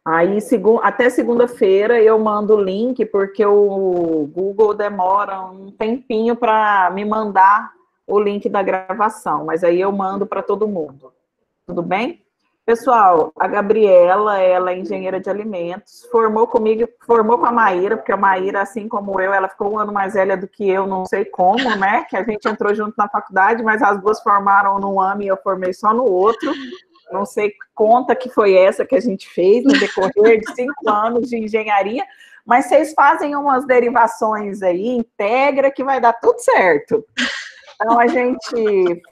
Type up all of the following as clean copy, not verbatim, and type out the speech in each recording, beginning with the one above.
Aí, até segunda-feira, eu mando o link, porque o Google demora um tempinho para me mandar o link da gravação, mas aí eu mando para todo mundo. Tudo bem? Pessoal, a Gabriela, ela é engenheira de alimentos, formou comigo, formou com a Maíra, porque a Maíra, assim como eu, ela ficou um ano mais velha do que eu, não sei como, né? Que a gente entrou junto na faculdade, mas as duas formaram num ano e eu formei só no outro. Não sei que conta que foi essa que a gente fez no decorrer de 5 anos de engenharia, mas vocês fazem umas derivações aí, integra, que vai dar tudo certo. Então, a gente,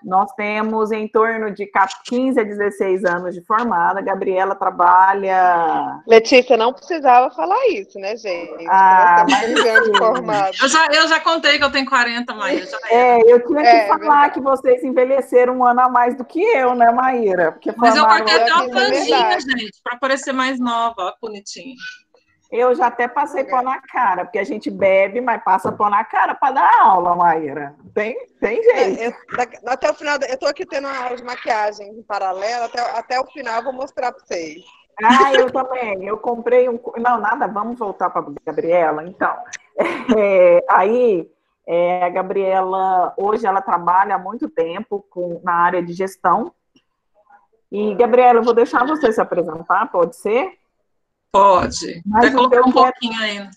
nós temos em torno de 15 a 16 anos de formada. A Gabriela trabalha... Letícia, não precisava falar isso, né, gente? Ah, nós temos 15 anos de formado. Eu já contei que eu tenho 40, Maíra. Eu tinha que falar que vocês envelheceram um ano a mais do que eu, né, Maíra? Porque mas eu cortei até uma franjinha, gente, para parecer mais nova, ó, bonitinha. Eu já até passei pó na cara, porque a gente bebe, mas passa pó na cara para dar aula, Maíra. Tem jeito. Até o final, eu estou aqui tendo uma aula de maquiagem em paralelo, até o final eu vou mostrar para vocês. Ah, eu também. Eu comprei um... Não, nada, vamos voltar para a Gabriela. Então, a Gabriela, hoje ela trabalha há muito tempo na área de gestão. E, Gabriela, eu vou deixar você se apresentar, pode ser? Pode. Até colocar um pouquinho ainda.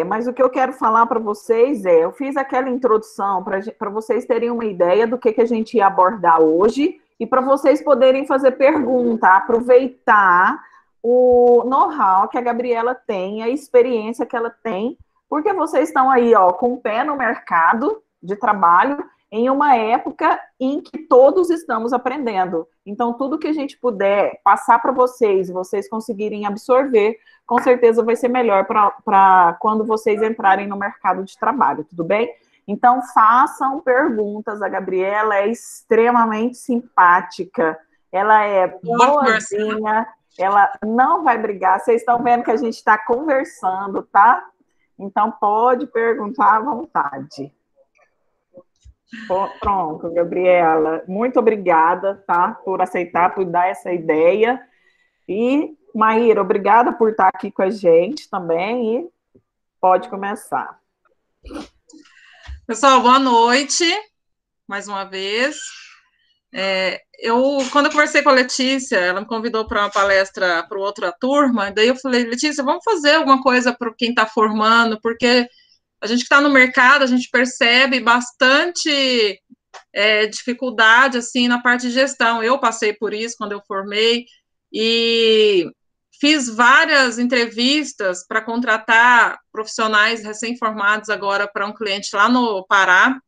Mas o que eu quero falar para vocês eu fiz aquela introdução para vocês terem uma ideia do que a gente ia abordar hoje e para vocês poderem fazer pergunta, aproveitar o know-how que a Gabriela tem, a experiência que ela tem, porque vocês estão aí, com o pé no mercado de trabalho em uma época em que todos estamos aprendendo. Então, tudo que a gente puder passar para vocês conseguirem absorver, com certeza vai ser melhor para quando vocês entrarem no mercado de trabalho, tudo bem? Então, façam perguntas. A Gabriela é extremamente simpática, ela é boazinha, ela não vai brigar. Vocês estão vendo que a gente está conversando, tá? Então, pode perguntar à vontade. Pronto, Gabriela, muito obrigada, tá, por aceitar, por dar essa ideia. E, Maíra, obrigada por estar aqui com a gente também, e pode começar. Pessoal, boa noite, mais uma vez. Quando eu conversei com a Letícia, ela me convidou para uma palestra para outra turma, daí eu falei, Letícia, vamos fazer alguma coisa para quem está formando, porque a gente que está no mercado, a gente percebe bastante dificuldade, assim, na parte de gestão. Eu passei por isso quando eu formei, e fiz várias entrevistas para contratar profissionais recém-formados agora para um cliente lá no Pará,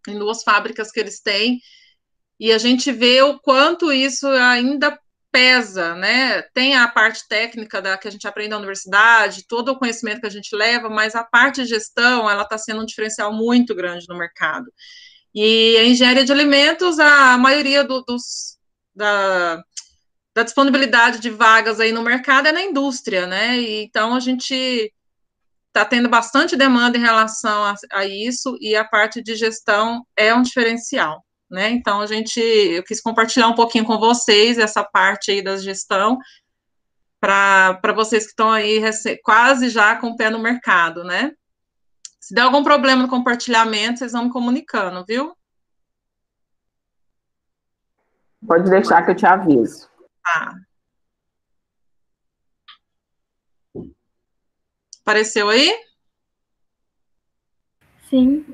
em 2 fábricas que eles têm, e a gente vê o quanto isso ainda pesa, né? Tem a parte técnica que a gente aprende na universidade, todo o conhecimento que a gente leva, mas a parte de gestão, ela está sendo um diferencial muito grande no mercado. E a engenharia de alimentos, a maioria da disponibilidade de vagas aí no mercado é na indústria, né? E então a gente está tendo bastante demanda em relação a isso, e a parte de gestão é um diferencial, né? Então eu quis compartilhar um pouquinho com vocês essa parte aí da gestão, para vocês que estão aí quase já com o pé no mercado, né? Se der algum problema no compartilhamento, vocês vão me comunicando, viu? Pode deixar que eu te aviso. Tá. Apareceu aí? Sim.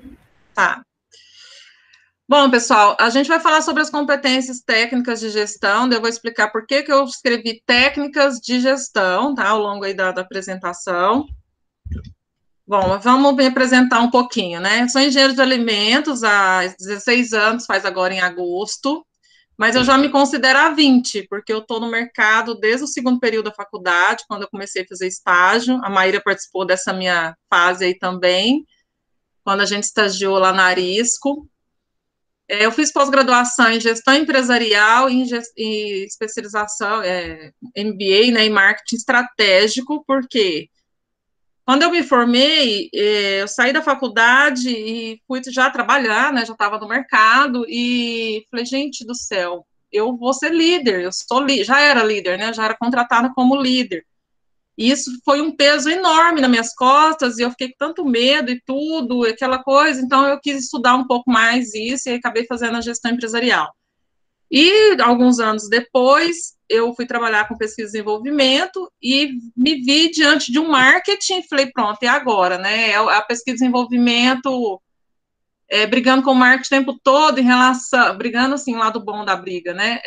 Tá. Bom, pessoal, a gente vai falar sobre as competências técnicas de gestão, eu vou explicar por que eu escrevi técnicas de gestão, tá, ao longo aí da apresentação. Bom, vamos me apresentar um pouquinho, né? Sou engenheiro de alimentos há 16 anos, faz agora em agosto, mas eu já me considero há 20, porque eu estou no mercado desde o 2º período da faculdade, quando eu comecei a fazer estágio. A Maíra participou dessa minha fase aí também, quando a gente estagiou lá na Arisco. Eu fiz pós-graduação em gestão empresarial e especialização, MBA, né, em marketing estratégico, porque quando eu me formei, eu saí da faculdade e fui já trabalhar, né, já estava no mercado, e falei, gente do céu, eu vou ser líder, já era líder, né, já era contratada como líder. E isso foi um peso enorme nas minhas costas, e eu fiquei com tanto medo e tudo, aquela coisa, então eu quis estudar um pouco mais isso, e acabei fazendo a gestão empresarial. E, alguns anos depois, eu fui trabalhar com pesquisa e desenvolvimento, e me vi diante de um marketing, falei, pronto, e agora, né, a pesquisa e desenvolvimento, brigando com o marketing o tempo todo, brigando, assim, lá do bom da briga, né,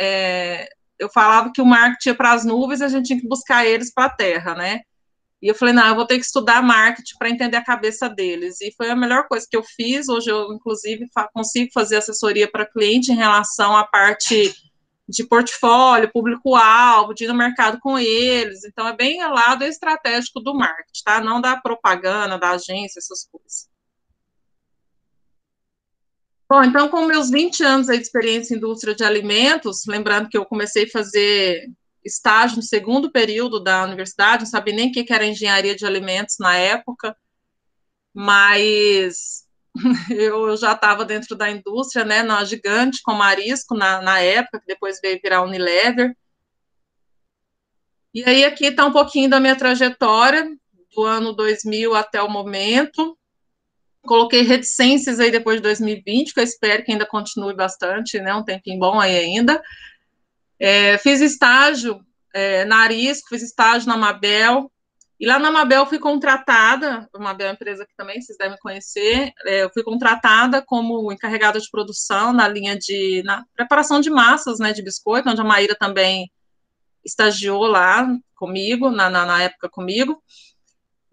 eu falava que o marketing ia para as nuvens, a gente tinha que buscar eles para a terra, né? E eu falei, não, eu vou ter que estudar marketing para entender a cabeça deles. E foi a melhor coisa que eu fiz. Hoje eu, inclusive, consigo fazer assessoria para cliente em relação à parte de portfólio, público-alvo, de ir no mercado com eles. Então, é bem o lado estratégico do marketing, tá? Não da propaganda, da agência, essas coisas. Bom, então, com meus 20 anos aí de experiência em indústria de alimentos, lembrando que eu comecei a fazer estágio no segundo período da universidade, não sabia nem o que era engenharia de alimentos na época, mas eu já estava dentro da indústria, né, na Gigante, com Marisco, na época, que depois veio virar Unilever. E aí aqui está um pouquinho da minha trajetória, do ano 2000 até o momento. Coloquei reticências aí depois de 2020, que eu espero que ainda continue bastante, né, um tempinho bom aí ainda. Fiz estágio na Arisco, fiz estágio na Mabel, e lá na Mabel fui contratada, a Mabel é uma empresa que também vocês devem conhecer, eu fui contratada como encarregada de produção na preparação de massas, né, de biscoito, onde a Maíra também estagiou lá comigo, na época comigo.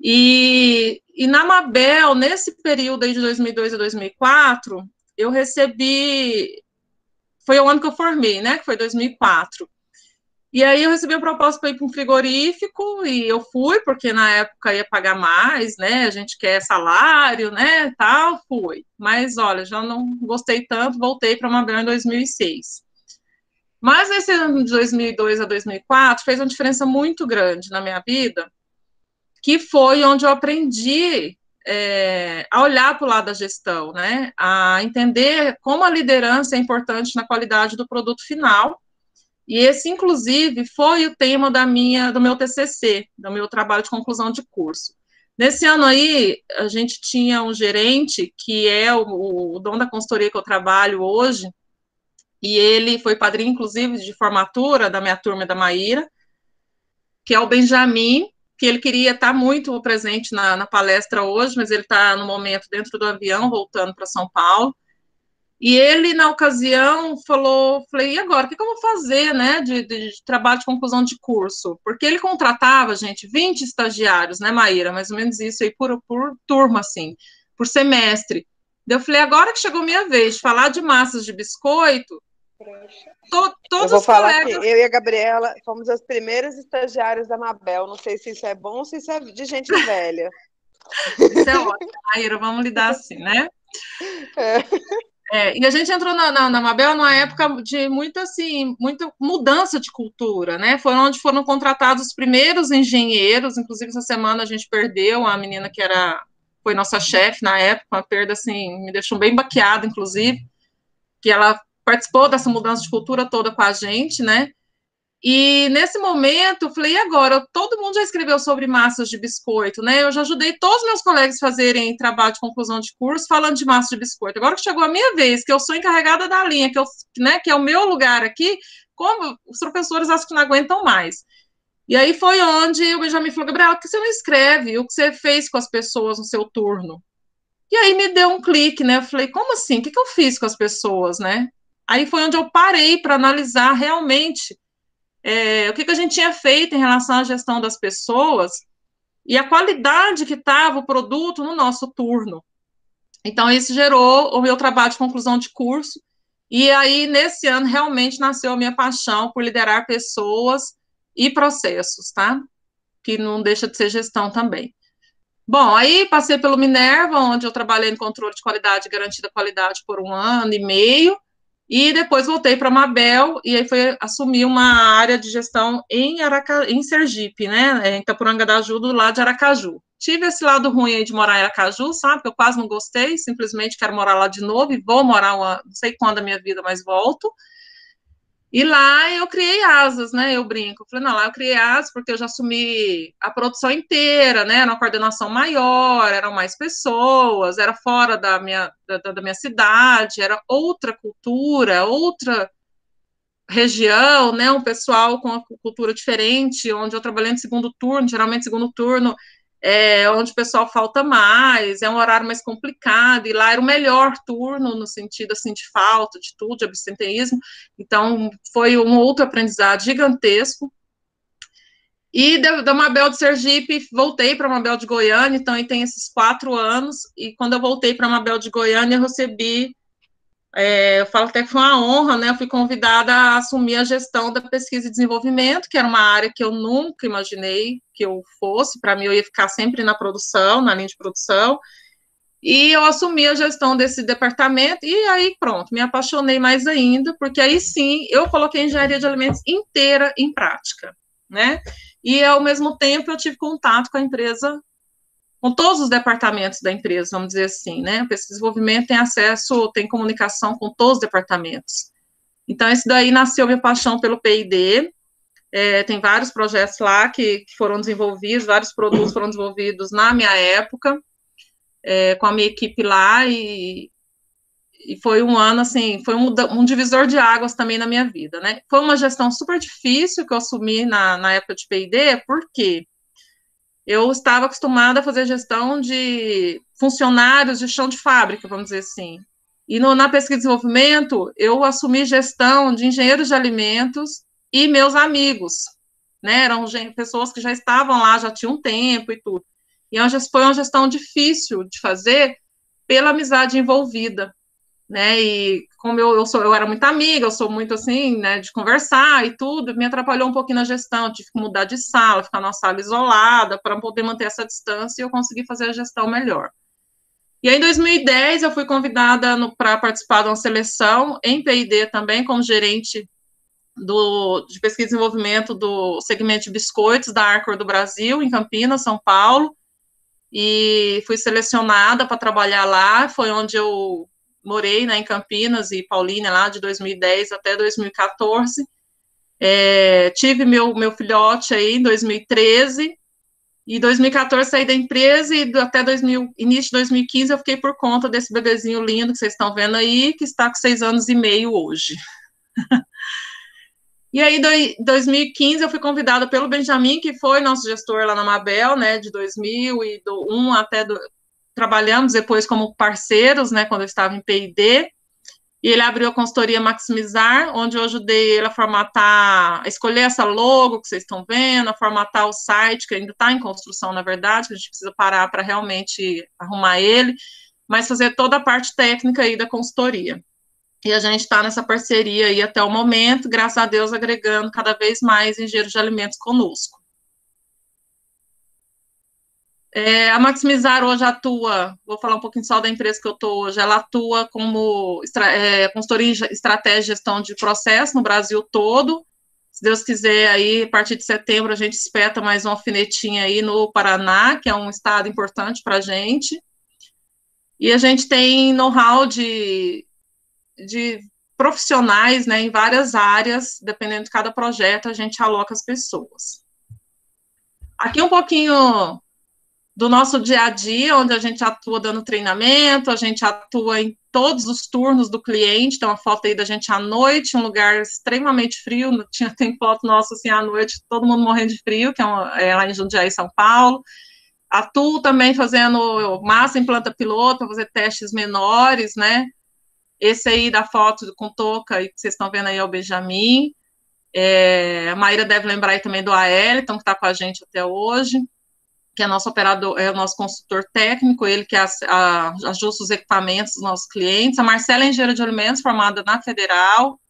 E na Mabel, nesse período aí de 2002 a 2004, eu recebi, foi o ano que eu formei, né, que foi 2004. E aí eu recebi a proposta para ir para um frigorífico, e eu fui, porque na época ia pagar mais, né, a gente quer salário, né, tal, fui. Mas, olha, já não gostei tanto, voltei para a Mabel em 2006. Mas nesse ano de 2002 a 2004, fez uma diferença muito grande na minha vida, que foi onde eu aprendi a olhar para o lado da gestão, né? A entender como a liderança é importante na qualidade do produto final. E esse, inclusive, foi o tema do meu TCC, do meu trabalho de conclusão de curso. Nesse ano aí, a gente tinha um gerente, que é o dono da consultoria que eu trabalho hoje, e ele foi padrinho, inclusive, de formatura da minha turma da Maíra, que é o Benjamin, que ele queria estar muito presente na palestra hoje, mas ele está, no momento, dentro do avião, voltando para São Paulo. E ele, na ocasião, falei, e agora, o que eu vou fazer, né, de trabalho de conclusão de curso? Porque ele contratava, gente, 20 estagiários, né, Maíra, mais ou menos isso aí, por turma, assim, por semestre. Eu falei, agora que chegou minha vez de falar de massas de biscoito, todos eu vou os falar colegas... que eu e a Gabriela fomos as primeiras estagiárias da Mabel. Não sei se isso é bom ou se isso é de gente velha. Isso é ótimo, Maíra, vamos lidar assim, né? E a gente entrou na Mabel numa época de muita mudança de cultura, né? Foi onde foram contratados os primeiros engenheiros, inclusive essa semana a gente perdeu a menina que foi nossa chefe na época, uma perda assim, me deixou bem baqueada, inclusive, que ela participou dessa mudança de cultura toda com a gente, né? E nesse momento, eu falei, e agora? Todo mundo já escreveu sobre massas de biscoito, né? Eu já ajudei todos os meus colegas a fazerem trabalho de conclusão de curso falando de massa de biscoito. Agora que chegou a minha vez, que eu sou encarregada da linha, que é o meu lugar aqui, como os professores acho que não aguentam mais. E aí foi onde o Benjamin falou, Gabriela, por que você não escreve o que você fez com as pessoas no seu turno? E aí me deu um clique, né? Eu falei, como assim? O que eu fiz com as pessoas, né? Aí foi onde eu parei para analisar realmente o que a gente tinha feito em relação à gestão das pessoas e a qualidade que estava o produto no nosso turno. Então, isso gerou o meu trabalho de conclusão de curso, e aí, nesse ano, realmente nasceu a minha paixão por liderar pessoas e processos, tá? Que não deixa de ser gestão também. Bom, aí passei pelo Minerva, onde eu trabalhei em controle de qualidade e garantia da qualidade por 1 ano e meio, e depois voltei para a Mabel, e aí assumi uma área de gestão em Sergipe, né, em Itaporanga da Ju, do lado de Aracaju. Tive esse lado ruim aí de morar em Aracaju, sabe, que eu quase não gostei, simplesmente quero morar lá de novo, e vou morar não sei quando da minha vida, mas volto. E lá eu criei asas, né? Eu brinco. Falei, não, lá eu criei asas porque eu já assumi a produção inteira, né? Era uma coordenação maior, eram mais pessoas, era fora da minha cidade, era outra cultura, outra região, né? Um pessoal com uma cultura diferente, onde eu trabalhei no segundo turno, geralmente segundo turno onde o pessoal falta mais, é um horário mais complicado, e lá era o melhor turno, no sentido, assim, de falta, de tudo, de absenteísmo, então foi um outro aprendizado gigantesco. E da Mabel de Sergipe, voltei para a Mabel de Goiânia, então aí tem esses 4 anos, e quando eu voltei para a Mabel de Goiânia, eu recebi, eu falo até que foi uma honra, né, eu fui convidada a assumir a gestão da pesquisa e desenvolvimento, que era uma área que eu nunca imaginei que eu fosse, para mim eu ia ficar sempre na produção, na linha de produção, e eu assumi a gestão desse departamento, e aí pronto, me apaixonei mais ainda, porque aí sim, eu coloquei a engenharia de alimentos inteira em prática, né, e ao mesmo tempo eu tive contato com a empresa, com todos os departamentos da empresa, vamos dizer assim, né? O pesquisa e desenvolvimento tem acesso, tem comunicação com todos os departamentos. Então, esse daí nasceu minha paixão pelo P&D, tem vários projetos lá que foram desenvolvidos, vários produtos foram desenvolvidos na minha época, com a minha equipe lá, e foi um ano, assim, foi um divisor de águas também na minha vida, né? Foi uma gestão super difícil que eu assumi na época de P&D, por quê? Eu estava acostumada a fazer gestão de funcionários de chão de fábrica, vamos dizer assim. E na pesquisa e desenvolvimento, eu assumi gestão de engenheiros de alimentos e meus amigos, né? Eram pessoas que já estavam lá, já tinham tempo e tudo. E foi uma gestão difícil de fazer pela amizade envolvida, né? E como eu era muito amiga, eu sou muito assim, né, de conversar e tudo, me atrapalhou um pouquinho na gestão, tive que mudar de sala, ficar numa sala isolada para poder manter essa distância e eu consegui fazer a gestão melhor. E aí, em 2010, eu fui convidada para participar de uma seleção em P&D também, como gerente de pesquisa e desenvolvimento do segmento de biscoitos da Arcor do Brasil, em Campinas, São Paulo, e fui selecionada para trabalhar lá, foi onde eu morei, né, em Campinas e Paulínia, lá de 2010 até 2014, tive meu filhote aí em 2013, e em 2014 saí da empresa, e até início de 2015 eu fiquei por conta desse bebezinho lindo que vocês estão vendo aí, que está com 6 anos e meio hoje. E aí, em 2015, eu fui convidada pelo Benjamin, que foi nosso gestor lá na Mabel, né, de 2001 até... Trabalhamos depois como parceiros, né, quando eu estava em P&D, e ele abriu a consultoria Maximizar, onde eu ajudei ele a formatar, a escolher essa logo que vocês estão vendo, a formatar o site, que ainda está em construção, na verdade, que a gente precisa parar para realmente arrumar ele, mas fazer toda a parte técnica aí da consultoria. E a gente está nessa parceria aí até o momento, graças a Deus, agregando cada vez mais engenheiros de alimentos conosco. A Maximizar hoje atua, vou falar um pouquinho só da empresa que eu estou hoje, ela atua como consultoria em estratégia e gestão de processo no Brasil todo. Se Deus quiser, aí, a partir de setembro, a gente espeta mais uma alfinetinha aí no Paraná, que é um estado importante para a gente. E a gente tem know-how de profissionais, né, em várias áreas, dependendo de cada projeto, a gente aloca as pessoas. Aqui um pouquinho do nosso dia a dia, onde a gente atua dando treinamento, a gente atua em todos os turnos do cliente, tem uma foto aí da gente à noite, um lugar extremamente frio, tem foto nossa assim à noite, todo mundo morrendo de frio, que é lá em Jundiaí, São Paulo. Atuo também fazendo massa em planta piloto, para fazer testes menores, né? Esse aí da foto com touca, que vocês estão vendo aí é o Benjamin. A Maíra deve lembrar aí também do Aelton, que está com a gente até hoje, que é nosso operador, é o nosso consultor técnico, ele que ajusta os equipamentos dos nossos clientes. A Marcela é engenheira de alimentos, formada na Federal,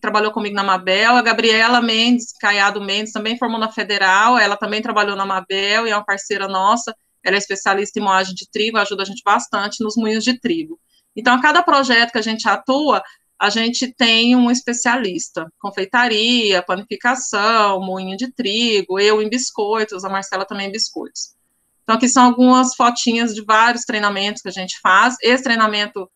trabalhou comigo na Mabel. A Gabriela Mendes, Caiado Mendes, também formou na Federal, ela também trabalhou na Mabel e é uma parceira nossa, ela é especialista em moagem de trigo, ajuda a gente bastante nos moinhos de trigo. Então, a cada projeto que a gente atua, a gente tem um especialista, confeitaria, panificação, moinho de trigo, eu em biscoitos, a Marcela também em biscoitos. Então, aqui são algumas fotinhas de vários treinamentos que a gente faz. Esse treinamento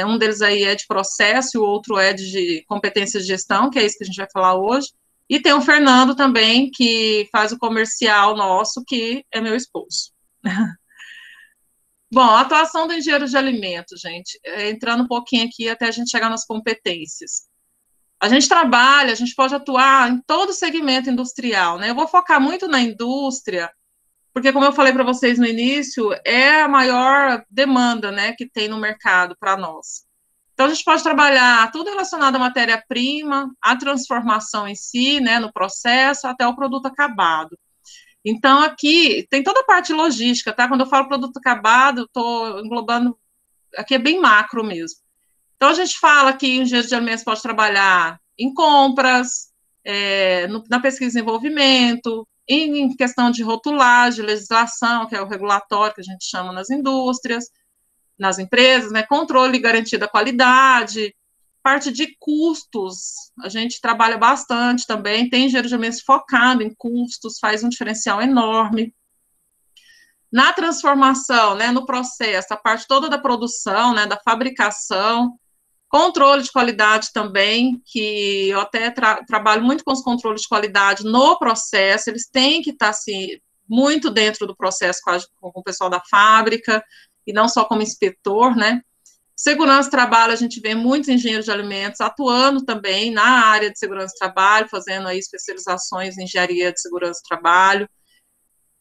Um deles aí é de processo e o outro é de competência de gestão, que é isso que a gente vai falar hoje. E tem o Fernando também, que faz o comercial nosso, que é meu esposo. Bom, a atuação do engenheiro de alimentos, gente, entrando um pouquinho aqui até a gente chegar nas competências. A gente trabalha, a gente pode atuar em todo o segmento industrial, né? Eu vou focar muito na indústria, porque, como eu falei para vocês no início, é a maior demanda, né, que tem no mercado para nós. Então, a gente pode trabalhar tudo relacionado à matéria-prima, à transformação em si, né, no processo, até o produto acabado. Então, aqui tem toda a parte logística, tá? Quando eu falo produto acabado, estou englobando, aqui é bem macro mesmo. Então, a gente fala que o engenheiro de alimentos pode trabalhar em compras, na pesquisa e desenvolvimento, em questão de rotulagem, legislação, que é o regulatório que a gente chama nas indústrias, nas empresas, né? Controle e garantia da qualidade, parte de custos, a gente trabalha bastante também, tem engenheiro de alimentos focado em custos, faz um diferencial enorme. Na transformação, né, no processo, a parte toda da produção, né, da fabricação, controle de qualidade também, que eu até trabalho muito com os controles de qualidade no processo, eles têm que estar, assim, muito dentro do processo com o pessoal da fábrica, e não só como inspetor, né. Segurança do trabalho, a gente vê muitos engenheiros de alimentos atuando também na área de segurança do trabalho, fazendo aí especializações em engenharia de segurança do trabalho.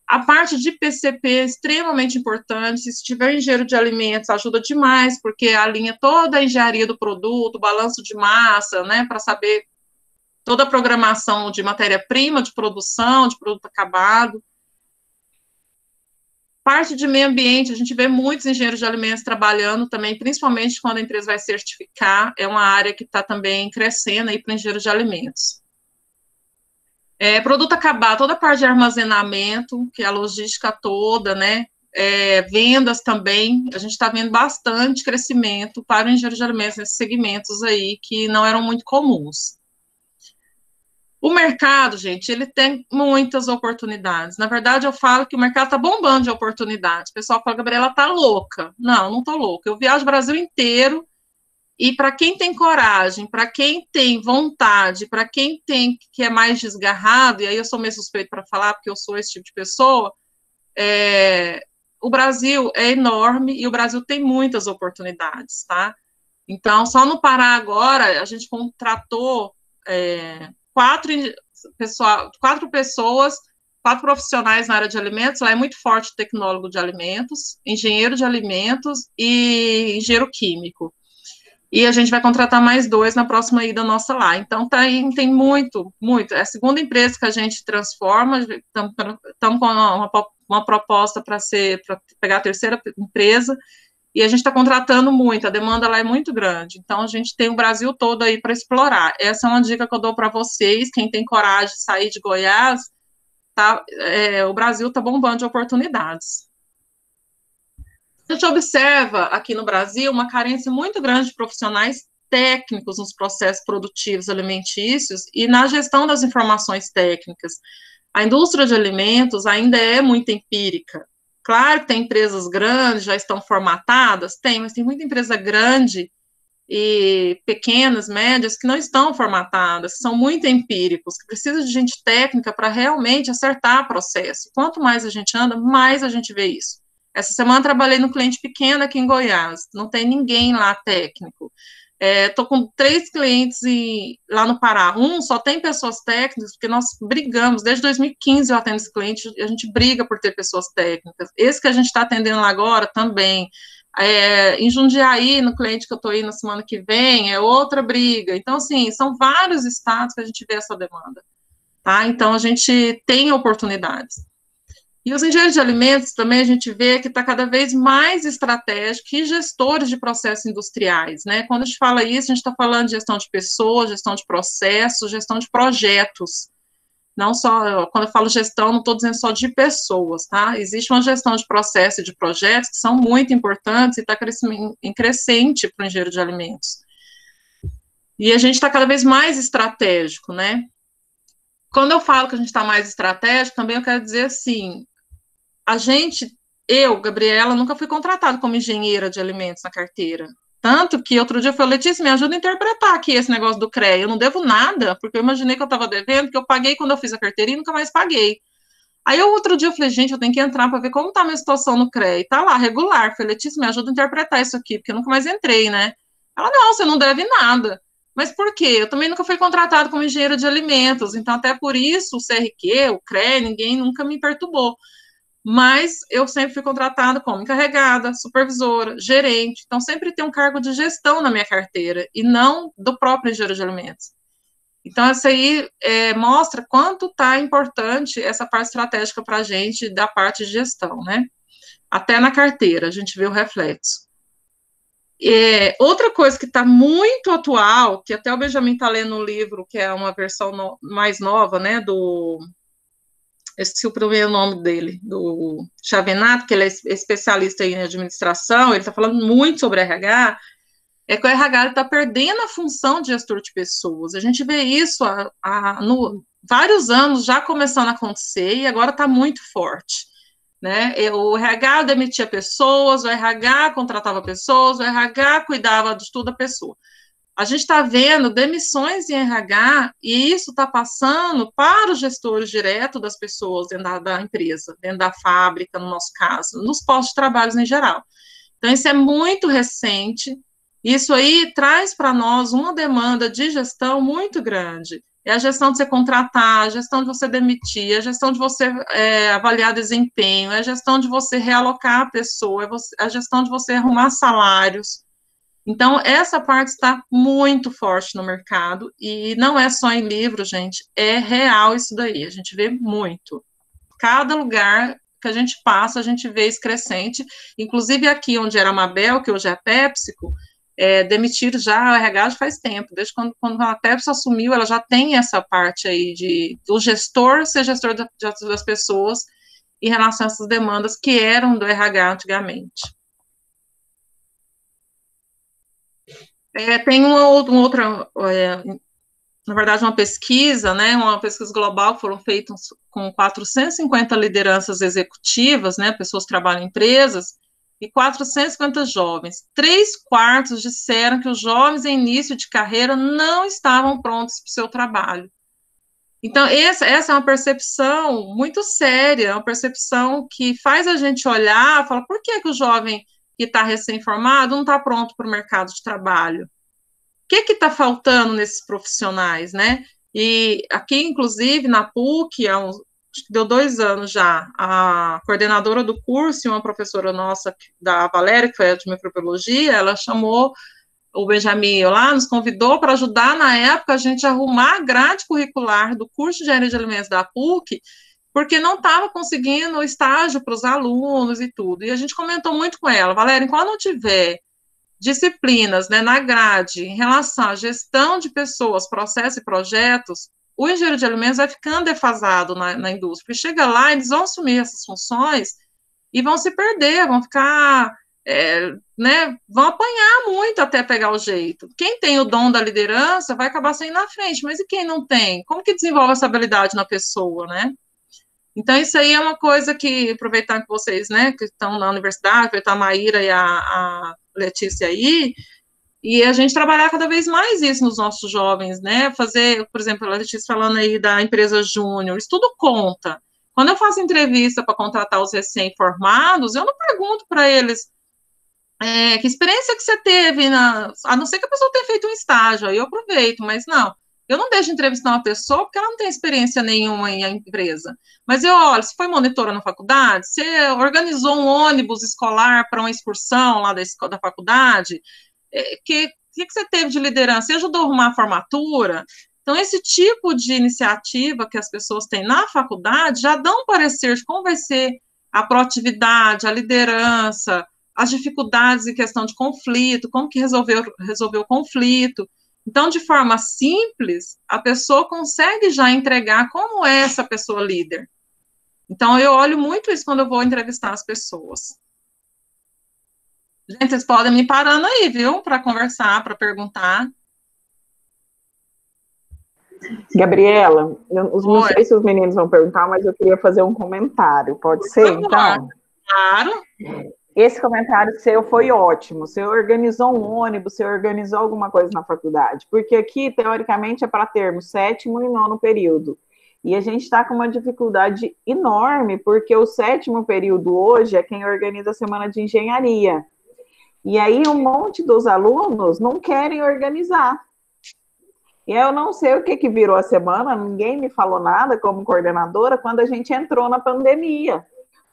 A parte de PCP é extremamente importante, se tiver engenheiro de alimentos, ajuda demais, porque alinha toda a engenharia do produto, balanço de massa, né, para saber toda a programação de matéria-prima, de produção, de produto acabado. Parte de meio ambiente, a gente vê muitos engenheiros de alimentos trabalhando também, principalmente quando a empresa vai certificar, é uma área que está também crescendo aí para engenheiros de alimentos. Produto acabado, toda a parte de armazenamento, que é a logística toda, né, vendas também, a gente está vendo bastante crescimento para o engenheiro de alimentos nesses segmentos aí, que não eram muito comuns. O mercado, gente, ele tem muitas oportunidades. Na verdade, eu falo que o mercado está bombando de oportunidades. O pessoal fala, Gabriela, tá louca. Não, não estou louca. Eu viajo o Brasil inteiro e para quem tem coragem, para quem tem vontade, para quem tem que é mais desgarrado, e aí eu sou meio suspeito para falar, porque eu sou esse tipo de pessoa, o Brasil é enorme e o Brasil tem muitas oportunidades, tá? Então, só no Pará agora, a gente contratou... quatro profissionais na área de alimentos, lá é muito forte tecnólogo de alimentos, engenheiro de alimentos e engenheiro químico. E a gente vai contratar mais 2 na próxima ida nossa lá. Então, tem muito. É a segunda empresa que a gente transforma, estamos com uma proposta para pegar a terceira empresa, e a gente está contratando muito, a demanda lá é muito grande, então a gente tem o Brasil todo aí para explorar. Essa é uma dica que eu dou para vocês, quem tem coragem de sair de Goiás, o Brasil está bombando de oportunidades. A gente observa aqui no Brasil uma carência muito grande de profissionais técnicos nos processos produtivos alimentícios e na gestão das informações técnicas. A indústria de alimentos ainda é muito empírica. Claro que tem empresas grandes, já estão formatadas, mas tem muita empresa grande e pequenas, médias, que não estão formatadas, são muito empíricos, que precisam de gente técnica para realmente acertar o processo. Quanto mais a gente anda, mais a gente vê isso. Essa semana trabalhei no cliente pequeno aqui em Goiás, não tem ninguém lá técnico. Estou com 3 clientes lá no Pará. Só tem pessoas técnicas, porque nós brigamos, desde 2015 eu atendo esse cliente, a gente briga por ter pessoas técnicas. Esse que a gente está atendendo lá agora também. Em Jundiaí, no cliente que eu estou aí na semana que vem, é outra briga. Então, assim, são vários estados que a gente vê essa demanda. Tá? Então, a gente tem oportunidades. E os engenheiros de alimentos também a gente vê que está cada vez mais estratégico que gestores de processos industriais, né? Quando a gente fala isso, a gente está falando de gestão de pessoas, gestão de processos, gestão de projetos. Não só, quando eu falo gestão, não estou dizendo só de pessoas, tá? Existe uma gestão de processos e de projetos que são muito importantes e está em crescente para o engenheiro de alimentos. E a gente está cada vez mais estratégico, né? Quando eu falo que a gente está mais estratégico, também eu quero dizer assim, eu, Gabriela, nunca fui contratada como engenheira de alimentos na carteira. Tanto que outro dia eu falei, Letícia, me ajuda a interpretar aqui esse negócio do CREA. Eu não devo nada, porque eu imaginei que eu estava devendo, que eu paguei quando eu fiz a carteirinha e nunca mais paguei. Aí outro dia eu falei, gente, eu tenho que entrar para ver como está a minha situação no CREA. E tá lá, regular. Eu falei, Letícia, me ajuda a interpretar isso aqui, porque eu nunca mais entrei, né? Ela, não, você não deve nada. Mas por quê? Eu também nunca fui contratado como engenheiro de alimentos, então até por isso o CRQ, o CREA, ninguém nunca me perturbou. Mas eu sempre fui contratada como encarregada, supervisora, gerente, então sempre tem um cargo de gestão na minha carteira, e não do próprio engenheiro de alimentos. Então, isso aí mostra quanto está importante essa parte estratégica para a gente da parte de gestão, né? Até na carteira, a gente vê o reflexo. Outra coisa que está muito atual, que até o Benjamin está lendo no livro, que é uma versão mais nova, né, esqueci o primeiro nome dele, do Chavenato, que ele é especialista em administração, ele está falando muito sobre RH, é que o RH está perdendo a função de gestor de pessoas. A gente vê isso há vários anos já começando a acontecer, e agora está muito forte. Né? O RH demitia pessoas, o RH contratava pessoas, o RH cuidava de tudo da pessoa. A gente está vendo demissões em RH, e isso está passando para os gestores diretos das pessoas dentro da empresa, dentro da fábrica, no nosso caso, nos postos de trabalho em geral. Então, isso é muito recente, isso aí traz para nós uma demanda de gestão muito grande. É a gestão de você contratar, a gestão de você demitir, a gestão de você avaliar desempenho, é a gestão de você realocar a pessoa, é a gestão de você arrumar salários. Então, essa parte está muito forte no mercado, e não é só em livro, gente, é real isso daí, a gente vê muito. Cada lugar que a gente passa, a gente vê isso crescente, inclusive aqui onde era a Mabel, que hoje é a PepsiCo, demitiram já o RH já faz tempo, desde quando a Pepsi assumiu, ela já tem essa parte aí do gestor ser gestor das pessoas em relação a essas demandas que eram do RH antigamente. Tem uma outra, na verdade, uma pesquisa, né, uma pesquisa global que foram feitas com 450 lideranças executivas, né, pessoas que trabalham em empresas, e 450 jovens. 3/4 disseram que os jovens em início de carreira não estavam prontos para o seu trabalho. Então, essa é uma percepção muito séria, uma percepção que faz a gente olhar e falar, por que o jovem que está recém-formado não está pronto para o mercado de trabalho? O que está faltando nesses profissionais, né? E aqui, inclusive, na PUC, acho que deu 2 anos já, a coordenadora do curso e uma professora nossa, da Valéria, que foi de microbiologia, ela chamou o Benjamin lá, nos convidou para ajudar, na época, a gente a arrumar a grade curricular do curso de engenharia de alimentos da PUC, porque não estava conseguindo estágio para os alunos e tudo. E a gente comentou muito com ela, Valéria, enquanto não tiver disciplinas, né, na grade, em relação à gestão de pessoas, processos e projetos, o engenheiro de alimentos vai ficando defasado na indústria, porque chega lá, eles vão assumir essas funções e vão se perder, vão ficar, né, vão apanhar muito até pegar o jeito. Quem tem o dom da liderança vai acabar saindo na frente, mas e quem não tem? Como que desenvolve essa habilidade na pessoa, né? Então, isso aí é uma coisa que, aproveitando que vocês, né, que estão na universidade, aproveitar a Maíra e a Letícia aí, e a gente trabalhar cada vez mais isso nos nossos jovens, né, fazer, por exemplo, a Letícia falando aí da empresa júnior, isso tudo conta. Quando eu faço entrevista para contratar os recém-formados, eu não pergunto para eles que experiência que você teve, a não ser que a pessoa tenha feito um estágio, aí eu aproveito, mas não. Eu não deixo de entrevistar uma pessoa porque ela não tem experiência nenhuma em empresa. Mas eu olho, se foi monitora na faculdade, você organizou um ônibus escolar para uma excursão lá da faculdade, que você teve de liderança? Você ajudou a arrumar a formatura? Então, esse tipo de iniciativa que as pessoas têm na faculdade já dá um parecer de como vai ser a proatividade, a liderança, as dificuldades em questão de conflito, como que resolveu o conflito. Então, de forma simples, a pessoa consegue já entregar como é essa pessoa líder. Então, eu olho muito isso quando eu vou entrevistar as pessoas. Gente, vocês podem me parando aí, viu? Para conversar, para perguntar. Gabriela, não sei se os meninos vão perguntar, mas eu queria fazer um comentário. Pode ser, então? Claro. Esse comentário seu foi ótimo. Você organizou um ônibus, você organizou alguma coisa na faculdade. Porque aqui, teoricamente, é para termos 7º e 9º período. E a gente está com uma dificuldade enorme, porque o 7º período hoje é quem organiza a semana de engenharia. E aí um monte dos alunos não querem organizar. E eu não sei o que virou a semana, ninguém me falou nada como coordenadora quando a gente entrou na pandemia.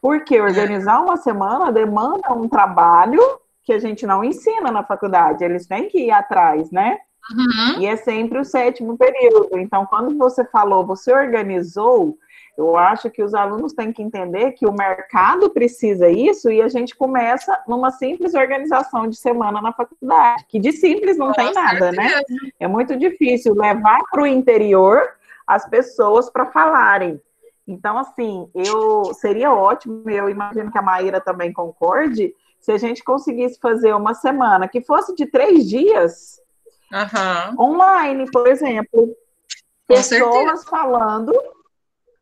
Porque organizar uma semana demanda um trabalho que a gente não ensina na faculdade, eles têm que ir atrás, né? Uhum. E é sempre o 7º período. Então, quando você falou, você organizou, eu acho que os alunos têm que entender que o mercado precisa isso e a gente começa numa simples organização de semana na faculdade, que de simples não tem nada, né? É muito difícil levar para o interior as pessoas para falarem. Então, assim, seria ótimo, eu imagino que a Maíra também concorde, se a gente conseguisse fazer uma semana que fosse de 3 dias, online, por exemplo, pessoas falando,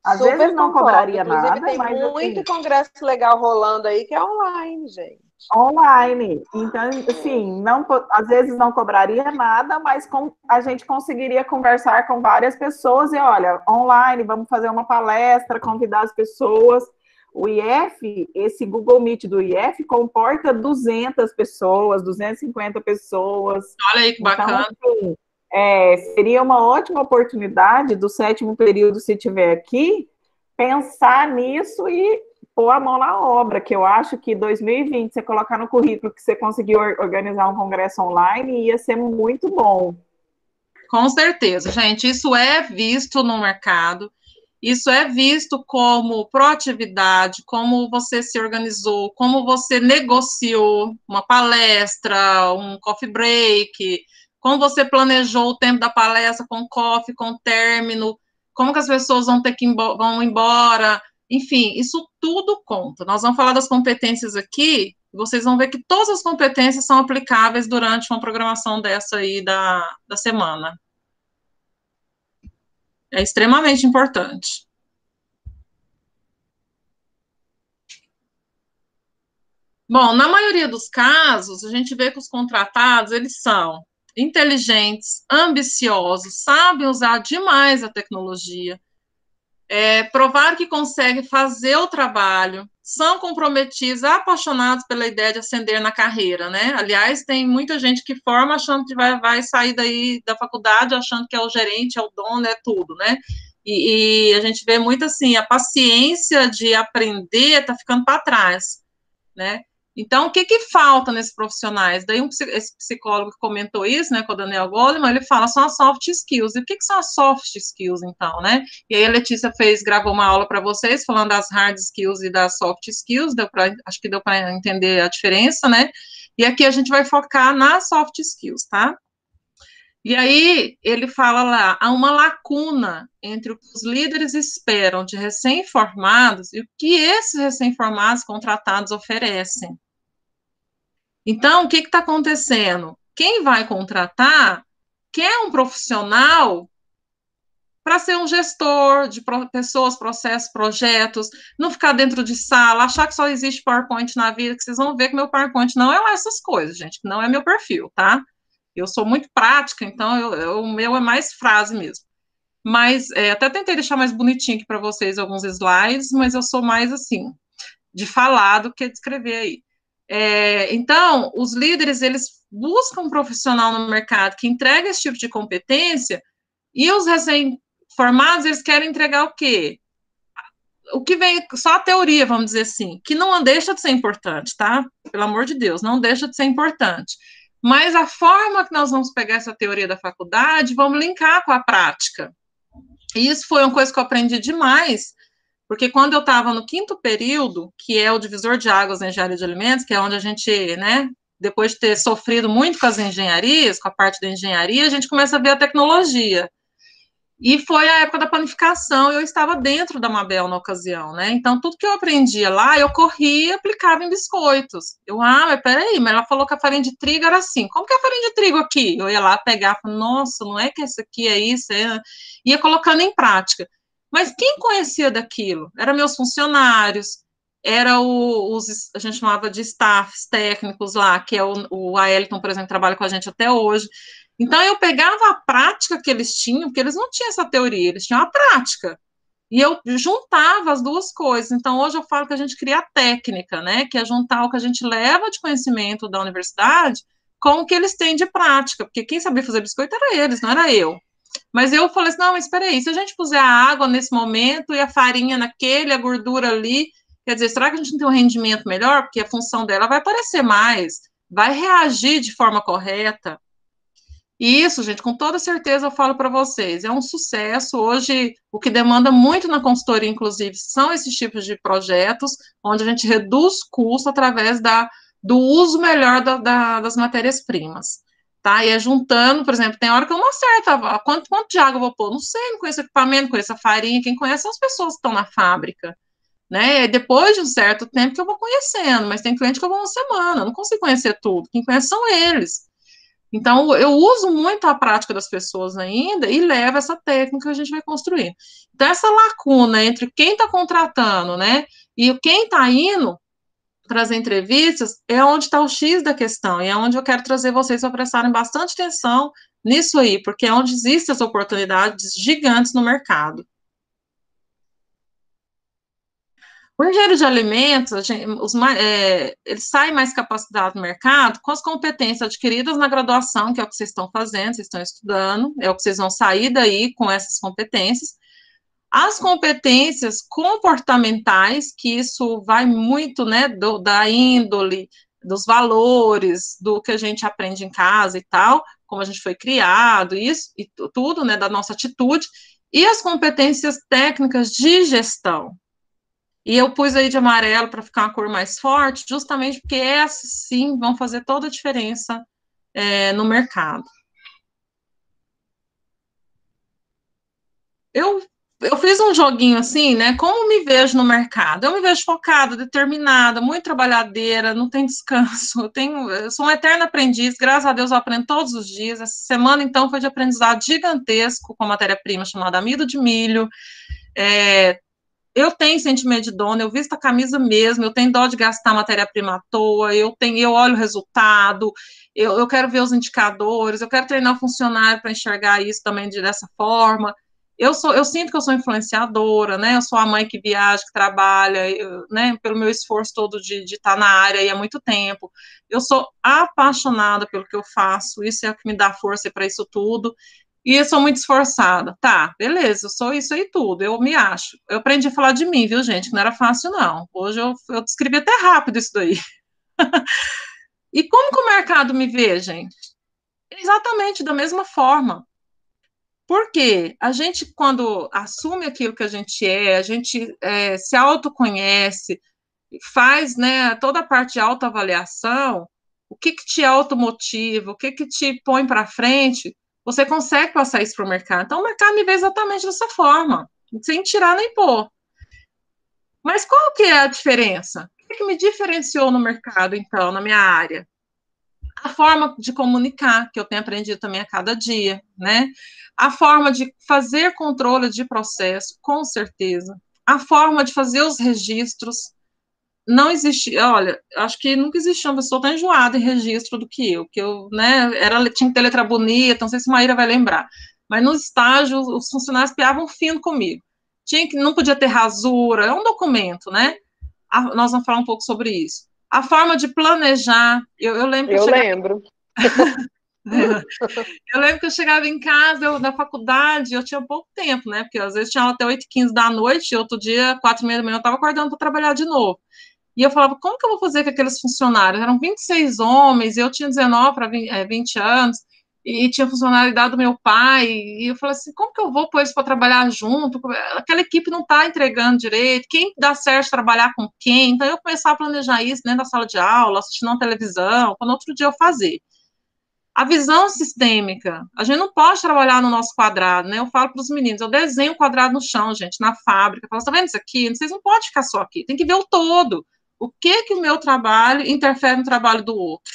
às Super vezes não concordo. cobraria Inclusive, nada, tem mas muito assim, congresso legal rolando aí que é online, gente. online. Então, assim, às vezes não cobraria nada, mas a gente conseguiria conversar com várias pessoas e, olha, online, vamos fazer uma palestra, convidar as pessoas. O IF, esse Google Meet do IF comporta 200 pessoas, 250 pessoas. Olha aí que bacana. Então, assim, seria uma ótima oportunidade do 7º período, se tiver aqui, pensar nisso e pôr a mão na obra, que eu acho que 2020, você colocar no currículo que você conseguiu organizar um congresso online, ia ser muito bom. Com certeza, gente, isso é visto no mercado, isso é visto como proatividade, como você se organizou, como você negociou uma palestra, um coffee break, como você planejou o tempo da palestra com coffee, com término, como que as pessoas vão ter que vão embora, enfim, isso tudo conta. Nós vamos falar das competências aqui, vocês vão ver que todas as competências são aplicáveis durante uma programação dessa aí da semana. É extremamente importante. Bom, na maioria dos casos, a gente vê que os contratados, eles são inteligentes, ambiciosos, sabem usar demais a tecnologia, provar que conseguem fazer o trabalho, são comprometidos, apaixonados pela ideia de ascender na carreira, né? Aliás, tem muita gente que forma achando que vai sair daí da faculdade, achando que é o gerente, é o dono, é tudo, né? E a gente vê muito assim, a paciência de aprender está ficando para trás, né? Então, o que falta nesses profissionais? Daí esse psicólogo que comentou isso, né, com o Daniel Goleman, ele fala, são as soft skills. E o que são as soft skills, então, né? E aí a Letícia gravou uma aula para vocês, falando das hard skills e das soft skills, acho que deu para entender a diferença, né? E aqui a gente vai focar nas soft skills, tá? E aí ele fala lá, há uma lacuna entre o que os líderes esperam de recém-formados e o que esses recém-formados contratados oferecem. Então, o que está acontecendo? Quem vai contratar quer um profissional para ser um gestor de pessoas, processos, projetos, não ficar dentro de sala, achar que só existe PowerPoint na vida, que vocês vão ver que meu PowerPoint não é lá essas coisas, gente, que não é meu perfil, tá? Eu sou muito prática, então o meu é mais frase mesmo. Mas até tentei deixar mais bonitinho aqui para vocês alguns slides, mas eu sou mais assim, de falar do que de escrever aí. Então, os líderes, eles buscam um profissional no mercado que entregue esse tipo de competência, e os recém-formados, eles querem entregar o quê? O que vem, só a teoria, vamos dizer assim, que não deixa de ser importante, tá? Pelo amor de Deus, não deixa de ser importante. Mas a forma que nós vamos pegar essa teoria da faculdade, vamos linkar com a prática. E isso foi uma coisa que eu aprendi demais, porque quando eu estava no 5º período, que é o divisor de águas na engenharia de alimentos, que é onde a gente, né, depois de ter sofrido muito com as engenharias, com a parte da engenharia, a gente começa a ver a tecnologia. E foi a época da panificação, eu estava dentro da Mabel na ocasião, né? Então, tudo que eu aprendia lá, eu corria e aplicava em biscoitos. Mas peraí, mas ela falou que a farinha de trigo era assim. Como que é a farinha de trigo aqui? Eu ia lá pegar, falava, nossa, não é que essa aqui é isso? Ia colocando em prática. Mas quem conhecia daquilo? Eram meus funcionários, era a gente chamava de staffs técnicos lá, que é o Aelton, por exemplo, trabalha com a gente até hoje. Então, eu pegava a prática que eles tinham, porque eles não tinham essa teoria, eles tinham a prática. E eu juntava as duas coisas. Então, hoje eu falo que a gente cria a técnica, né? Que é juntar o que a gente leva de conhecimento da universidade com o que eles têm de prática. Porque quem sabia fazer biscoito era eles, não era eu. Mas eu falei assim, não, mas espera aí, se a gente puser a água nesse momento e a farinha naquele, a gordura ali, quer dizer, será que a gente não tem um rendimento melhor? Porque a função dela vai aparecer mais, vai reagir de forma correta. E isso, gente, com toda certeza eu falo para vocês, é um sucesso. Hoje, o que demanda muito na consultoria, inclusive, são esses tipos de projetos, onde a gente reduz custo através do uso melhor das matérias-primas. Tá? E é juntando, por exemplo, tem hora que eu não acerto quanto de água eu vou pôr, não sei, não conheço equipamento, não conheço a farinha, quem conhece são as pessoas que estão na fábrica, né? E depois de um certo tempo que eu vou conhecendo, mas tem cliente que eu vou uma semana, eu não consigo conhecer tudo, quem conhece são eles. Então, eu uso muito a prática das pessoas ainda e levo essa técnica que a gente vai construindo. Então, essa lacuna entre quem está contratando, né, e quem está indo para as entrevistas é onde está o X da questão, e é onde eu quero trazer vocês para prestarem bastante atenção nisso aí, porque é onde existem as oportunidades gigantes no mercado. O engenheiro de alimentos, ele sai mais capacitado no mercado com as competências adquiridas na graduação, que é o que vocês estão fazendo, vocês estão estudando, é o que vocês vão sair daí com essas competências. As competências comportamentais, que isso vai muito, né, da índole, dos valores, do que a gente aprende em casa e tal, como a gente foi criado, isso e tudo, né, da nossa atitude, e as competências técnicas de gestão. E eu pus aí de amarelo para ficar uma cor mais forte, justamente porque essas, sim, vão fazer toda a diferença no mercado. Eu fiz um joguinho assim, né? Como me vejo no mercado? Eu me vejo focada, determinada, muito trabalhadeira, não tem descanso. Eu sou um eterno aprendiz, graças a Deus eu aprendo todos os dias. Essa semana, então, foi de aprendizado gigantesco com a matéria-prima chamada amido de milho. Eu tenho sentimento de dono, eu visto a camisa mesmo, eu tenho dó de gastar matéria-prima à toa, eu olho o resultado, eu quero ver os indicadores, eu quero treinar o funcionário para enxergar isso também dessa forma. Eu sinto que eu sou influenciadora, né? Eu sou a mãe que viaja, que trabalha, né? Pelo meu esforço todo de estar na área aí há muito tempo. Eu sou apaixonada pelo que eu faço, isso é o que me dá força para isso tudo. E eu sou muito esforçada. Tá, beleza, eu sou isso aí tudo, eu me acho. Eu aprendi a falar de mim, viu, gente? Que não era fácil, não. Hoje eu descrevi até rápido isso daí. E como que o mercado me vê, gente? Exatamente da mesma forma. Porque a gente, quando assume aquilo que a gente a gente se autoconhece, faz, né, toda a parte de autoavaliação, o que te automotiva, o que te põe para frente, você consegue passar isso para o mercado. Então, o mercado me vê exatamente dessa forma, sem tirar nem pôr. Mas qual que é a diferença? O que me diferenciou no mercado, então, na minha área? A forma de comunicar, que eu tenho aprendido também a cada dia, né? A forma de fazer controle de processo, com certeza. A forma de fazer os registros. Não existe, olha, acho que nunca existiu uma pessoa tão enjoada em registro do que eu, né, tinha que ter letra bonita, não sei se a Maíra vai lembrar, mas no estágio, os funcionários piavam fino comigo. Não podia ter rasura, é um documento, né? Nós vamos falar um pouco sobre isso. A forma de planejar, eu lembro que eu lembro que eu chegava em casa, da faculdade, eu tinha pouco tempo, né? Porque às vezes tinha até 8h15 da noite, e outro dia, 4h30 da manhã, eu estava acordando para trabalhar de novo. E eu falava, como que eu vou fazer com aqueles funcionários? Eram 26 homens, eu tinha 19 para 20 anos, e tinha funcionalidade do meu pai, e eu falei assim, como que eu vou pôr eles para trabalhar junto? Aquela equipe não está entregando direito, quem dá certo trabalhar com quem? Então, eu começava a planejar isso dentro da sala de aula, assistindo uma televisão, para no outro dia eu fazer. A visão sistêmica, a gente não pode trabalhar no nosso quadrado, né? Eu falo para os meninos, eu desenho um quadrado no chão, gente, na fábrica, eu falo, tá vendo isso aqui? Vocês não podem ficar só aqui, tem que ver o todo. O que o meu trabalho interfere no trabalho do outro?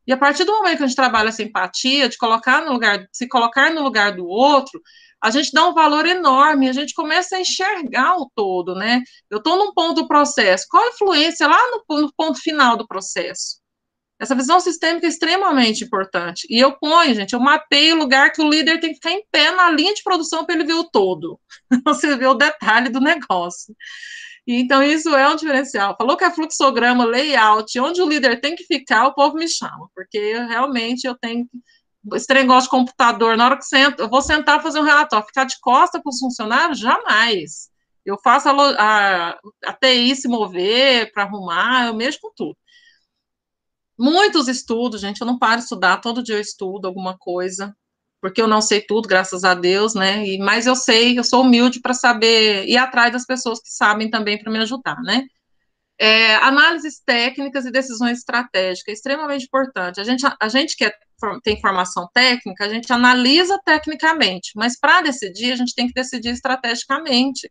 E a partir do momento que a gente trabalha essa empatia, de se colocar no lugar do outro, a gente dá um valor enorme, a gente começa a enxergar o todo, né? Eu estou num ponto do processo, qual a influência lá no ponto final do processo? Essa visão sistêmica é extremamente importante. E eu ponho, gente, eu mapeio o lugar que o líder tem que ficar em pé na linha de produção para ele ver o todo. Você vê o detalhe do negócio. E, então, isso é um diferencial. Falou que é fluxograma, layout, onde o líder tem que ficar, o povo me chama, porque realmente eu tenho esse negócio de computador, na hora que eu vou sentar fazer um relatório, ficar de costa com os funcionários, jamais. Eu faço a TI se mover para arrumar, eu mexo com tudo. Muitos estudos, gente, eu não paro de estudar, todo dia eu estudo alguma coisa, porque eu não sei tudo, graças a Deus, né, mas eu sei, eu sou humilde para saber ir atrás das pessoas que sabem também para me ajudar, né. Análises técnicas e decisões estratégicas, é extremamente importante. A gente que tem formação técnica, a gente analisa tecnicamente, mas para decidir, a gente tem que decidir estrategicamente.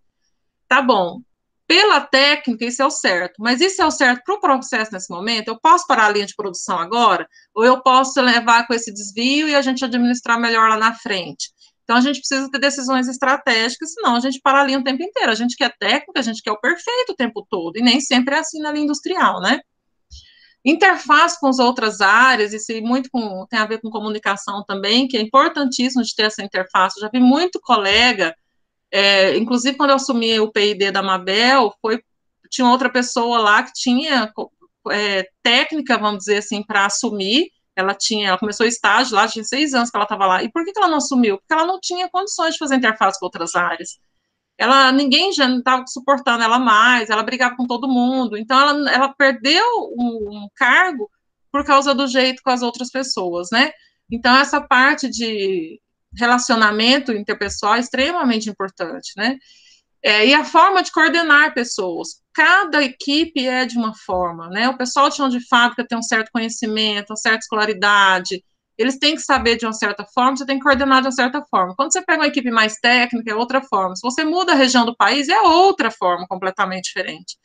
Tá bom, pela técnica, isso é o certo, mas isso é o certo para o processo nesse momento? Eu posso parar a linha de produção agora? Ou eu posso levar com esse desvio e a gente administrar melhor lá na frente? Então, a gente precisa ter decisões estratégicas, senão a gente para a linha o tempo inteiro. A gente quer técnica, a gente quer o perfeito o tempo todo, e nem sempre é assim na linha industrial, né? Interface com as outras áreas, isso muito tem a ver com comunicação também, que é importantíssimo de ter essa interface. Eu já vi muito colega, inclusive quando eu assumi o PID da Mabel, tinha outra pessoa lá que tinha técnica, vamos dizer assim, para assumir. Ela começou o estágio lá, tinha 6 anos que ela estava lá. E por que ela não assumiu? Porque ela não tinha condições de fazer interface com outras áreas. Ninguém já não estava suportando ela mais, ela brigava com todo mundo. Então, ela perdeu um cargo por causa do jeito com as outras pessoas, né? Então, essa parte de relacionamento interpessoal é extremamente importante, né? E a forma de coordenar pessoas. Cada equipe é de uma forma, né? O pessoal de chão de fábrica tem um certo conhecimento, uma certa escolaridade, eles têm que saber de uma certa forma, você tem que coordenar de uma certa forma. Quando você pega uma equipe mais técnica, é outra forma. Se você muda a região do país, é outra forma, completamente diferente.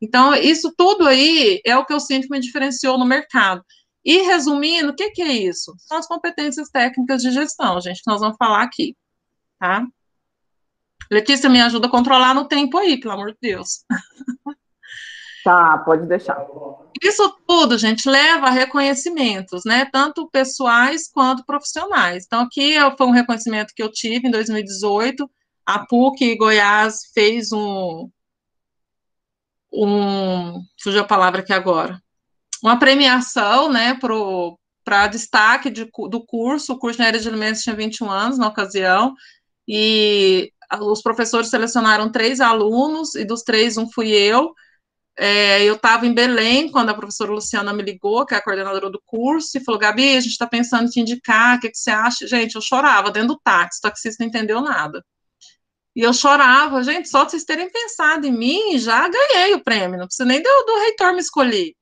Então, isso tudo aí é o que eu sinto que me diferenciou no mercado. E, resumindo, o que é isso? São as competências técnicas de gestão, gente, que nós vamos falar aqui, tá? Letícia, me ajuda a controlar no tempo aí, pelo amor de Deus. Tá, pode deixar. Isso tudo, gente, leva a reconhecimentos, né? Tanto pessoais quanto profissionais. Então, aqui foi um reconhecimento que eu tive em 2018. A PUC Goiás fez fugiu a palavra aqui agora, uma premiação, né, para destaque do curso. O curso de engenharia de alimentos tinha 21 anos na ocasião, e os professores selecionaram 3 alunos, e dos 3, um fui eu. Eu estava em Belém, quando a professora Luciana me ligou, que é a coordenadora do curso, e falou, Gabi, a gente está pensando em te indicar, o que você acha? Gente, eu chorava dentro do táxi, o taxista não entendeu nada. E eu chorava, gente, só de vocês terem pensado em mim, já ganhei o prêmio, não precisa nem do reitor me escolher.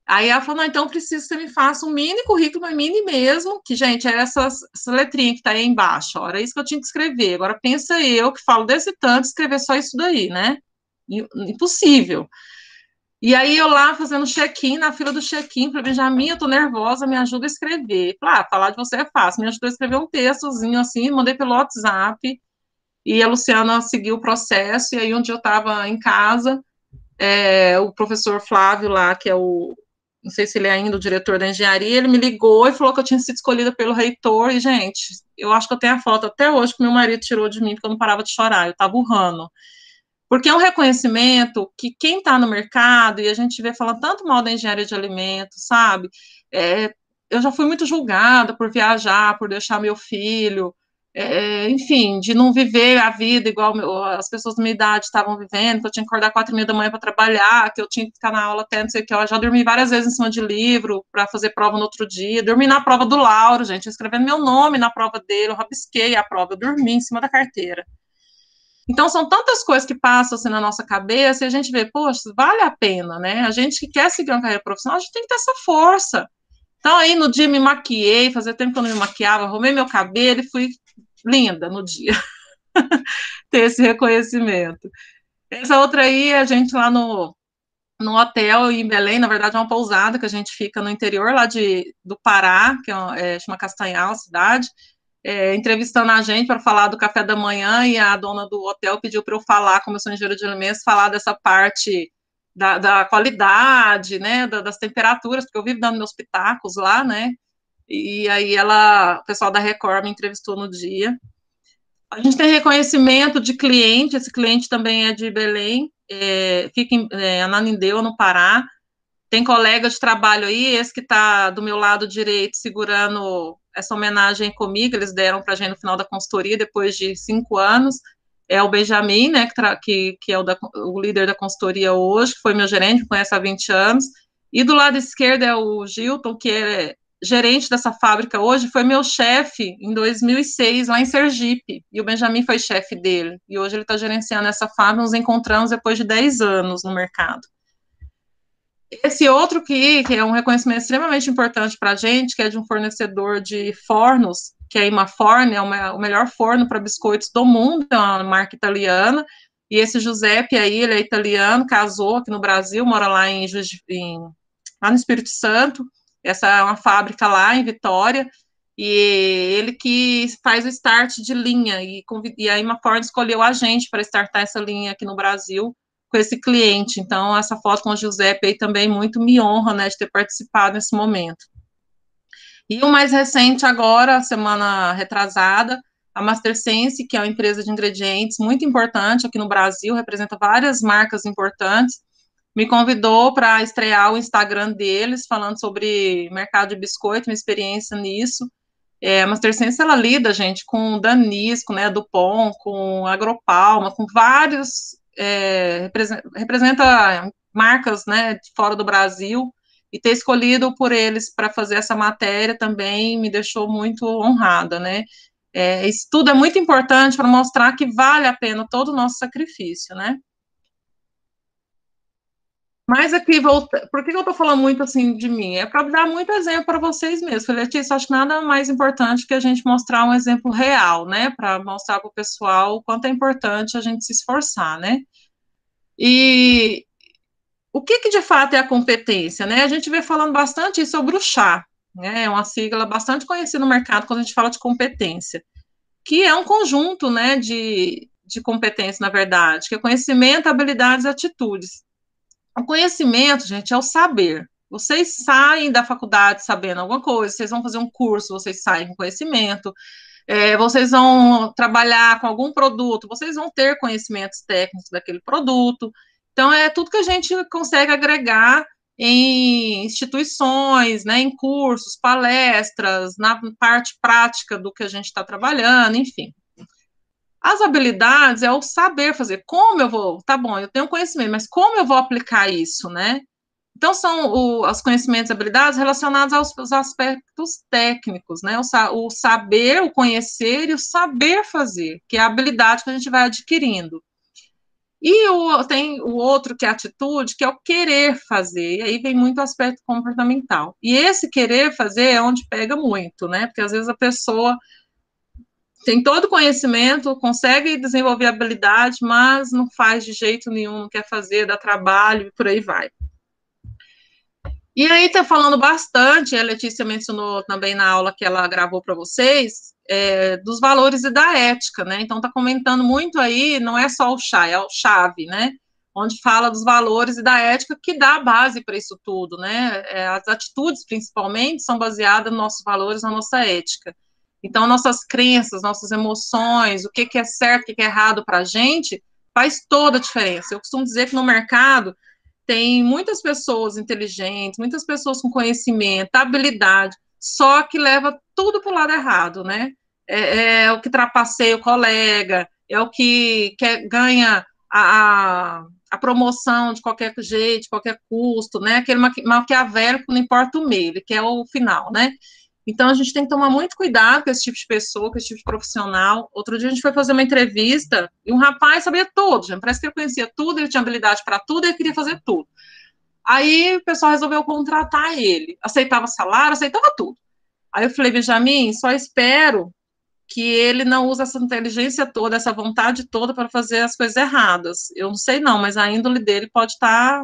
Aí ela falou, não, então preciso que você me faça um mini currículo, mas mini mesmo, que, gente, era essa letrinha que está aí embaixo, ó, era isso que eu tinha que escrever. Agora, pensa eu, que falo desse tanto, escrever só isso daí, né? Impossível. E aí eu lá fazendo check-in, na fila do check-in, falei, Benjamin, eu tô nervosa, me ajuda a escrever. Falar de você é fácil, me ajudou a escrever um textozinho assim, mandei pelo WhatsApp, e a Luciana seguiu o processo, e aí um dia eu estava em casa, o professor Flávio lá, que é não sei se ele é ainda o diretor da engenharia, ele me ligou e falou que eu tinha sido escolhida pelo reitor, e, gente, eu acho que eu tenho a foto até hoje que meu marido tirou de mim, porque eu não parava de chorar, eu estava urrando. Porque é um reconhecimento que quem está no mercado, e a gente vê falando tanto mal da engenharia de alimentos, sabe? Eu já fui muito julgada por viajar, por deixar meu filho, enfim, de não viver a vida igual as pessoas da minha idade estavam vivendo, que eu tinha que acordar 4h30 da manhã para trabalhar, que eu tinha que ficar na aula até não sei o que, eu já dormi várias vezes em cima de livro para fazer prova no outro dia, dormi na prova do Lauro, gente, escrevendo meu nome na prova dele, eu rabisquei a prova, eu dormi em cima da carteira. Então, são tantas coisas que passam assim na nossa cabeça, e a gente vê, poxa, vale a pena, né? A gente que quer seguir uma carreira profissional, a gente tem que ter essa força. Então, aí no dia me maquiei, fazia tempo que eu não me maquiava, arrumei meu cabelo e fui linda no dia. Ter esse reconhecimento. Essa outra aí, a gente lá no hotel em Belém, na verdade é uma pousada que a gente fica no interior lá do Pará, que chama Castanhal, cidade. entrevistando a gente para falar do café da manhã, e a dona do hotel pediu para eu falar, como eu sou engenheira de alimentos, falar dessa parte da qualidade, né, das temperaturas, porque eu vivo dando meus pitacos lá, né, e aí o pessoal da Record me entrevistou no dia. A gente tem reconhecimento de cliente, esse cliente também é de Belém, fica em Ananindeua, no Pará. Tem colega de trabalho aí, esse que está do meu lado direito, segurando essa homenagem comigo, eles deram para a gente no final da consultoria, depois de 5 anos, é o Benjamin, né, que é o líder da consultoria hoje, que foi meu gerente, me conhece há 20 anos, e do lado esquerdo é o Gilton, que é gerente dessa fábrica hoje, foi meu chefe em 2006, lá em Sergipe, e o Benjamin foi chefe dele, e hoje ele está gerenciando essa fábrica, nos encontramos depois de 10 anos no mercado. Esse outro que é um reconhecimento extremamente importante para a gente, que é de um fornecedor de fornos, que é a Imaforn, é o melhor forno para biscoitos do mundo, é uma marca italiana, e esse Giuseppe aí, ele é italiano, casou aqui no Brasil, mora lá lá no Espírito Santo, essa é uma fábrica lá em Vitória, e ele que faz o start de linha, e a Imaforn escolheu a gente para startar essa linha aqui no Brasil, com esse cliente. Então, essa foto com o Giuseppe aí também muito me honra, né, de ter participado nesse momento. E o mais recente agora, semana retrasada, a Mastersense, que é uma empresa de ingredientes muito importante aqui no Brasil, representa várias marcas importantes, me convidou para estrear o Instagram deles, falando sobre mercado de biscoito, minha experiência nisso. A Mastersense, ela lida, gente, com Danisco, né, Dupont, com Agropalma, com vários, representa marcas, né, de fora do Brasil, e ter escolhido por eles para fazer essa matéria também me deixou muito honrada, né. Isso tudo é muito importante para mostrar que vale a pena todo o nosso sacrifício, né. Mas aqui, por que eu estou falando muito assim de mim? É para dar muito exemplo para vocês mesmos. Falei, Letícia, acho que nada mais importante que a gente mostrar um exemplo real, né? Para mostrar para o pessoal o quanto é importante a gente se esforçar, né? E o que de fato é a competência, né? A gente vem falando bastante sobre o chá, né? É uma sigla bastante conhecida no mercado quando a gente fala de competência, que é um conjunto, né, de competência, na verdade, que é conhecimento, habilidades e atitudes. O conhecimento, gente, é o saber. Vocês saem da faculdade sabendo alguma coisa, vocês vão fazer um curso, vocês saem com conhecimento, vocês vão trabalhar com algum produto, vocês vão ter conhecimentos técnicos daquele produto. Então, é tudo que a gente consegue agregar em instituições, né, em cursos, palestras, na parte prática do que a gente está trabalhando, enfim. As habilidades é o saber fazer. Como eu vou, tá bom, eu tenho conhecimento, mas como eu vou aplicar isso, né? Então, são os conhecimentos e habilidades relacionados aos aspectos técnicos, né? O saber, o conhecer e o saber fazer, que é a habilidade que a gente vai adquirindo. E tem o outro, que é a atitude, que é o querer fazer, e aí vem muito o aspecto comportamental. E esse querer fazer é onde pega muito, né? Porque às vezes a pessoa tem todo o conhecimento, consegue desenvolver habilidade, mas não faz de jeito nenhum, não quer fazer, dá trabalho e por aí vai. E aí tá falando bastante, a Letícia mencionou também na aula que ela gravou para vocês, dos valores e da ética, né? Então tá comentando muito aí, não é só o chá, é o chave, né? Onde fala dos valores e da ética, que dá a base para isso tudo, né? As atitudes, principalmente, são baseadas nos nossos valores, na nossa ética. Então, nossas crenças, nossas emoções, o que é certo, o que é errado para a gente, faz toda a diferença. Eu costumo dizer que no mercado tem muitas pessoas inteligentes, muitas pessoas com conhecimento, habilidade, só que leva tudo para o lado errado, né? É o que trapaceia o colega, é o que ganha a promoção de qualquer jeito, de qualquer custo, né? Aquele maquiavélico, não importa o meio, ele quer o final, né? Então, a gente tem que tomar muito cuidado com esse tipo de pessoa, com esse tipo de profissional. Outro dia, a gente foi fazer uma entrevista e um rapaz sabia tudo, gente. Parece que ele conhecia tudo, ele tinha habilidade para tudo, ele queria fazer tudo. Aí, o pessoal resolveu contratar ele. Aceitava salário, aceitava tudo. Aí, eu falei, Benjamin, só espero que ele não use essa inteligência toda, essa vontade toda para fazer as coisas erradas. Eu não sei não, mas a índole dele pode estar,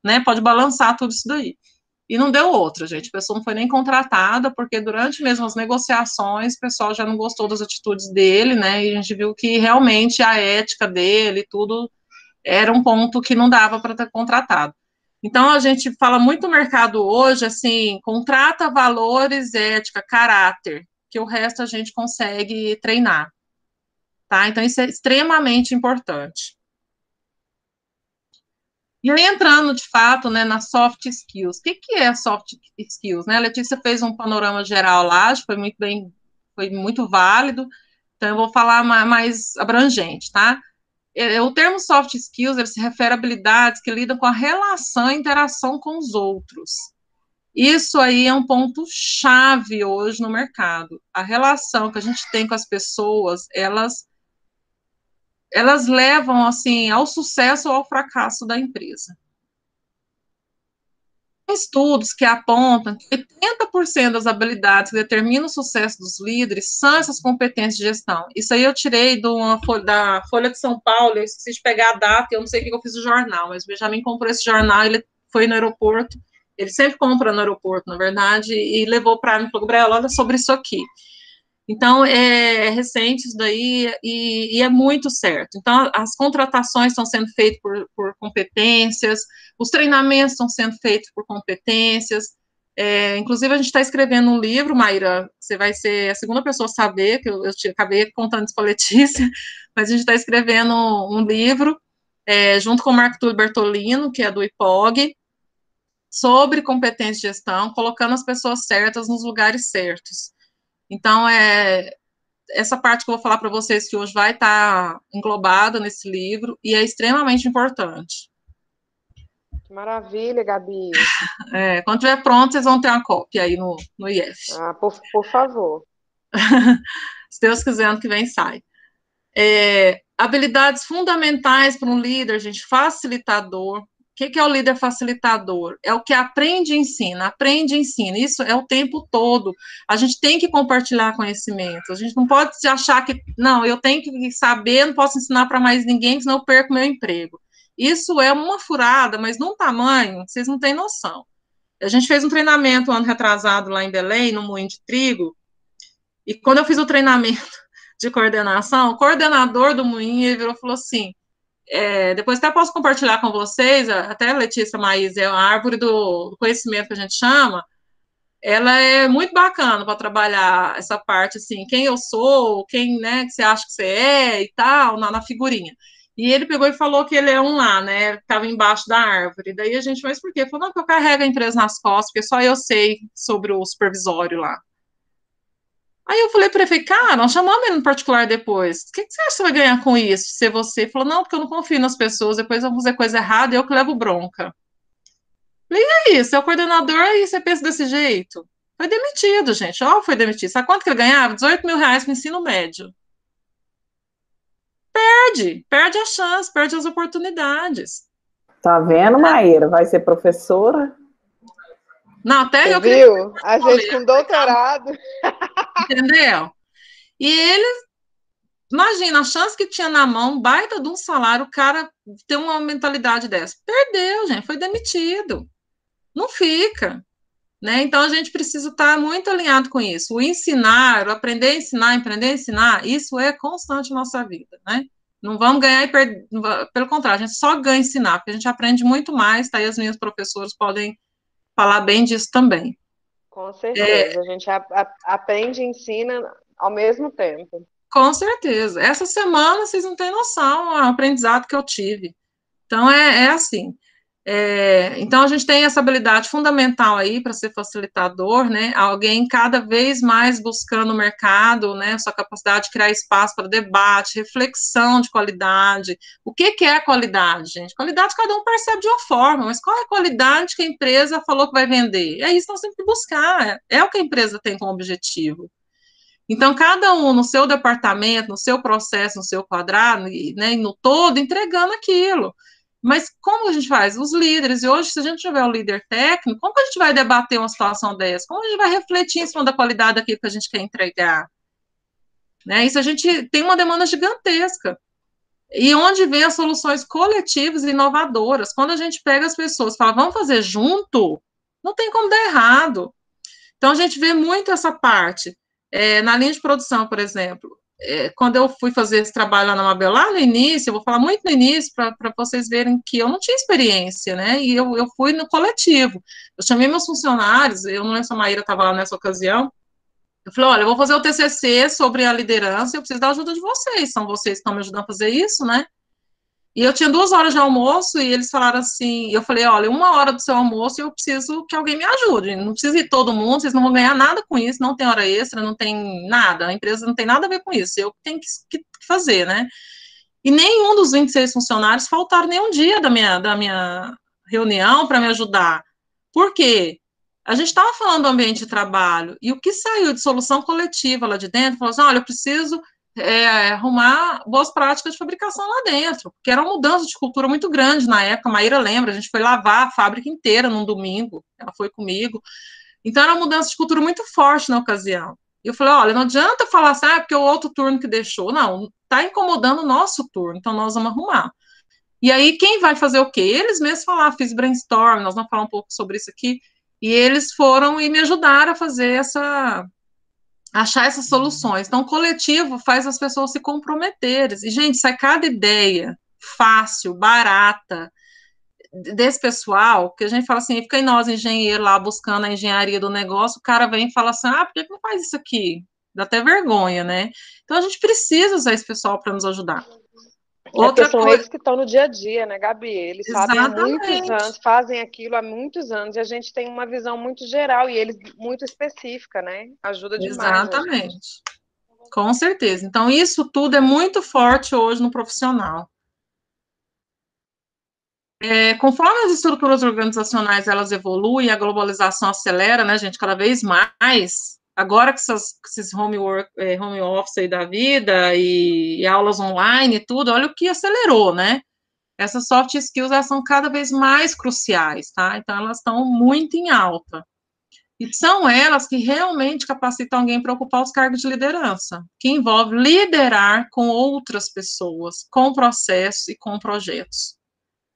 né, pode balançar tudo isso daí. E não deu outra, gente. A pessoa não foi nem contratada, porque durante mesmo as negociações, o pessoal já não gostou das atitudes dele, né? E a gente viu que realmente a ética dele, tudo, era um ponto que não dava para ter contratado. Então, a gente fala muito no mercado hoje, assim, contrata valores, ética, caráter, que o resto a gente consegue treinar, tá? Então, isso é extremamente importante. E aí, entrando, de fato, né, nas soft skills. O que é soft skills, né? A Letícia fez um panorama geral lá, acho que foi muito bem, foi muito válido, então eu vou falar mais abrangente, tá? O termo soft skills, ele se refere a habilidades que lidam com a relação e interação com os outros. Isso aí é um ponto-chave hoje no mercado. A relação que a gente tem com as pessoas, elas levam, assim, ao sucesso ou ao fracasso da empresa. Tem estudos que apontam que 80% das habilidades que determinam o sucesso dos líderes são essas competências de gestão. Isso aí eu tirei da Folha de São Paulo, eu esqueci de pegar a data, eu não sei o que eu fiz no jornal, mas o Benjamin comprou esse jornal, ele foi no aeroporto, ele sempre compra no aeroporto, na verdade, e levou para mim e falou, Gabriela, olha sobre isso aqui. Então, é recente isso daí e é muito certo. Então, as contratações estão sendo feitas por competências, os treinamentos estão sendo feitos por competências. Inclusive, a gente está escrevendo um livro, Maíra, você vai ser a segunda pessoa a saber, que eu acabei contando isso para a Letícia, mas a gente está escrevendo um livro, junto com o Marco Túlio Bertolino, que é do IPOG, sobre competência de gestão, colocando as pessoas certas nos lugares certos. Então, essa parte que eu vou falar para vocês que hoje vai estar englobada nesse livro e é extremamente importante. Que maravilha, Gabi. Quando estiver pronto, vocês vão ter uma cópia aí no IF. Por favor. Se Deus quiser, ano que vem sai. Habilidades fundamentais para um líder, gente, facilitador. O que é o líder facilitador? É o que aprende e ensina. Isso é o tempo todo. A gente tem que compartilhar conhecimento. A gente não pode se achar que, não, eu tenho que saber, não posso ensinar para mais ninguém, senão eu perco meu emprego. Isso é uma furada, mas num tamanho, vocês não têm noção. A gente fez um treinamento ano retrasado lá em Belém, no Moinho de Trigo, e quando eu fiz o treinamento de coordenação, o coordenador do Moinho, ele virou e falou assim, depois até posso compartilhar com vocês, até a Letícia Maís, a árvore do conhecimento que a gente chama, ela é muito bacana para trabalhar essa parte, assim, quem eu sou, quem, né, que você acha que você é e tal, na figurinha. E ele pegou e falou que ele é um lá, né, estava embaixo da árvore. Daí a gente, mas por quê? Falou, não, porque eu carrego a empresa nas costas, porque só eu sei sobre o supervisório lá. Aí eu falei para ele, cara, nós chamamos ele no particular depois. O que você acha que você vai ganhar com isso? Ser você? Ele falou, não, porque eu não confio nas pessoas, depois eu vou fazer coisa errada e eu que levo bronca. Eu falei, e aí, você é o coordenador, aí você pensa desse jeito? Foi demitido, gente, foi demitido. Sabe quanto que ele ganhava? 18 mil reais para ensino médio. Perde a chance, perde as oportunidades. Tá vendo, Maíra? Vai ser professora? Não, até eu viu? A gente com doutorado. Entendeu? E ele, imagina, a chance que tinha na mão, baita de um salário, o cara ter uma mentalidade dessa. Perdeu, gente, foi demitido. Não fica. Né? Então, a gente precisa estar muito alinhado com isso. O ensinar, o aprender a ensinar, isso é constante na nossa vida, né? Não vamos ganhar e perder, pelo contrário, a gente só ganha ensinar, porque a gente aprende muito mais, tá? E as minhas professoras podem falar bem disso também. Com certeza, a gente aprende e ensina ao mesmo tempo. Com certeza. Essa semana, vocês não têm noção o aprendizado que eu tive. Então, é assim. Então, a gente tem essa habilidade fundamental aí para ser facilitador, né? Alguém cada vez mais buscando o mercado, né? Sua capacidade de criar espaço para debate, reflexão de qualidade. O que é qualidade, gente? Qualidade cada um percebe de uma forma, mas qual é a qualidade que a empresa falou que vai vender? É isso que nós temos que buscar, é o que a empresa tem como objetivo. Então, cada um no seu departamento, no seu processo, no seu quadrado, né, e no todo, entregando aquilo. Mas como a gente faz? Os líderes, e hoje, se a gente tiver um líder técnico, como que a gente vai debater uma situação dessa? Como a gente vai refletir em cima da qualidade daquilo que a gente quer entregar? Né? Isso a gente tem uma demanda gigantesca. E onde vem as soluções coletivas e inovadoras? Quando a gente pega as pessoas e fala, vamos fazer junto, não tem como dar errado. Então, a gente vê muito essa parte. Na linha de produção, por exemplo, quando eu fui fazer esse trabalho lá na Mabel, lá no início, eu vou falar muito no início, para vocês verem que eu não tinha experiência, né? E eu fui no coletivo. Eu chamei meus funcionários, eu não lembro se a Maíra estava lá nessa ocasião. Eu falei, olha, eu vou fazer o TCC sobre a liderança, eu preciso da ajuda de vocês, são vocês que estão me ajudando a fazer isso, né? E eu tinha 2 horas de almoço e eles falaram assim, eu falei, olha, 1 hora do seu almoço eu preciso que alguém me ajude, não precisa ir todo mundo, vocês não vão ganhar nada com isso, não tem hora extra, não tem nada, a empresa não tem nada a ver com isso, eu tenho que fazer, né? E nenhum dos 26 funcionários faltaram nenhum dia da minha reunião para me ajudar. Por quê? A gente estava falando do ambiente de trabalho, e o que saiu de solução coletiva lá de dentro, falou assim, olha, eu preciso arrumar boas práticas de fabricação lá dentro, porque era uma mudança de cultura muito grande na época, a Maíra lembra, a gente foi lavar a fábrica inteira num domingo, ela foi comigo, então era uma mudança de cultura muito forte na ocasião. E eu falei, olha, não adianta falar assim, porque o outro turno que deixou, não, está incomodando o nosso turno, então nós vamos arrumar. E aí, quem vai fazer o quê? Eles mesmos falaram, fiz brainstorm, nós vamos falar um pouco sobre isso aqui, e eles foram e me ajudaram a fazer achar essas soluções. Então, o coletivo faz as pessoas se comprometerem. E, gente, sai cada ideia fácil, barata, desse pessoal, que a gente fala assim, fica em nós, engenheiro, lá buscando a engenharia do negócio, o cara vem e fala assim, por que não faz isso aqui? Dá até vergonha, né? Então, a gente precisa usar esse pessoal para nos ajudar. Outra são eles que estão no dia a dia, né, Gabi? Eles sabem há muitos anos, fazem aquilo há muitos anos, e a gente tem uma visão muito geral, e eles muito específica, né? Ajuda demais. Exatamente. Com certeza. Então, isso tudo é muito forte hoje no profissional. Conforme as estruturas organizacionais elas evoluem, a globalização acelera, né, gente, cada vez mais. Agora que esses home office aí da vida e aulas online e tudo, olha o que acelerou, né? Essas soft skills elas são cada vez mais cruciais, tá? Então, elas estão muito em alta. E são elas que realmente capacitam alguém para ocupar os cargos de liderança, que envolve liderar com outras pessoas, com processos e com projetos.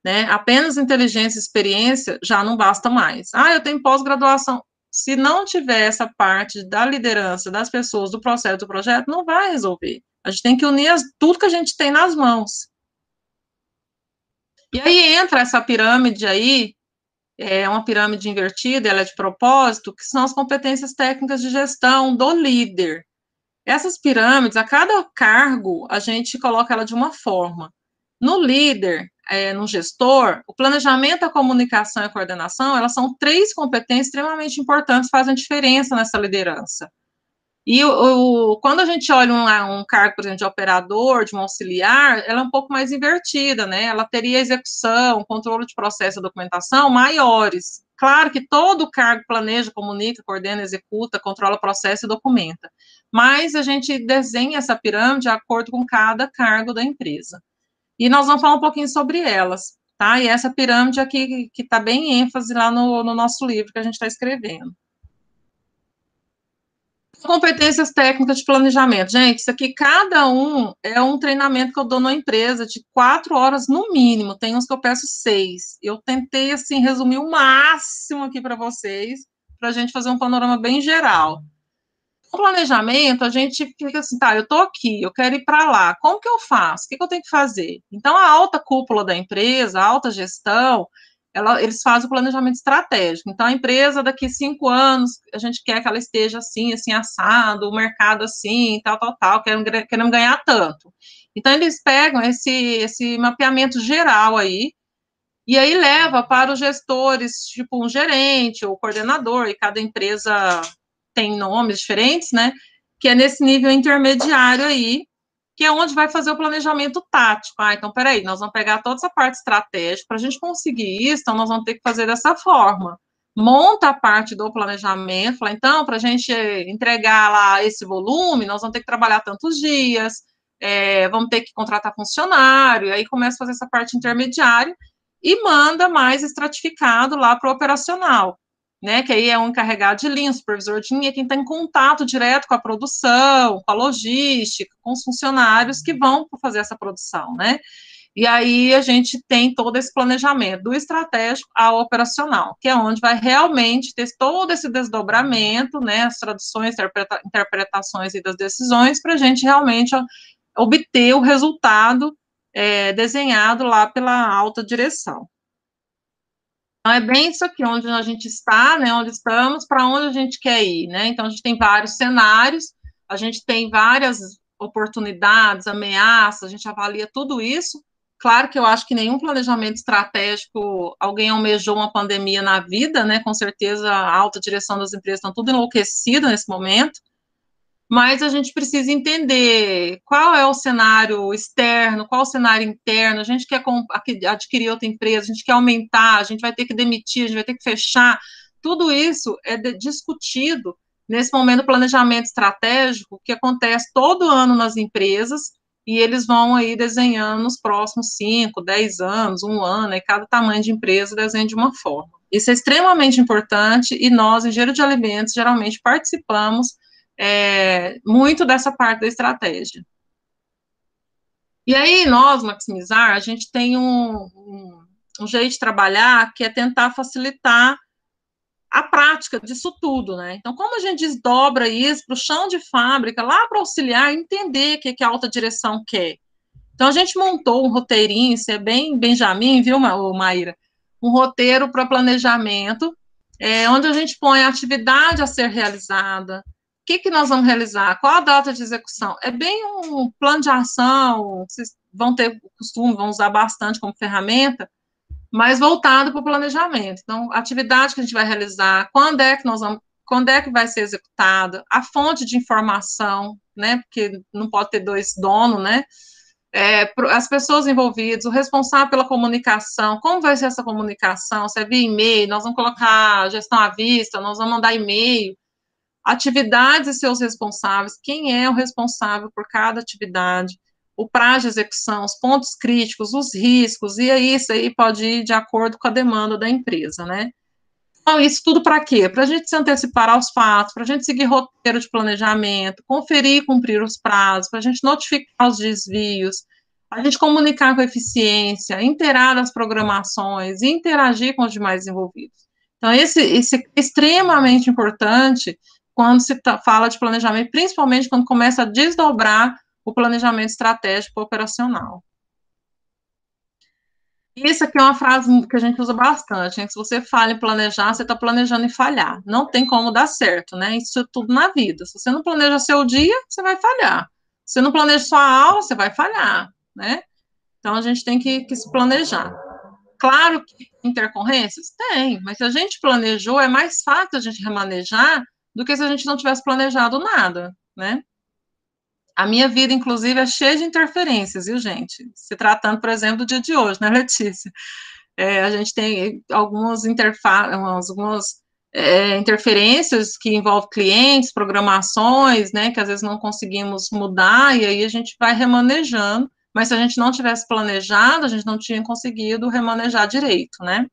Né? Apenas inteligência e experiência já não basta mais. Eu tenho pós-graduação. Se não tiver essa parte da liderança das pessoas, do processo, do projeto, não vai resolver. A gente tem que unir tudo que a gente tem nas mãos. E aí entra essa pirâmide aí, é uma pirâmide invertida, ela é de propósito, que são as competências técnicas de gestão do líder. Essas pirâmides, a cada cargo, a gente coloca ela de uma forma. No líder, no gestor, o planejamento, a comunicação e a coordenação, elas são 3 competências extremamente importantes, fazem diferença nessa liderança. E quando a gente olha um cargo, por exemplo, de operador, de um auxiliar, ela é um pouco mais invertida, né? Ela teria execução, controle de processo e documentação maiores. Claro que todo cargo planeja, comunica, coordena, executa, controla processo e documenta. Mas a gente desenha essa pirâmide de acordo com cada cargo da empresa. E nós vamos falar um pouquinho sobre elas, tá? E essa pirâmide aqui, que está bem em ênfase lá no nosso livro que a gente está escrevendo. Competências técnicas de planejamento. Gente, isso aqui, cada um é um treinamento que eu dou na empresa de 4 horas no mínimo. Tem uns que eu peço 6. Eu tentei, assim, resumir o máximo aqui para vocês, para a gente fazer um panorama bem geral. No planejamento, a gente fica assim, tá, eu tô aqui, eu quero ir para lá, como que eu faço? O que eu tenho que fazer? Então, a alta cúpula da empresa, a alta gestão, eles fazem o planejamento estratégico. Então, a empresa, daqui 5 anos, a gente quer que ela esteja assim, assim, assado, o mercado assim, tal, queremos ganhar tanto. Então, eles pegam esse mapeamento geral aí, e aí leva para os gestores, tipo um gerente ou coordenador, e cada empresa tem nomes diferentes, né? Que é nesse nível intermediário aí, que é onde vai fazer o planejamento tático. Então, peraí, nós vamos pegar toda essa parte estratégica, para a gente conseguir isso, então nós vamos ter que fazer dessa forma. Monta a parte do planejamento, fala, então, para a gente entregar lá esse volume, nós vamos ter que trabalhar tantos dias, vamos ter que contratar funcionário, aí começa a fazer essa parte intermediária, e manda mais estratificado lá para o operacional, né, que aí é um encarregado de linha, supervisor de linha, quem está em contato direto com a produção, com a logística, com os funcionários que vão fazer essa produção, né. E aí a gente tem todo esse planejamento, do estratégico ao operacional, que é onde vai realmente ter todo esse desdobramento, né, as traduções, interpretações e das decisões, para a gente realmente obter o resultado desenhado lá pela alta direção. Então, é bem isso aqui, onde a gente está, né, onde estamos, para onde a gente quer ir, né? Então, a gente tem vários cenários, a gente tem várias oportunidades, ameaças, a gente avalia tudo isso. Claro que eu acho que nenhum planejamento estratégico, alguém almejou uma pandemia na vida, né? Com certeza, a alta direção das empresas estão tudo enlouquecida nesse momento, mas a gente precisa entender qual é o cenário externo, qual é o cenário interno, a gente quer adquirir outra empresa, a gente quer aumentar, a gente vai ter que demitir, a gente vai ter que fechar, tudo isso é discutido nesse momento do planejamento estratégico, que acontece todo ano nas empresas, e eles vão aí desenhando nos próximos 5, 10 anos, um ano, e cada tamanho de empresa desenha de uma forma. Isso é extremamente importante, e nós, engenheiros de alimentos, geralmente participamos muito dessa parte da estratégia. E aí, nós, Maximizar, a gente tem um jeito de trabalhar que é tentar facilitar a prática disso tudo, né? Então, como a gente desdobra isso para o chão de fábrica, lá para auxiliar, entender o que a alta direção quer. Então, a gente montou um roteirinho, isso é bem Benjamin, viu, Maíra? Um roteiro para planejamento, onde a gente põe a atividade a ser realizada, o que nós vamos realizar? Qual a data de execução? É bem um plano de ação, vocês vão ter o costume, vão usar bastante como ferramenta, mas voltado para o planejamento. Então, a atividade que a gente vai realizar, quando é que vai ser executada, a fonte de informação, né? Porque não pode ter dois donos, né? As pessoas envolvidas, o responsável pela comunicação, como vai ser essa comunicação? Se é via e-mail, nós vamos colocar gestão à vista, nós vamos mandar e-mail, atividades e seus responsáveis, quem é o responsável por cada atividade, o prazo de execução, os pontos críticos, os riscos, e aí isso aí pode ir de acordo com a demanda da empresa, né? Então, isso tudo para quê? Para a gente se antecipar aos fatos, para a gente seguir roteiro de planejamento, conferir e cumprir os prazos, para a gente notificar os desvios, a gente comunicar com eficiência, inteirar as programações, interagir com os demais envolvidos. Então, esse é extremamente importante quando se fala de planejamento, principalmente quando começa a desdobrar o planejamento estratégico operacional. Isso aqui é uma frase que a gente usa bastante, hein? Se você falha em planejar, você está planejando em falhar. Não tem como dar certo, né? Isso é tudo na vida. Se você não planeja seu dia, você vai falhar. Se você não planeja sua aula, você vai falhar, né? Então, a gente tem que se planejar. Claro que tem intercorrências? Tem, mas se a gente planejou, é mais fácil a gente remanejar do que se a gente não tivesse planejado nada, né? A minha vida, inclusive, é cheia de interferências, viu, gente? Se tratando, por exemplo, do dia de hoje, né, Letícia? A gente tem algumas interferências que envolvem clientes, programações, né, que às vezes não conseguimos mudar, e aí a gente vai remanejando, mas se a gente não tivesse planejado, a gente não tinha conseguido remanejar direito, né?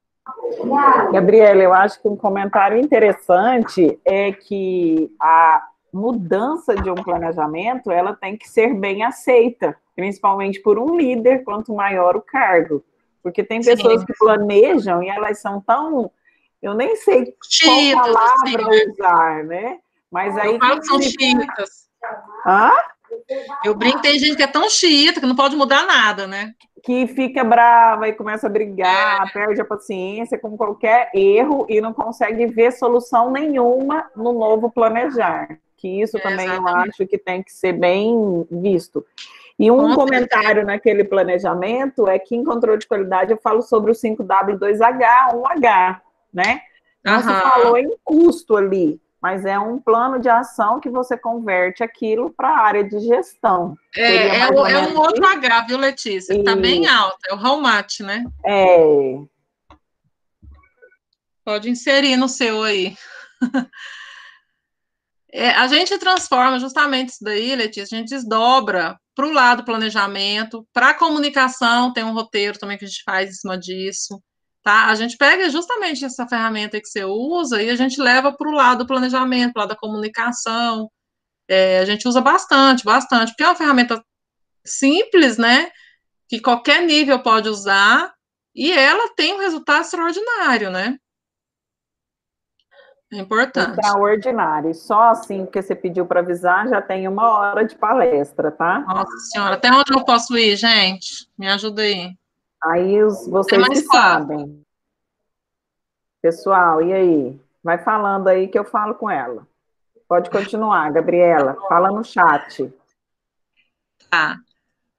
Gabriela, eu acho que um comentário interessante é que a mudança de um planejamento, ela tem que ser bem aceita, principalmente por um líder, quanto maior o cargo. Porque tem pessoas que planejam e elas são tão... Eu nem sei qual palavra usar, né? Mas aí... São chiitas. Hã? Eu brinco, tem gente que é tão xiita que não pode mudar nada, né? Que fica brava e começa a brigar, perde a paciência com qualquer erro e não consegue ver solução nenhuma no novo planejar. Que isso também eu acho que tem que ser bem visto. E um comentário naquele planejamento é que em controle de qualidade eu falo sobre o 5W2H, 1H, né? Não se falou em custo ali, mas é um plano de ação que você converte aquilo para a área de gestão. É um outro H, viu, Letícia? Está bem alto, é o Hallmat, né? Pode inserir no seu aí. A gente transforma justamente isso daí, Letícia, a gente desdobra para o lado planejamento, para a comunicação, tem um roteiro também que a gente faz em cima disso, tá? A gente pega justamente essa ferramenta que você usa e a gente leva para o lado do planejamento, para o lado da comunicação. A gente usa bastante, porque é uma ferramenta simples, né? que qualquer nível pode usar, e ela tem um resultado extraordinário, né? É importante. Extraordinário. Só assim, que você pediu para avisar, já tem 1 hora de palestra, tá? Nossa Senhora, até onde eu posso ir, gente? Me ajuda aí. Aí vocês que sabem. Pessoal, e aí? Vai falando aí que eu falo com ela. Pode continuar, Gabriela. Fala no chat. Tá.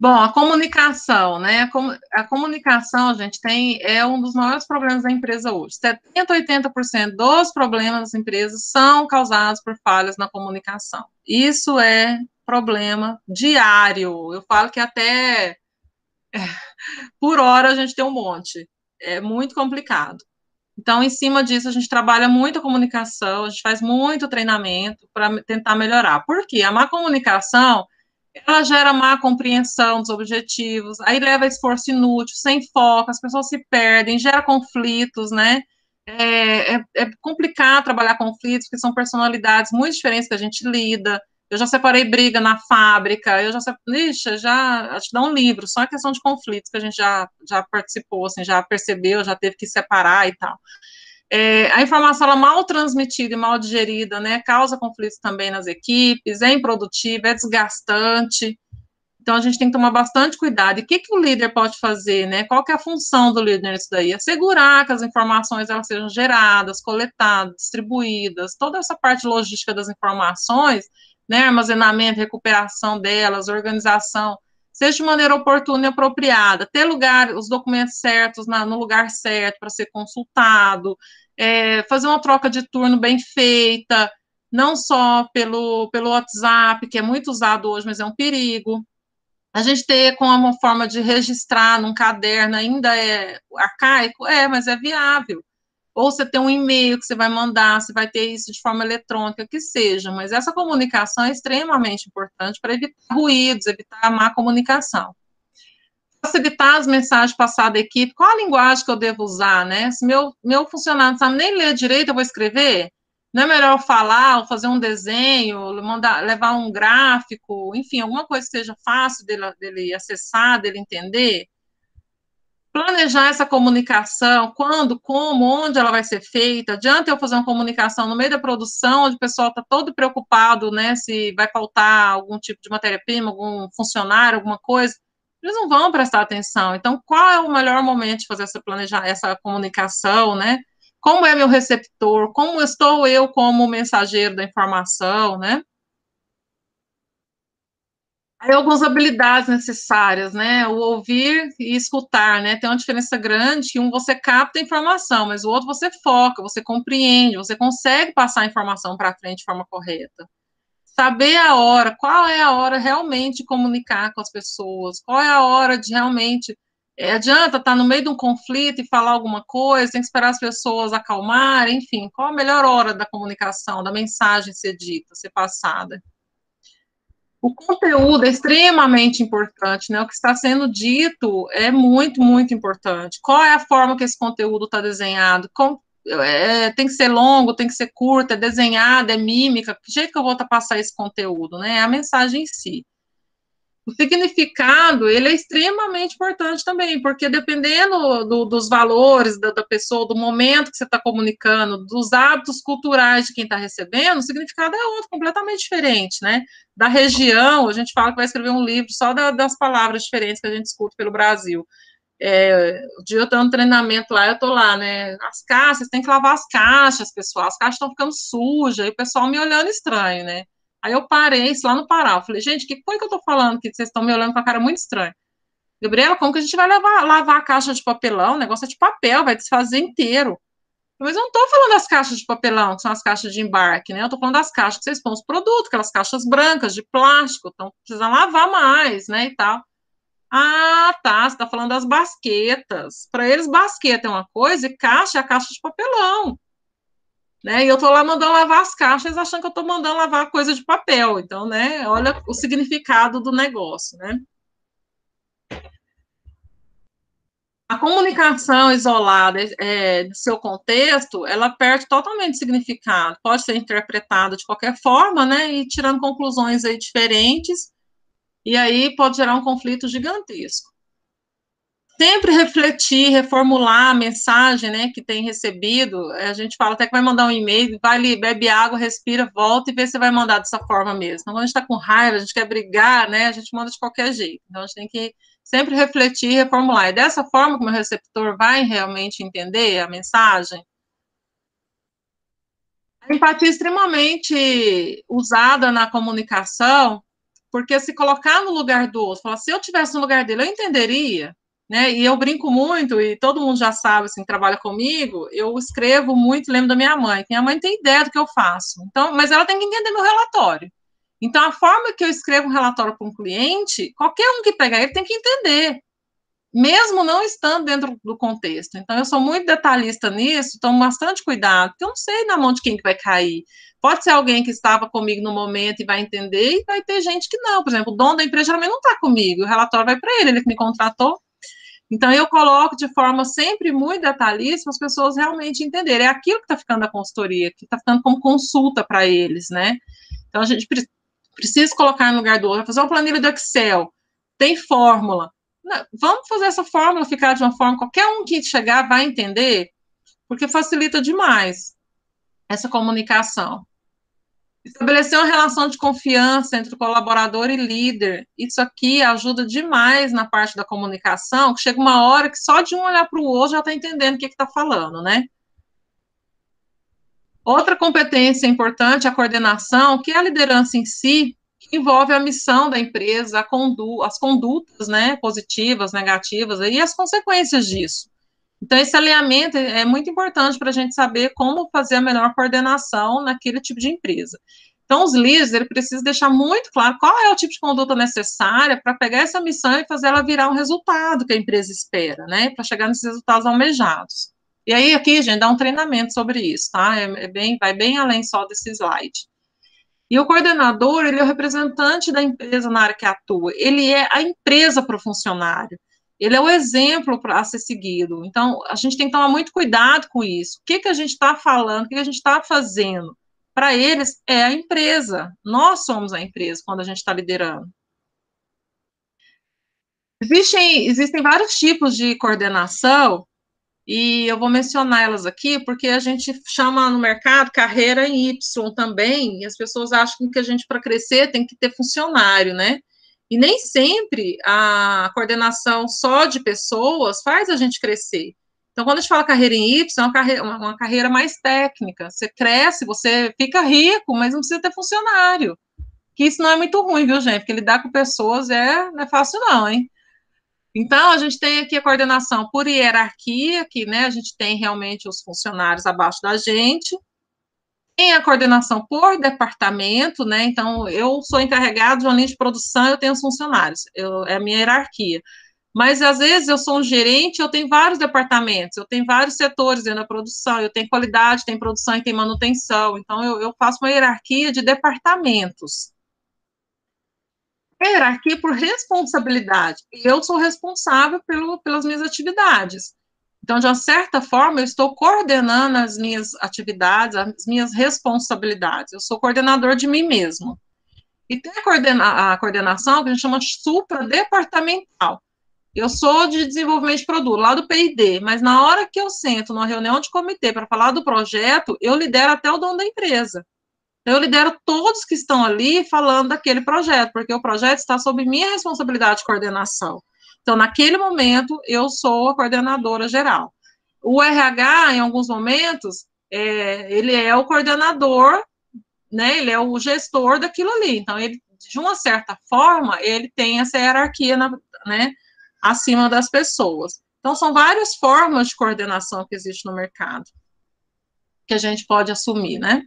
Bom, a comunicação, né? A comunicação, gente, é um dos maiores problemas da empresa hoje. 70%, 80% dos problemas das empresas são causados por falhas na comunicação. Isso é problema diário. Eu falo que até por hora a gente tem um monte. É muito complicado. Então, em cima disso, a gente trabalha muito a comunicação, a gente faz muito treinamento para tentar melhorar. Por quê? A má comunicação, ela gera má compreensão dos objetivos, aí leva a esforço inútil, sem foco, as pessoas se perdem, gera conflitos, né? É complicado trabalhar conflitos, porque são personalidades muito diferentes que a gente lida. Eu já separei briga na fábrica, já te dá um livro, só a questão de conflitos que a gente já participou, assim, já percebeu, já teve que separar e tal. A informação ela mal transmitida e mal digerida, né, causa conflitos também nas equipes, é improdutiva, é desgastante. Então, a gente tem que tomar bastante cuidado. E o que o líder pode fazer, né? Qual que é a função do líder nisso daí? Assegurar que as informações elas sejam geradas, coletadas, distribuídas, toda essa parte logística das informações, né? Armazenamento, recuperação delas, organização, seja de maneira oportuna e apropriada, ter os documentos certos no lugar certo para ser consultado, fazer uma troca de turno bem feita, não só pelo WhatsApp, que é muito usado hoje, mas é um perigo. A gente ter como uma forma de registrar num caderno ainda é arcaico? Mas é viável. Ou você tem um e-mail que você vai mandar, você vai ter isso de forma eletrônica, que seja, mas essa comunicação é extremamente importante para evitar ruídos, evitar a má comunicação. Facilitar as mensagens passadas à equipe, qual a linguagem que eu devo usar, né? Se meu funcionário não sabe nem ler direito, eu vou escrever? Não é melhor eu falar, ou fazer um desenho, levar um gráfico, enfim, alguma coisa que seja fácil dele acessar, dele entender? Planejar essa comunicação, quando, como, onde ela vai ser feita. Adianta eu fazer uma comunicação no meio da produção, onde o pessoal está todo preocupado, né, se vai faltar algum tipo de matéria-prima, algum funcionário, alguma coisa, eles não vão prestar atenção. Então, qual é o melhor momento de fazer essa comunicação, né? Como é meu receptor? Como estou eu como mensageiro da informação, né? Aí algumas habilidades necessárias, né? O ouvir e escutar, né? Tem uma diferença grande que você capta a informação, mas o outro você foca, você compreende, você consegue passar a informação para frente de forma correta. Saber a hora, qual é a hora realmente de comunicar com as pessoas, qual é a hora de realmente. Adianta estar no meio de um conflito e falar alguma coisa, tem que esperar as pessoas acalmarem, enfim, qual a melhor hora da comunicação, da mensagem ser dita, ser passada. O conteúdo é extremamente importante, né? O que está sendo dito é muito, muito importante. Qual é a forma que esse conteúdo está desenhado? Tem que ser longo, tem que ser curto, é desenhado, é mímica? Que jeito que eu vou passar esse conteúdo, né? É a mensagem em si. O significado, ele é extremamente importante também, porque dependendo dos valores da pessoa, do momento que você está comunicando, dos hábitos culturais de quem está recebendo, o significado é outro, completamente diferente, né? Da região, a gente fala que vai escrever um livro só das palavras diferentes que a gente escuta pelo Brasil. O dia eu estou no treinamento lá, eu estou lá, né? As caixas, tem que lavar as caixas, pessoal, as caixas estão ficando sujas, e o pessoal me olhando estranho, né? Aí eu parei, isso lá no Pará, eu falei, gente, o que foi que eu tô falando que vocês estão me olhando com a cara muito estranha? Gabriela, como que a gente vai lavar a caixa de papelão? O negócio é de papel, vai desfazer inteiro. Mas eu não tô falando das caixas de papelão, que são as caixas de embarque, né? Eu tô falando das caixas que vocês põem os produtos, aquelas caixas brancas, de plástico, então precisa lavar mais, né, e tal. Ah, tá, você tá falando das basquetas. Para eles, basqueta é uma coisa e caixa é a caixa de papelão. Né? E eu estou lá mandando lavar as caixas, achando que eu estou mandando lavar coisa de papel. Então, né, olha o significado do negócio, né? A comunicação isolada do seu contexto, ela perde totalmente significado. Pode ser interpretada de qualquer forma, né? E tirando conclusões aí diferentes, e aí pode gerar um conflito gigantesco. Sempre refletir, reformular a mensagem, né, que tem recebido. A gente fala até que vai mandar um e-mail, vai ali, bebe água, respira, volta e vê se vai mandar dessa forma mesmo. Então, quando a gente está com raiva, a gente quer brigar, né, a gente manda de qualquer jeito. Então, a gente tem que sempre refletir e reformular. E dessa forma que o meu receptor vai realmente entender a mensagem. A empatia é extremamente usada na comunicação, porque se colocar no lugar do outro, falar, se eu tivesse no lugar dele, eu entenderia, né? E eu brinco muito, e todo mundo já sabe, assim, que trabalha comigo, eu escrevo muito, lembro da minha mãe, que minha mãe tem ideia do que eu faço, então, mas ela tem que entender meu relatório. Então, a forma que eu escrevo um relatório para um cliente, qualquer um que pegar ele tem que entender, mesmo não estando dentro do contexto. Então, eu sou muito detalhista nisso, tomo bastante cuidado, porque eu não sei na mão de quem que vai cair. Pode ser alguém que estava comigo no momento e vai entender, e vai ter gente que não. Por exemplo, o dono da empresa geralmente não está comigo, o relatório vai para ele que me contratou. Então, eu coloco de forma sempre muito detalhista para as pessoas realmente entenderem. É aquilo que está ficando na consultoria, que está ficando como consulta para eles, né? Então, a gente precisa colocar no lugar do outro, fazer uma planilha do Excel, tem fórmula. Vamos fazer essa fórmula ficar de uma forma, qualquer um que chegar vai entender, porque facilita demais essa comunicação. Estabelecer uma relação de confiança entre o colaborador e líder, isso aqui ajuda demais na parte da comunicação, que chega uma hora que só de um olhar para o outro já está entendendo o que está falando, né? Outra competência importante é a coordenação, que é a liderança em si, que envolve a missão da empresa, as condutas, né, positivas, negativas, e as consequências disso. Então, esse alinhamento é muito importante para a gente saber como fazer a melhor coordenação naquele tipo de empresa. Então, os líderes, ele precisa deixar muito claro qual é o tipo de conduta necessária para pegar essa missão e fazer ela virar um resultado que a empresa espera, né, para chegar nesses resultados almejados. E aí, aqui, gente, dá um treinamento sobre isso, tá? Vai bem além só desse slide. E o coordenador, ele é o representante da empresa na área que atua. Ele é a empresa para o funcionário. Ele é o exemplo a ser seguido. Então, a gente tem que tomar muito cuidado com isso. O que a gente está falando, o que a gente está fazendo? Para eles, é a empresa. Nós somos a empresa quando a gente está liderando. Existem vários tipos de coordenação, e eu vou mencionar elas aqui, porque a gente chama no mercado carreira em Y também, e as pessoas acham que a gente, para crescer, tem que ter funcionário, né? E nem sempre a coordenação só de pessoas faz a gente crescer. Então, quando a gente fala carreira em Y, é uma carreira mais técnica. Você cresce, você fica rico, mas não precisa ter funcionário. Que isso não é muito ruim, viu, gente? Porque lidar com pessoas não é fácil, não, hein? Então, a gente tem aqui a coordenação por hierarquia, que, né, a gente tem realmente os funcionários abaixo da gente. Tem a coordenação por departamento, né, então eu sou encarregado de uma linha de produção, eu tenho os funcionários, é a minha hierarquia. Mas, às vezes, eu sou um gerente, eu tenho vários departamentos, eu tenho vários setores dentro da produção, eu tenho qualidade, tem produção e tem manutenção, então eu faço uma hierarquia de departamentos. Hierarquia por responsabilidade. Eu sou responsável pelas minhas atividades. Então, de uma certa forma, eu estou coordenando as minhas atividades, as minhas responsabilidades. Eu sou coordenador de mim mesmo. E tem a coordenação que a gente chama supradepartamental. Eu sou de desenvolvimento de produto, lá do P&D, mas na hora que eu sento numa reunião de comitê para falar do projeto, eu lidero até o dono da empresa. Eu lidero todos que estão ali falando daquele projeto, porque o projeto está sob minha responsabilidade de coordenação. Então, naquele momento, eu sou a coordenadora geral. O RH, em alguns momentos, ele é o coordenador, né, ele é o gestor daquilo ali. Então, ele, de uma certa forma, ele tem essa hierarquia, né, acima das pessoas. Então, são várias formas de coordenação que existem no mercado, que a gente pode assumir, né?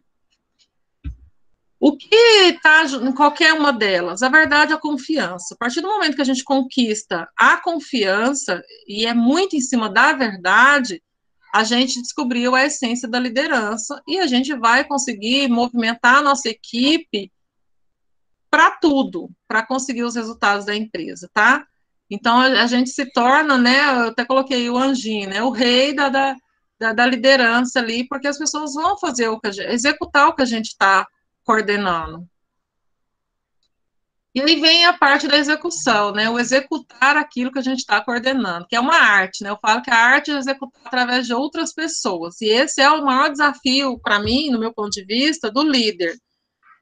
O que está em qualquer uma delas? A verdade é a confiança. A partir do momento que a gente conquista a confiança, e é muito em cima da verdade, a gente descobriu a essência da liderança e a gente vai conseguir movimentar a nossa equipe para tudo, para conseguir os resultados da empresa, tá? Então, a gente se torna, né, eu até coloquei o anjinho, né, o rei da liderança ali, porque as pessoas vão fazer executar o que a gente está coordenando. E aí vem a parte da execução, né? O executar aquilo que a gente está coordenando, que é uma arte, né? Eu falo que a arte é executar através de outras pessoas. E esse é o maior desafio, para mim, no meu ponto de vista, do líder.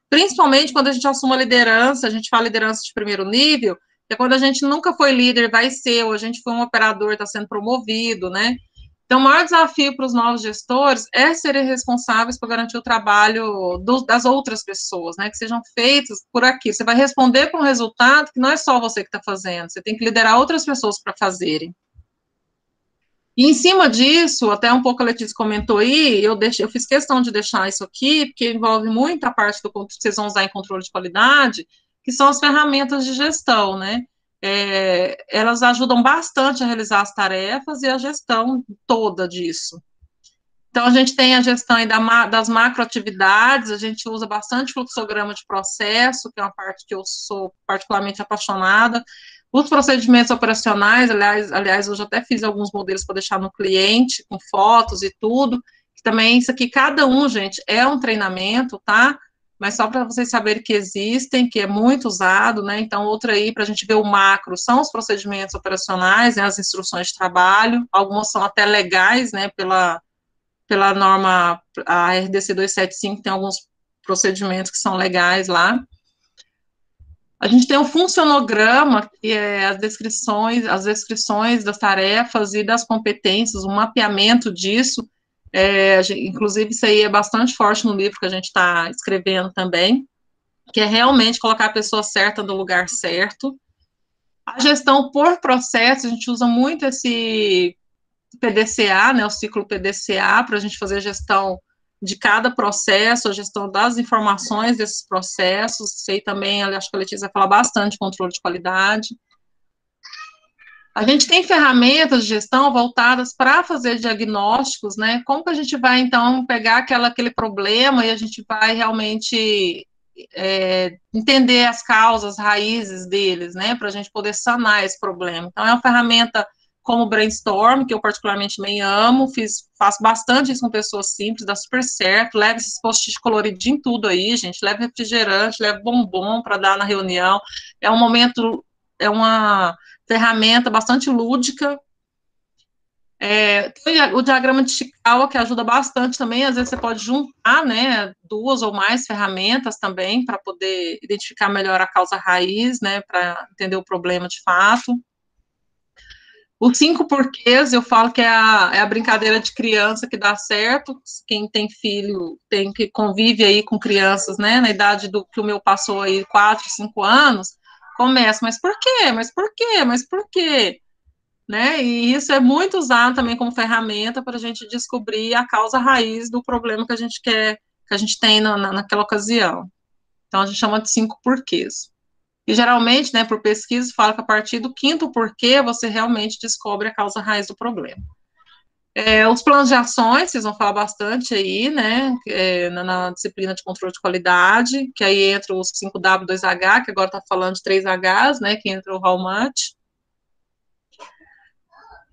Principalmente quando a gente assume a liderança, a gente fala liderança de primeiro nível, que é quando a gente nunca foi líder, vai ser, ou a gente foi um operador, está sendo promovido, né? Então, o maior desafio para os novos gestores é serem responsáveis por garantir o trabalho das outras pessoas, né, que sejam feitos por aqui. Você vai responder para um resultado que não é só você que está fazendo, você tem que liderar outras pessoas para fazerem. E em cima disso, até um pouco a Letícia comentou aí, eu fiz questão de deixar isso aqui, porque envolve muita parte do que vocês vão usar em controle de qualidade, que são as ferramentas de gestão, né? Elas ajudam bastante a realizar as tarefas e a gestão toda disso. Então, a gente tem a gestão aí das macroatividades, a gente usa bastante fluxograma de processo, que é uma parte que eu sou particularmente apaixonada. Os procedimentos operacionais, aliás, eu já até fiz alguns modelos para deixar no cliente, com fotos e tudo, que também isso aqui, cada um, gente, é um treinamento, tá? Mas só para vocês saberem que existem, que é muito usado, né? Então, outra aí, para a gente ver o macro, são os procedimentos operacionais, né, as instruções de trabalho, algumas são até legais, né, pela norma, a RDC 275 tem alguns procedimentos que são legais lá. A gente tem um funcionograma, que é as descrições das tarefas e das competências, um mapeamento disso, inclusive isso aí é bastante forte no livro que a gente está escrevendo também, que é realmente colocar a pessoa certa no lugar certo. A gestão por processo, a gente usa muito esse PDCA, né, o ciclo PDCA, para a gente fazer a gestão de cada processo, a gestão das informações desses processos, sei também, acho que a Letícia vai falar bastante de controle de qualidade. A gente tem ferramentas de gestão voltadas para fazer diagnósticos, né, como que a gente vai, então, pegar aquele problema e a gente vai realmente entender as causas, raízes deles, né, para a gente poder sanar esse problema. Então, é uma ferramenta como o Brainstorm, que eu particularmente também amo, faço bastante isso com pessoas simples, dá super certo, leva esses post-it coloridinho tudo aí, gente, leva refrigerante, leva bombom para dar na reunião, é um momento, é uma ferramenta bastante lúdica. Tem o diagrama de Chikawa, que ajuda bastante também, às vezes você pode juntar, né, 2 ou mais ferramentas também, para poder identificar melhor a causa raiz, né, para entender o problema de fato. Os 5 porquês, eu falo que é a brincadeira de criança que dá certo. Quem tem filho, que convive aí com crianças, né, na idade do que o meu passou aí, 4, 5 anos, começa, mas por quê? Mas por quê? Mas por quê? Né? E isso é muito usado também como ferramenta para a gente descobrir a causa raiz do problema que a gente quer, que a gente tem naquela ocasião. Então, a gente chama de 5 porquês. E geralmente, né, por pesquisa, fala que a partir do 5º porquê você realmente descobre a causa raiz do problema. Os planos de ações, vocês vão falar bastante aí, né, na disciplina de controle de qualidade, que aí entra os 5W, 2H, que agora está falando de 3Hs, né, que entra o How Much.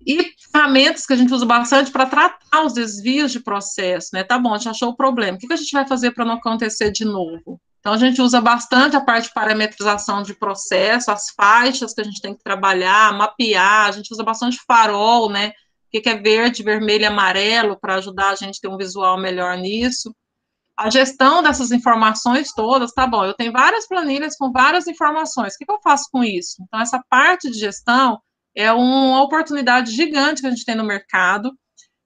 E ferramentas que a gente usa bastante para tratar os desvios de processo, né, tá bom, a gente achou o problema, o que a gente vai fazer para não acontecer de novo? Então, a gente usa bastante a parte de parametrização de processo, as faixas que a gente tem que trabalhar, mapear, a gente usa bastante farol, né, o que é verde, vermelho e amarelo, para ajudar a gente a ter um visual melhor nisso. A gestão dessas informações todas, tá bom, eu tenho várias planilhas com várias informações, o que eu faço com isso? Então, essa parte de gestão é uma oportunidade gigante que a gente tem no mercado,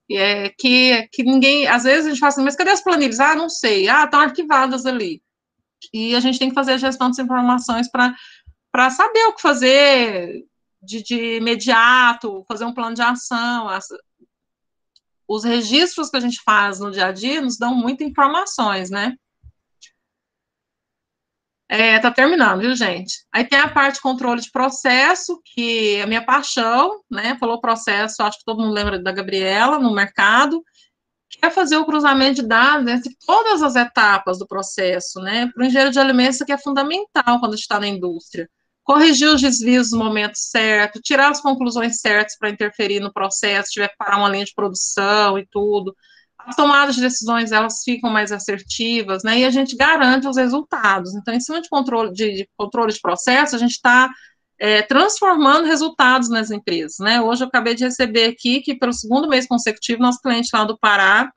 que ninguém, às vezes a gente fala assim, mas cadê as planilhas? Ah, não sei, estão arquivadas ali. E a gente tem que fazer a gestão dessas informações para saber o que fazer de imediato, fazer um plano de ação. Os registros que a gente faz no dia a dia nos dão muitas informações, né? Tá terminando, viu, gente? Aí tem a parte de controle de processo, que é a minha paixão, né? Falou processo, acho que todo mundo lembra da Gabriela no mercado, que é fazer o cruzamento de dados entre todas as etapas do processo, né? Para o engenheiro de alimentos, isso aqui é fundamental quando a gente está na indústria. Corrigir os desvios no momento certo, tirar as conclusões certas para interferir no processo, se tiver que parar uma linha de produção e tudo. as tomadas de decisões, elas ficam mais assertivas, né, e a gente garante os resultados. Então, em cima de controle de processo, a gente está transformando resultados nas empresas, né. Hoje eu acabei de receber aqui que, pelo segundo mês consecutivo, nosso cliente lá do Pará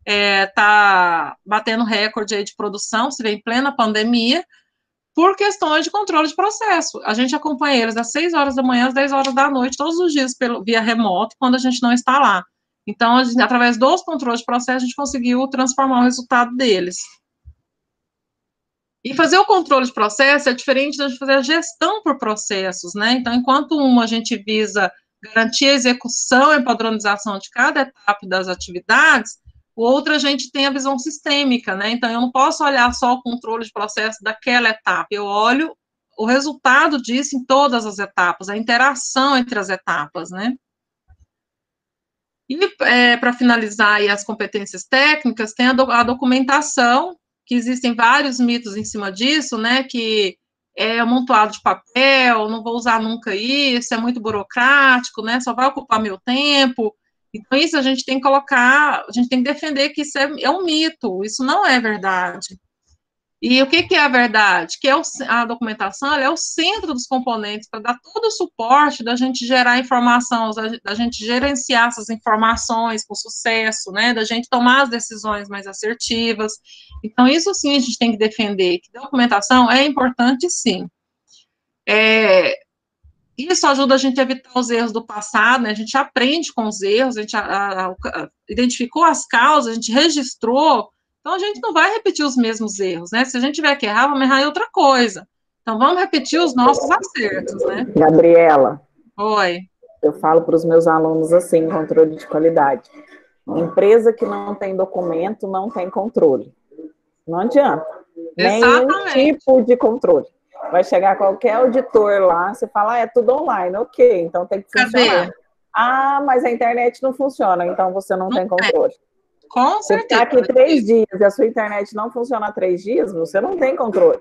está batendo recorde aí de produção, se vê em plena pandemia, por questões de controle de processo. A gente acompanha eles das 6 horas da manhã às 10 horas da noite, todos os dias via remoto, quando a gente não está lá. Então, através dos controles de processo, a gente conseguiu transformar o resultado deles. E fazer o controle de processo é diferente da gente fazer a gestão por processos, né? Então, enquanto a gente visa garantir a execução e padronização de cada etapa das atividades, o outro a gente tem a visão sistêmica, né? Então, eu não posso olhar só o controle de processo daquela etapa, eu olho o resultado disso em todas as etapas, a interação entre as etapas, né? E, para finalizar aí as competências técnicas, tem a documentação, que existem vários mitos em cima disso, né, que é amontoado de papel, não vou usar nunca isso, é muito burocrático, né, só vai ocupar meu tempo. Então, isso a gente tem que colocar, a gente tem que defender que isso é um mito, isso não é verdade. E o que é a verdade? Que a documentação é o centro dos componentes para dar todo o suporte da gente gerar informação, da gente gerenciar essas informações com sucesso, né, da gente tomar as decisões mais assertivas. Então, isso sim a gente tem que defender, que documentação é importante sim. Isso ajuda a gente a evitar os erros do passado, né, a gente aprende com os erros, a gente identificou as causas, a gente registrou. Então, a gente não vai repetir os mesmos erros, né? Se a gente tiver que errar, vamos errar em outra coisa. Então, vamos repetir os nossos acertos, né? Gabriela. Oi. Eu falo para os meus alunos assim, controle de qualidade. Empresa que não tem documento, não tem controle. Não adianta. Nenhum tipo de controle. Vai chegar qualquer auditor lá, você fala, é tudo online. Ok, então tem que funcionar. Cadê? Ah, mas a internet não funciona, então você não tem controle. Com certeza. Você está aqui 3 dias e a sua internet não funciona há 3 dias, você não tem controle.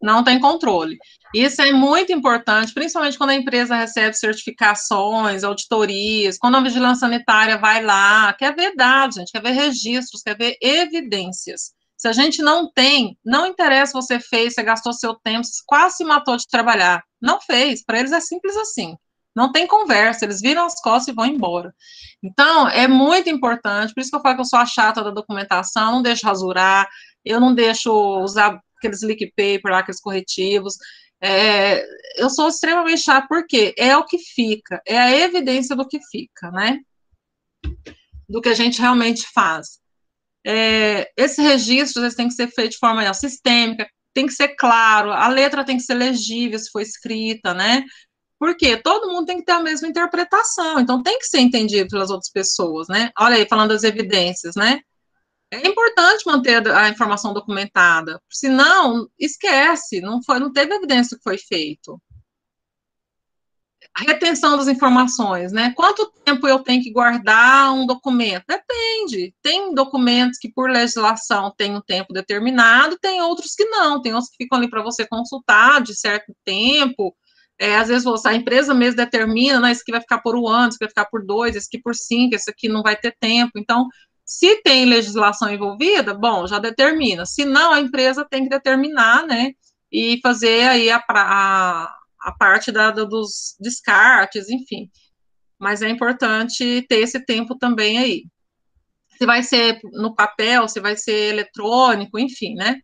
Não tem controle. Isso é muito importante, principalmente quando a empresa recebe certificações, auditorias, quando a vigilância sanitária vai lá, quer ver dados, gente, quer ver registros, quer ver evidências. Se a gente não tem, não interessa se você fez, você gastou seu tempo, você quase se matou de trabalhar. Não fez, para eles é simples assim. Não tem conversa, eles viram as costas e vão embora. Então, é muito importante, por isso que eu falo que eu sou a chata da documentação, não deixo rasurar, eu não deixo usar aqueles leak paper lá, aqueles corretivos, eu sou extremamente chata, porque é o que fica, é a evidência do que fica, né, do que a gente realmente faz. Esses registros, eles têm que ser feitos de forma sistêmica, tem que ser claro, a letra tem que ser legível, se for escrita, né, porque todo mundo tem que ter a mesma interpretação, então tem que ser entendido pelas outras pessoas, né, olha aí, falando das evidências, né, é importante manter a informação documentada, senão, esquece, não teve evidência do que foi feito. A retenção das informações, né? Quanto tempo eu tenho que guardar um documento? Depende. Tem documentos que, por legislação, tem um tempo determinado, tem outros que não, tem outros que ficam ali para você consultar de certo tempo. Às vezes a empresa mesmo determina, né, esse aqui vai ficar por 1 ano, esse aqui vai ficar por 2, esse aqui por 5, esse aqui não vai ter tempo. Então, se tem legislação envolvida, bom, já determina. Se não, a empresa tem que determinar, né, e fazer aí a parte dos descartes, enfim. Mas é importante ter esse tempo também aí. Se vai ser no papel, se vai ser eletrônico, enfim, né.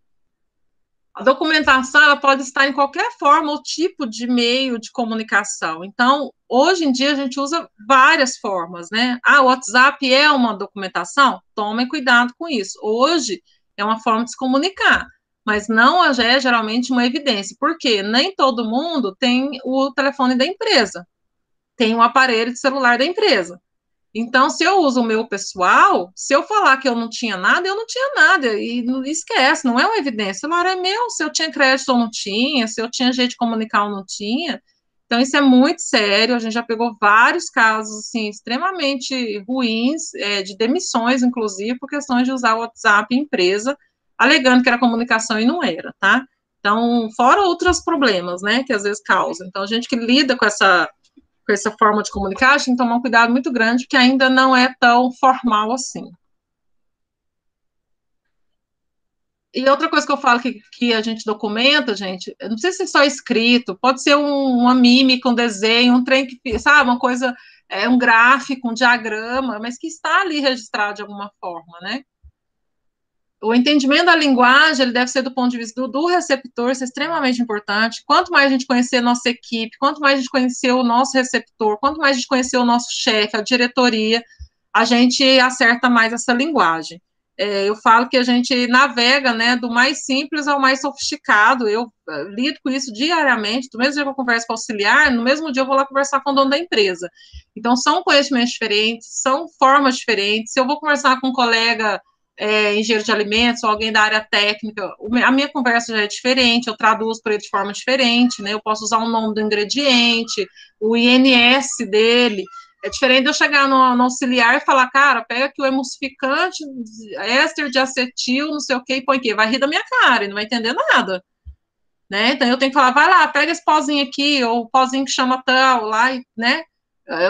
A documentação, ela pode estar em qualquer forma ou tipo de meio de comunicação. Então, hoje em dia, a gente usa várias formas, né? O WhatsApp é uma documentação? Tomem cuidado com isso. Hoje, é uma forma de se comunicar, mas não é geralmente uma evidência, porque nem todo mundo tem o telefone da empresa, tem um aparelho de celular da empresa. Então, se eu uso o meu pessoal, se eu falar que eu não tinha nada, eu não tinha nada, e esquece, não é uma evidência, o celular é meu, se eu tinha crédito ou não tinha, se eu tinha jeito de comunicar ou não tinha. Então, isso é muito sério, a gente já pegou vários casos, assim, extremamente ruins, de demissões, inclusive, por questões de usar o WhatsApp em empresa, alegando que era comunicação e não era, tá? Então, fora outros problemas, né, que às vezes causam. Então, a gente que lida com essa forma de comunicar, a gente tem que tomar um cuidado muito grande, que ainda não é tão formal assim. E outra coisa que eu falo que a gente documenta, gente, não precisa ser só escrito, pode ser uma mímica, um desenho, um trem que, sabe, uma coisa, um gráfico, um diagrama, mas que está ali registrado de alguma forma, né? O entendimento da linguagem, ele deve ser do ponto de vista do receptor, isso é extremamente importante. Quanto mais a gente conhecer a nossa equipe, quanto mais a gente conhecer o nosso receptor, quanto mais a gente conhecer o nosso chefe, a diretoria, a gente acerta mais essa linguagem. Eu falo que a gente navega, né, do mais simples ao mais sofisticado. Eu lido com isso diariamente. Do mesmo dia que eu converso com o auxiliar, no mesmo dia eu vou lá conversar com o dono da empresa. Então, são conhecimentos diferentes, são formas diferentes. Se eu vou conversar com um colega engenheiro de alimentos ou alguém da área técnica, a minha conversa já é diferente, eu traduzo para ele de forma diferente, né? Eu posso usar o nome do ingrediente, o INS dele. É diferente de eu chegar no auxiliar e falar, cara, pega aqui o emulsificante, éster de acetil, não sei o que, e põe aqui. Vai rir da minha cara e não vai entender nada. Né? Então, eu tenho que falar, vai lá, pega esse pozinho aqui, ou o pozinho que chama tal, lá, né?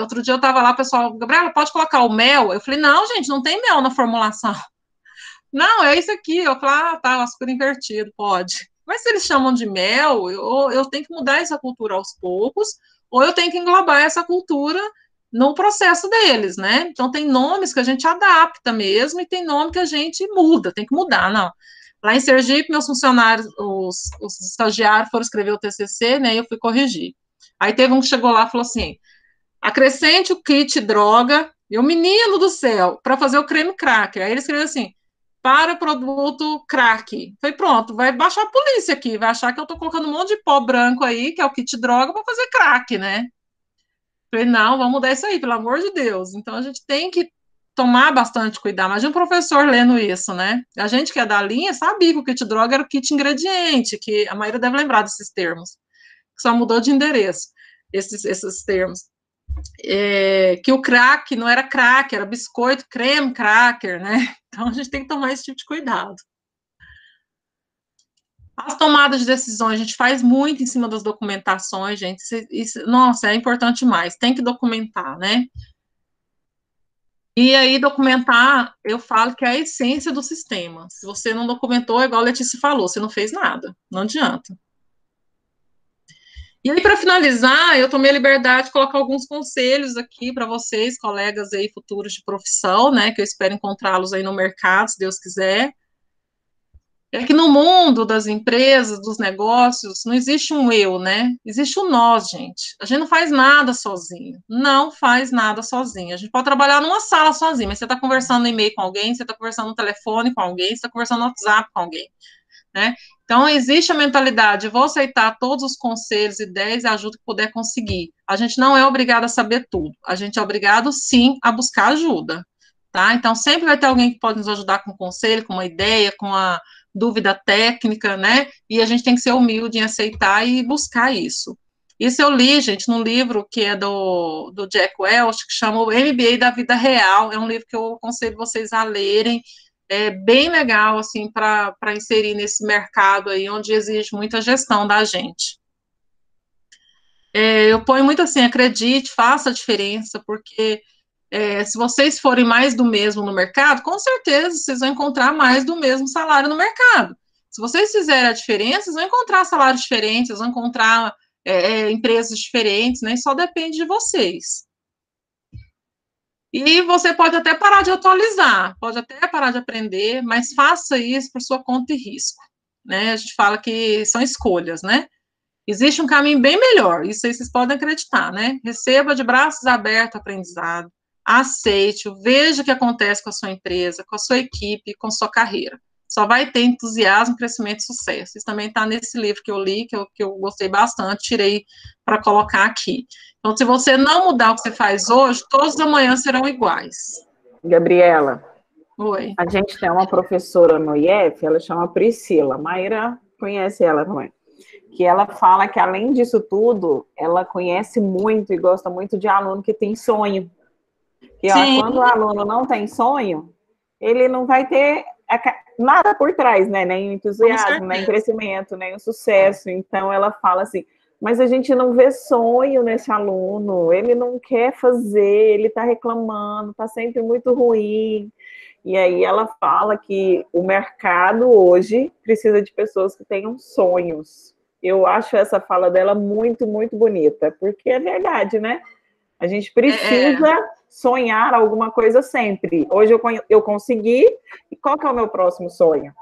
Outro dia eu tava lá, o pessoal, Gabriela, pode colocar o mel? Eu falei, não, gente, não tem mel na formulação. Não, é isso aqui. Eu falei, tá, o açúcar invertido, pode. Mas se eles chamam de mel, eu tenho que mudar essa cultura aos poucos, ou eu tenho que englobar essa cultura no processo deles, né? Então, tem nomes que a gente adapta mesmo, e tem nome que a gente muda, tem que mudar, não. Lá em Sergipe, meus funcionários, os estagiários foram escrever o TCC, né, e eu fui corrigir. Aí teve um que chegou lá e falou assim, acrescente o kit droga, e o menino do céu, para fazer o creme cracker. Aí ele escreveu assim, para produto crack. Foi pronto, vai baixar a polícia aqui, vai achar que eu tô colocando um monte de pó branco aí, que é o kit droga, para fazer crack, né? Falei, não, vamos mudar isso aí, pelo amor de Deus. Então, a gente tem que tomar bastante cuidado. Imagina um professor lendo isso, né? A gente que é da linha sabia que o kit droga era o kit ingrediente, que a maioria deve lembrar desses termos, que só mudou de endereço, esses termos. Que o crack não era crack, era biscoito, creme cracker, né? Então, a gente tem que tomar esse tipo de cuidado. As tomadas de decisões, a gente faz muito em cima das documentações, gente. Isso, nossa, é importante demais. Tem que documentar, né? E aí, documentar, eu falo que é a essência do sistema. Se você não documentou, é igual a Letícia falou, você não fez nada. Não adianta. E aí, para finalizar, eu tomei a liberdade de colocar alguns conselhos aqui para vocês, colegas aí futuros de profissão, né? Que eu espero encontrá-los aí no mercado, se Deus quiser. É que no mundo das empresas, dos negócios, não existe um eu, né? Existe um nós, gente. A gente não faz nada sozinho. Não faz nada sozinho. A gente pode trabalhar numa sala sozinho, mas você está conversando no e-mail com alguém, você está conversando no telefone com alguém, você está conversando no WhatsApp com alguém, né? Então, existe a mentalidade, vou aceitar todos os conselhos, ideias e ajuda que puder conseguir. A gente não é obrigado a saber tudo. A gente é obrigado, sim, a buscar ajuda, tá? Então, sempre vai ter alguém que pode nos ajudar com conselho, com uma ideia, com a dúvida técnica, né? E a gente tem que ser humilde em aceitar e buscar isso. Isso eu li, gente, num livro que é do Jack Welch, que chama o MBA da Vida Real. É um livro que eu aconselho vocês a lerem. É bem legal, assim, para inserir nesse mercado aí, onde exige muita gestão da gente. Eu ponho muito assim, acredite, faça a diferença, porque se vocês forem mais do mesmo no mercado, com certeza vocês vão encontrar mais do mesmo salário no mercado. Se vocês fizerem a diferença, vocês vão encontrar salários diferentes, vocês vão encontrar empresas diferentes, né? Só depende de vocês. E você pode até parar de atualizar, pode até parar de aprender, mas faça isso por sua conta e risco, né? A gente fala que são escolhas, né? Existe um caminho bem melhor, isso aí vocês podem acreditar, né? Receba de braços abertos o aprendizado, aceite-o, veja o que acontece com a sua empresa, com a sua equipe, com a sua carreira. Só vai ter entusiasmo, crescimento e sucesso. Isso também está nesse livro que eu li, que eu gostei bastante, tirei para colocar aqui. Então, se você não mudar o que você faz hoje, todos amanhã serão iguais. Gabriela, oi. A gente tem uma professora no IF, ela chama Priscila, Mayra conhece ela também, que ela fala que, além disso tudo, ela conhece muito e gosta muito de aluno que tem sonho. Que quando o aluno não tem sonho, ele não vai ter nada por trás, né? Nem entusiasmo, nem crescimento, nem o sucesso. Então, ela fala assim, mas a gente não vê sonho nesse aluno, ele não quer fazer, ele está reclamando, está sempre muito ruim. E aí ela fala que o mercado hoje precisa de pessoas que tenham sonhos. Eu acho essa fala dela muito, muito bonita, porque é verdade, né? A gente precisa sonhar alguma coisa sempre. Hoje eu consegui, e qual que é o meu próximo sonho?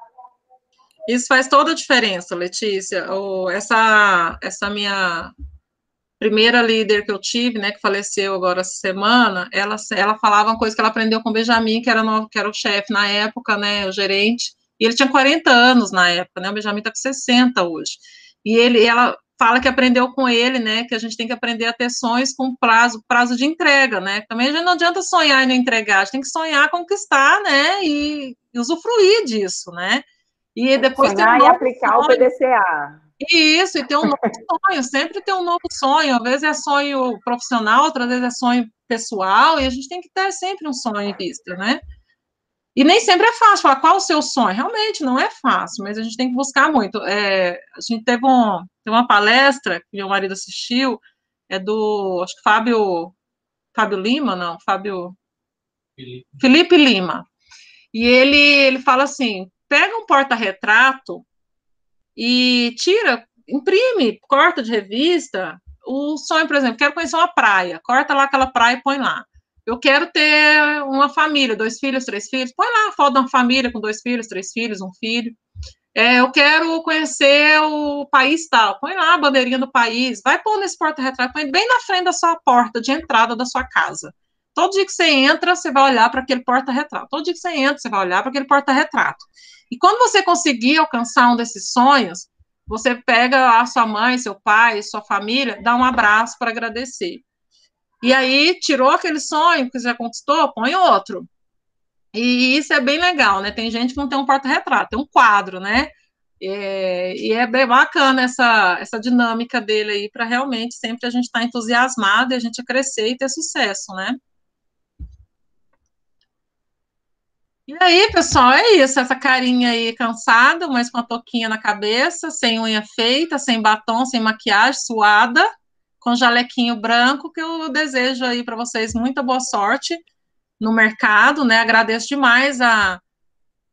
Isso faz toda a diferença, Letícia. Essa minha primeira líder que eu tive, né, que faleceu agora essa semana, ela falava uma coisa que ela aprendeu com o Benjamin, que era o chefe na época, né, o gerente, e ele tinha 40 anos na época, né, o Benjamin está com 60 hoje. E ela fala que aprendeu com ele, né, que a gente tem que aprender a ter sonhos com prazo de entrega, né, também não adianta sonhar e não entregar, a gente tem que sonhar, conquistar, né, e usufruir disso, né. E depois sonhar e aplicar o PDCA. Isso, e ter um novo sonho, sempre ter um novo sonho, às vezes é sonho profissional, outras vezes é sonho pessoal, e a gente tem que ter sempre um sonho em vista, né? E nem sempre é fácil falar qual o seu sonho, realmente não é fácil, mas a gente tem que buscar muito. A gente teve uma palestra que meu marido assistiu, acho que Fábio Lima, não, Felipe Lima, e ele fala assim, pega um porta-retrato e imprime, corta de revista, o sonho, por exemplo, quero conhecer uma praia, corta lá aquela praia e põe lá. Eu quero ter uma família, 2 filhos, 3 filhos, põe lá a foto de uma família com 2 filhos, 3 filhos, 1 filho. Eu quero conhecer o país tal, põe lá a bandeirinha do país, vai pôr nesse porta-retrato, põe bem na frente da sua porta de entrada da sua casa. Todo dia que você entra, você vai olhar para aquele porta-retrato. Todo dia que você entra, você vai olhar para aquele porta-retrato. E quando você conseguir alcançar um desses sonhos, você pega a sua mãe, seu pai, sua família, dá um abraço para agradecer. E aí, tirou aquele sonho que você já conquistou, põe outro. E isso é bem legal, né? Tem gente que não tem um porta-retrato, tem um quadro, né? E é bem bacana essa dinâmica dele aí, para realmente sempre a gente estar entusiasmado e a gente crescer e ter sucesso, né? E aí, pessoal, é isso, essa carinha aí cansada, mas com a touquinha na cabeça, sem unha feita, sem batom, sem maquiagem, suada, com jalequinho branco, que eu desejo aí para vocês muita boa sorte no mercado, né? Agradeço demais a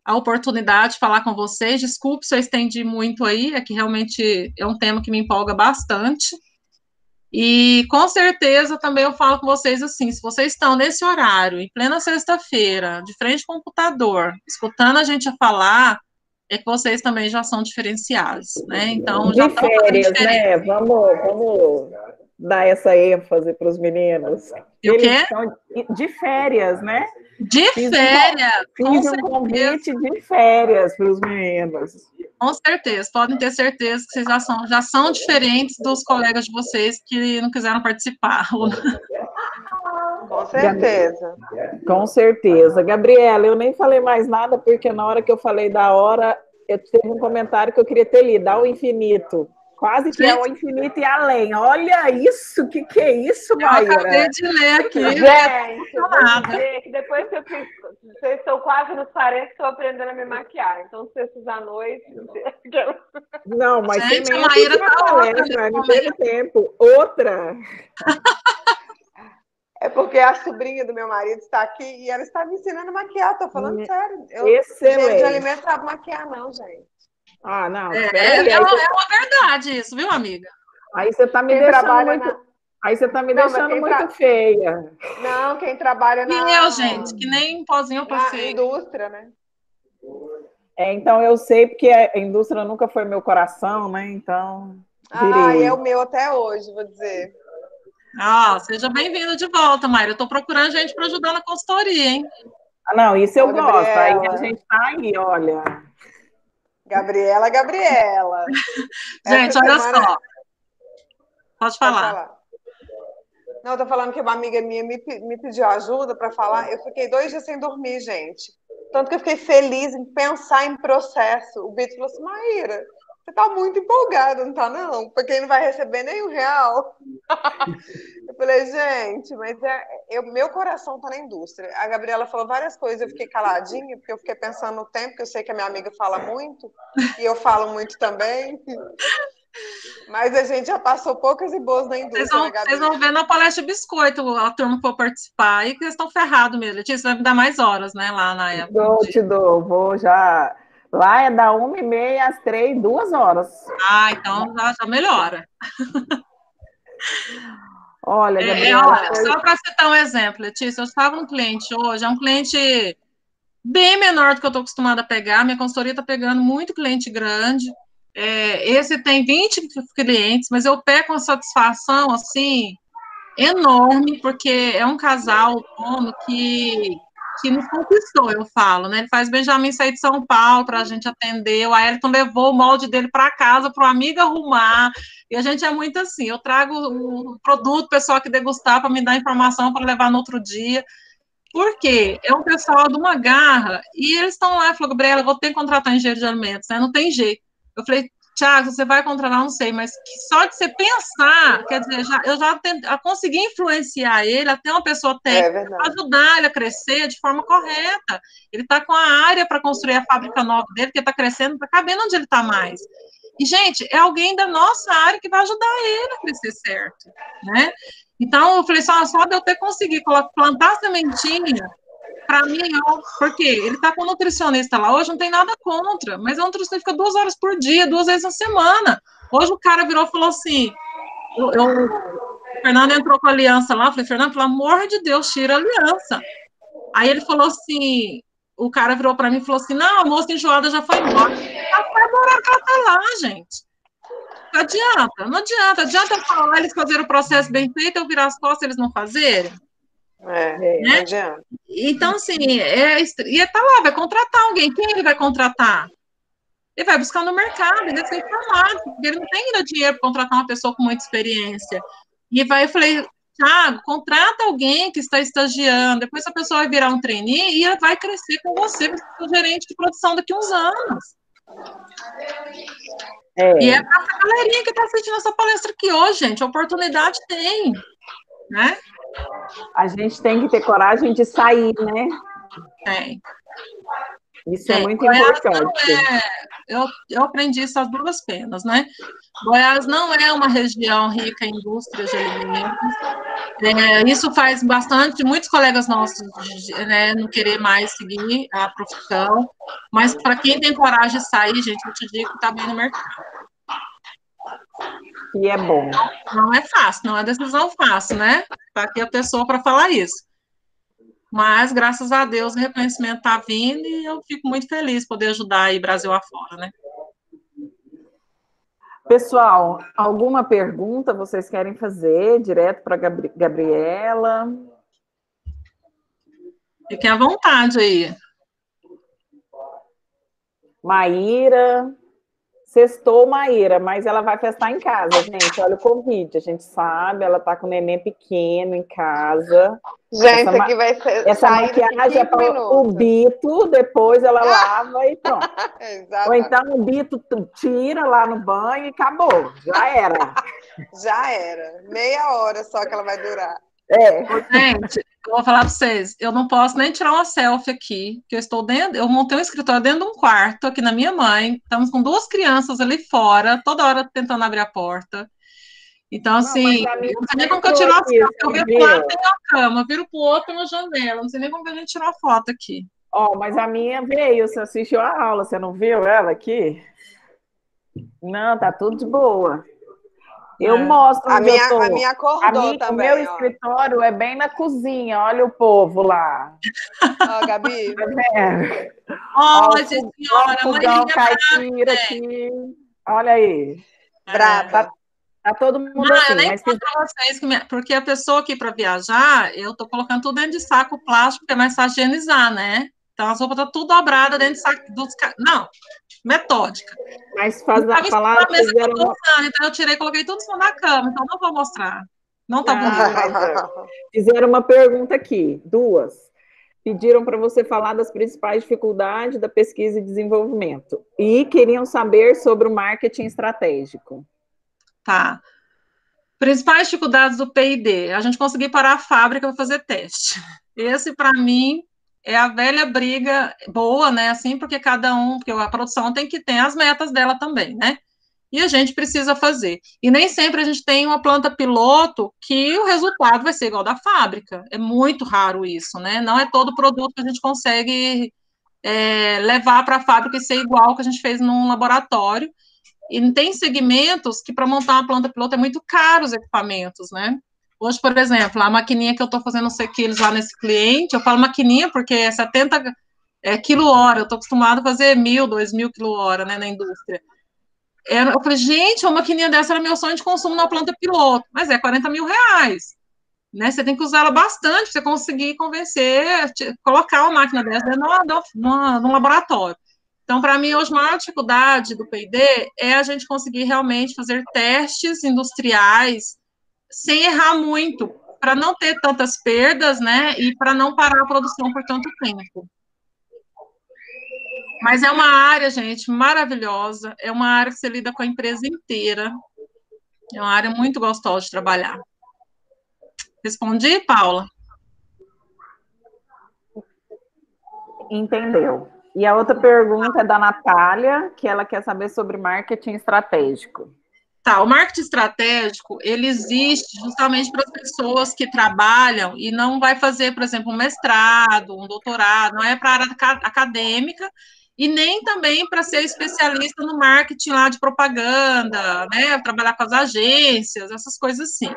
oportunidade de falar com vocês. Desculpe se eu estendi muito aí, é que realmente é um tema que me empolga bastante. E com certeza também eu falo com vocês assim, se vocês estão nesse horário, em plena sexta-feira, de frente ao computador, escutando a gente falar, é que vocês também já são diferenciados, né? Então, já de férias, né? Vamos dar essa ênfase para os meninos. Eles estão de férias, né? De férias! Fiz um convite de férias para os meninos. Com certeza, podem ter certeza que vocês já são diferentes dos colegas de vocês que não quiseram participar. Com certeza. Com certeza. Gabriela, eu nem falei mais nada, porque na hora que eu falei da hora, eu teve um comentário que eu queria ter lido, ao infinito. Quase que é o infinito e além. Olha isso, que é isso, Maíra? Eu acabei de ler aqui. Gente, eu vou dizer que depois que eu fiz... Vocês estão quase nos 40, estou aprendendo a me maquiar. Então, sextas à noite... Não, mas gente, tem a Maíra tá outra, não teve tempo. Outra. É porque a sobrinha do meu marido está aqui e ela está me ensinando a maquiar. Estou falando sério. Excelente. De alimento sabe maquiar, não, gente. Ah, não. É uma verdade isso, viu, amiga? Aí você está me deixando muito... Aí você está me deixando muito feia. Não, quem trabalha na... E eu, gente, que nem pozinho eu passei. Na indústria, né? Então eu sei, porque a indústria nunca foi meu coração, né? Então, e é o meu até hoje, vou dizer. Seja bem-vindo de volta, Mayra. Eu estou procurando gente para ajudar na consultoria, hein? Não, isso eu gosto. Gabriela. Aí a gente tá aí, olha... Gabriela. Gente, olha só. Pode falar. Não, eu tô falando que uma amiga minha me pediu ajuda para falar. Eu fiquei 2 dias sem dormir, gente. Tanto que eu fiquei feliz em pensar em processo. O Beto falou assim, Maíra, você tá muito empolgada, não tá, não? Porque ele não vai receber nem R$1. Eu falei, gente, mas meu coração tá na indústria. A Gabriela falou várias coisas, eu fiquei caladinha, porque eu fiquei pensando no tempo, que eu sei que a minha amiga fala muito, e eu falo muito também. Mas a gente já passou poucas e boas na indústria, né, Gabi? Vocês vão ver na palestra Biscoito, a turma for participar, e que eles estão ferrados mesmo. Letícia, vai me dar mais horas, né, lá na época. Te dou, vou já. Lá é da 1h30 às 3, 2 horas. Ah, então já melhora. Olha, Gabriela. Só para citar um exemplo, Letícia, eu estava no cliente hoje, é um cliente bem menor do que eu estou acostumada a pegar, minha consultoria está pegando muito cliente grande, esse tem 20 clientes, mas eu pego uma satisfação, assim, enorme, porque é um casal, dono, que nos conquistou, eu falo, né? Ele faz Benjamin sair de São Paulo para a gente atender, o Ayrton levou o molde dele para casa para o amigo arrumar, e a gente é muito assim, eu trago o produto, o pessoal que degustar para me dar informação para levar no outro dia, porque é um pessoal de uma garra, e eles estão lá, falou, Gabriela, eu vou ter que contratar engenheiro de alimentos, né? Não tem jeito. Eu falei, Thiago, você vai contratar, não sei, mas só de você pensar, quer dizer, eu já consegui influenciar ele, até uma pessoa técnica, para ajudar ele a crescer de forma correta. Ele está com a área para construir a fábrica nova dele, que está crescendo, está cabendo onde ele está mais. E, gente, é alguém da nossa área que vai ajudar ele a crescer certo, né? Então, eu falei, só de eu ter conseguido plantar a sementinha, para mim, porque ele está com um nutricionista lá hoje, não tem nada contra, mas é um nutricionista que fica 2 horas por dia, 2 vezes na semana. Hoje o cara virou e falou assim, o Fernando entrou com a aliança lá, eu falei, Fernando, pelo amor de Deus, tira a aliança. Aí ele falou assim, o cara virou para mim e falou assim, não, a moça enjoada já foi embora. Ela vai embora, ela tá lá, gente. Não adianta eu falar, eles fazerem o processo bem feito, eu virar as costas, eles não fazerem. Né? Não adianta. Então, assim, e tá lá, vai contratar alguém. Quem ele vai contratar? Ele vai buscar no mercado, ele deve ser informado, porque ele não tem ainda dinheiro para contratar uma pessoa com muita experiência. Eu falei, Thiago, contrata alguém que está estagiando, depois essa pessoa vai virar um trainee e ela vai crescer com você, vai ser o gerente de produção daqui a uns anos. E é para essa galerinha que está assistindo essa palestra aqui hoje, gente, a oportunidade tem, né? A gente tem que ter coragem de sair, né? Tem. Isso é muito importante. Eu aprendi isso às duras penas, né? Goiás não é uma região rica em indústrias de alimentos. Isso faz bastante, muitos colegas nossos, né, não querer mais seguir a profissão, mas para quem tem coragem de sair, gente, eu te digo que está bem no mercado. E é bom. Não é fácil, não é decisão fácil, né? Está aqui a pessoa para falar isso. Mas, graças a Deus, o reconhecimento está vindo e eu fico muito feliz poder ajudar aí Brasil afora, né? Pessoal, alguma pergunta vocês querem fazer direto para a Gabriela? Fiquem à vontade aí. Maíra. Sextou Maíra, mas ela vai festar em casa, gente. Olha o convite, a gente sabe, ela tá com o neném pequeno em casa. Gente, aqui vai ser. Essa maquiagem é para o Bito, depois ela lava e pronto. Ou então o Bito tira lá no banho e acabou. Já era. Já era. Meia hora só que ela vai durar. Gente, eu vou falar para vocês, eu não posso nem tirar uma selfie aqui, que eu montei um escritório dentro de um quarto aqui na minha mãe, estamos com 2 crianças ali fora, toda hora tentando abrir a porta. Então, assim, eu não sei nem como que eu tiro a foto. Eu viro para um lado, tem a cama, eu viro para o outro, na janela. Não sei nem como que a gente tirou a foto aqui. Mas a minha veio, você assistiu a aula, você não viu ela aqui? Não, tá tudo de boa. Eu mostro onde eu tô. A minha acordou também. O meu escritório é bem na cozinha, olha o povo lá. Ó, Gabi. Tá vendo? Olha, senhora, o fogão caipira aqui. Olha aí. Brava. Tá todo mundo assim. Eu nem mas para vocês, porque a pessoa aqui para viajar, eu tô colocando tudo dentro de saco plástico, porque é mais fácil higienizar, né? Então as roupas estão tudo dobradas dentro de saco. Não, metódica. Mas falar fizeram então eu tirei e coloquei tudo em cima da cama, então não vou mostrar. Não tá bonito. Fizeram uma pergunta aqui, 2. Pediram para você falar das principais dificuldades da pesquisa e desenvolvimento. E queriam saber sobre o marketing estratégico. Tá. Principais dificuldades do P&D. A gente conseguir parar a fábrica para fazer teste. Esse, para mim, é a velha briga boa, né? Assim, porque porque a produção tem que ter as metas dela também, né? e a gente precisa fazer. E nem sempre a gente tem uma planta piloto que o resultado vai ser igual da fábrica. É muito raro isso, né? Não é todo produto que a gente consegue levar para a fábrica e ser igual que a gente fez num laboratório. E tem segmentos que para montar uma planta piloto é muito caro os equipamentos, né? Hoje, por exemplo, a maquininha que eu estou fazendo CQs lá nesse cliente, eu falo maquininha porque é 70 quilo-hora, eu estou acostumado a fazer 1.000, 2.000 quilo-hora, né, na indústria. Eu falei, gente, uma maquininha dessa era meu sonho de consumo na planta piloto, mas é 40 mil reais, né? Você tem que usar ela bastante para você conseguir convencer, colocar uma máquina dessa dentro no laboratório. Então, para mim, hoje, a maior dificuldade do P&D é a gente conseguir realmente fazer testes industriais sem errar muito, para não ter tantas perdas, né? E para não parar a produção por tanto tempo. Mas é uma área, gente, maravilhosa, é uma área que você lida com a empresa inteira, é uma área muito gostosa de trabalhar. Respondi, Paula? Entendeu. E a outra pergunta é da Natália, que ela quer saber sobre marketing estratégico. Tá, o marketing estratégico, ele existe justamente para as pessoas que trabalham e não vai fazer, por exemplo, um mestrado, um doutorado, não é para a área acadêmica, e nem também para ser especialista no marketing lá de propaganda, né, trabalhar com as agências, essas coisas assim.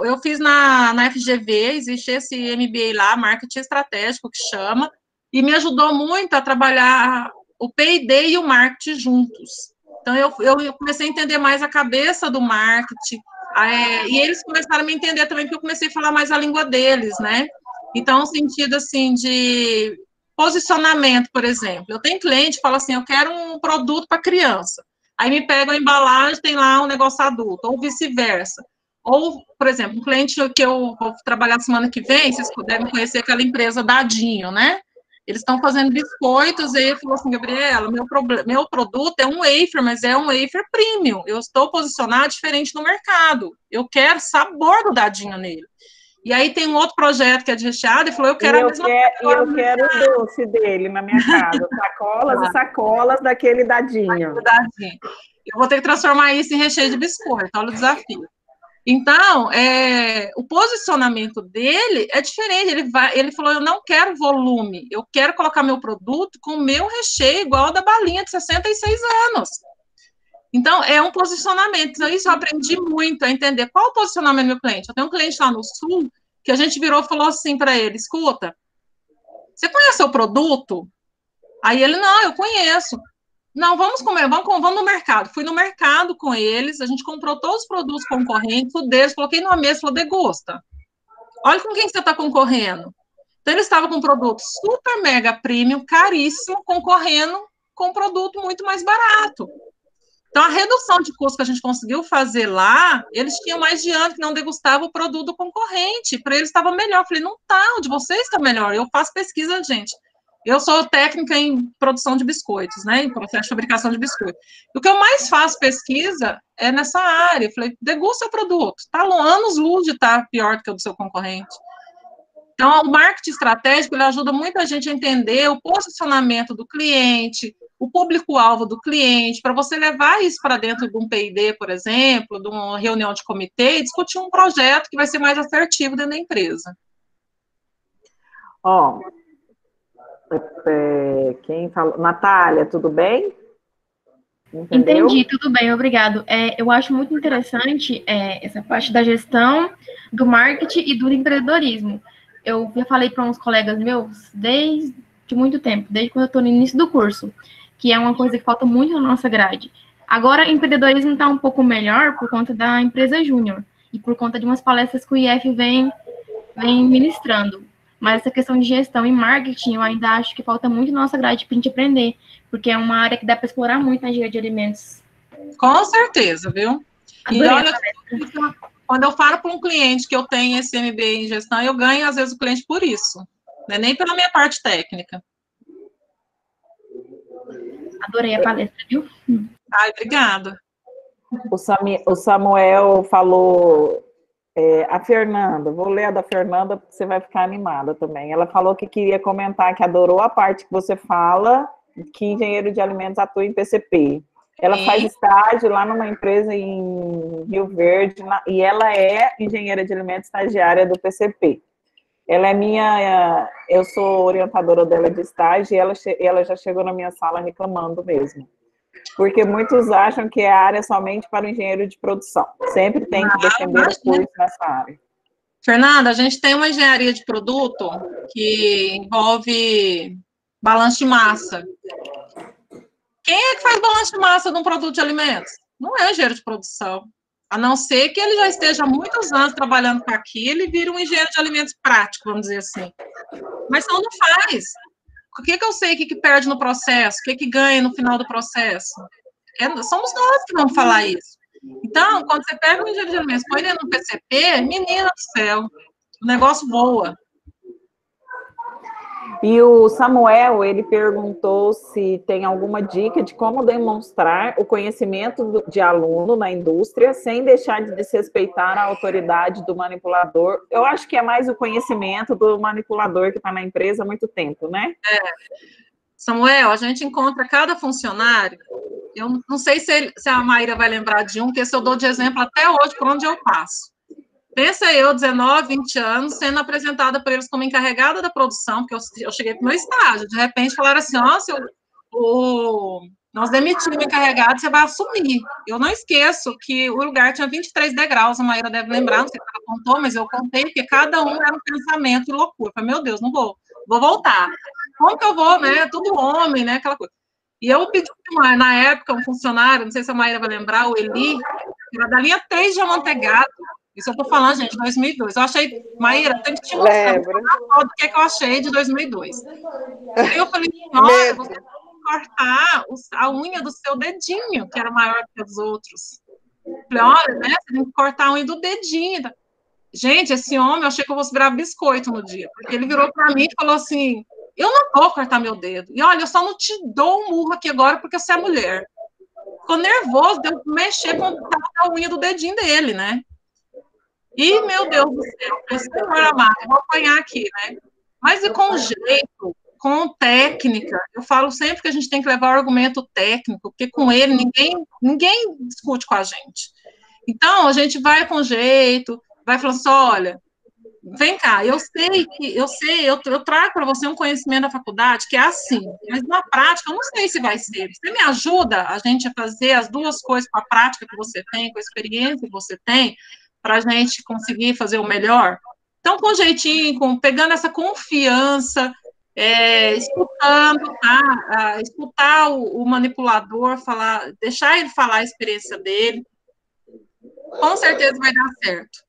Eu fiz na FGV, existe esse MBA lá, marketing estratégico que chama, e me ajudou muito a trabalhar o P&D e o marketing juntos. Então, eu comecei a entender mais a cabeça do marketing, e eles começaram a me entender também, porque eu comecei a falar mais a língua deles, né? Então, no sentido, assim, de posicionamento, por exemplo. Eu tenho cliente que fala assim, eu quero um produto para criança. Aí me pega a embalagem, tem lá um negócio adulto, ou vice-versa. Ou, por exemplo, um cliente que eu vou trabalhar semana que vem, vocês devem conhecer aquela empresa Dadinho, né? Eles estão fazendo biscoitos, e ele falou assim, Gabriela, meu produto é um wafer, mas é um wafer premium. Eu estou posicionado diferente no mercado. Eu quero sabor do Dadinho nele. E aí tem um outro projeto que é de recheado, e falou, eu quero a mesma coisa. E eu quero o doce dele na minha casa. Sacolas e sacolas daquele Dadinho. Eu vou ter que transformar isso em recheio de biscoito, olha o desafio. Então, o posicionamento dele é diferente. Ele falou, eu não quero volume, eu quero colocar meu produto com o meu recheio igual ao da balinha de 66 anos. Então, é um posicionamento. Então, isso eu aprendi muito a entender qual o posicionamento do meu cliente. Eu tenho um cliente lá no Sul que a gente virou e falou assim para ele, escuta, você conhece o produto? Aí ele, não, eu conheço. Não, vamos no mercado. Fui no mercado com eles, a gente comprou todos os produtos concorrentes, o deles, coloquei numa mesa e falou, degusta. Olha com quem você está concorrendo. Então, ele estava com um produto super mega premium, caríssimo, concorrendo com um produto muito mais barato. Então, a redução de custo que a gente conseguiu fazer lá, eles tinham mais de ano que não degustavam o produto concorrente. Para eles estava melhor. Eu falei, não está, o de vocês está melhor. Eu faço pesquisa, gente. Eu sou técnica em produção de biscoitos, né? Em processo de fabricação de biscoitos. O que eu mais faço pesquisa é nessa área. Eu falei, degusta o produto. Está anos-luz de estar pior do que o do seu concorrente. Então, o marketing estratégico, ele ajuda muita gente a entender o posicionamento do cliente, o público-alvo do cliente, para você levar isso para dentro de um P&D, por exemplo, de uma reunião de comitê, e discutir um projeto que vai ser mais assertivo dentro da empresa. Ó, quem falou? Natália, tudo bem? Entendeu? Entendi, tudo bem, obrigado. Eu acho muito interessante essa parte da gestão, do marketing e do empreendedorismo. Eu já falei para uns colegas meus desde muito tempo, desde quando eu estou no início do curso, que é uma coisa que falta muito na nossa grade. Agora, empreendedorismo está um pouco melhor por conta da empresa Júnior e por conta de umas palestras que o IF vem ministrando. Mas essa questão de gestão e marketing, eu ainda acho que falta muito na nossa grade para a gente aprender, porque é uma área que dá para explorar muito na engenharia de alimentos. Com certeza, viu? E olha, quando eu falo para um cliente que eu tenho esse MBA em gestão, eu ganho, às vezes, o cliente por isso, né? Nem pela minha parte técnica. Adorei a palestra, viu? Ai, obrigada. O Samuel falou... a Fernanda, vou ler a da Fernanda, porque você vai ficar animada também. Ela falou que queria comentar que adorou a parte que você fala que engenheiro de alimentos atua em PCP. Ela faz estágio lá numa empresa em Rio Verde, e ela é engenheira de alimentos estagiária do PCP. Ela é eu sou orientadora dela de estágio, e ela já chegou na minha sala reclamando mesmo. Porque muitos acham que é área somente para o engenheiro de produção. Sempre tem que defender o curso nessa área. Fernanda, a gente tem uma engenharia de produto que envolve balanço de massa. Quem é que faz balanço de massa de um produto de alimentos? Não é engenheiro de produção. A não ser que ele já esteja há muitos anos trabalhando com aquilo e vire um engenheiro de alimentos prático, vamos dizer assim. Mas não faz. O que eu sei que perde no processo? O que ganha no final do processo? Somos nós que vamos falar isso. Então, quando você pega um engenheiro de alimentos, põe ele no PCP, menina do céu, o negócio voa. E o Samuel, ele perguntou se tem alguma dica de como demonstrar o conhecimento de aluno na indústria sem deixar de desrespeitar a autoridade do manipulador. Eu acho que é mais o conhecimento do manipulador que está na empresa há muito tempo, né? Samuel, a gente encontra cada funcionário, eu não sei se a Maíra vai lembrar de um, porque esse eu dou de exemplo até hoje por onde eu passo. Pensa eu, 19, 20 anos, sendo apresentada por eles como encarregada da produção, porque eu cheguei para o meu estágio, de repente falaram assim, nós demitimos o encarregado, você vai assumir. Eu não esqueço que o lugar tinha 23 degraus, a Maíra deve lembrar, não sei se ela contou, mas eu contei, porque cada um era um pensamento e loucura. Eu falei, meu Deus, não vou voltar. Como que eu vou, né? Tudo homem, né? Aquela coisa. E eu pedi, na época, um funcionário, não sei se a Maíra vai lembrar, o Eli, era da linha 3 de amanteigado. Isso eu estou falando, gente, de 2002. Eu achei, Maíra, tem que te mostrar o que eu achei de 2002. Aí eu falei, olha, você tem que cortar a unha do seu dedinho, que era maior que os outros. Eu falei, olha, né, você tem que cortar a unha do dedinho. Gente, esse homem, eu achei que eu fosse virar biscoito no dia, porque ele virou para mim e falou assim, eu não vou cortar meu dedo. E olha, eu só não te dou um murro aqui agora porque você é mulher. Ficou nervoso de eu mexer com a unha do dedinho dele, né? E, meu Deus do céu, senhor amado, eu vou apanhar aqui, né? Mas e com jeito, com técnica, eu falo sempre que a gente tem que levar o argumento técnico, porque com ele ninguém discute com a gente. Então, a gente vai com jeito, vai falando assim, olha, vem cá, eu trago para você um conhecimento da faculdade que é assim, mas na prática eu não sei se vai ser. Você me ajuda a gente a fazer as duas coisas com a prática que você tem, com a experiência que você tem, para a gente conseguir fazer o melhor? Então, com jeitinho, pegando essa confiança, escutando, tá? Escutar o manipulador falar, deixar ele falar a experiência dele, com certeza vai dar certo.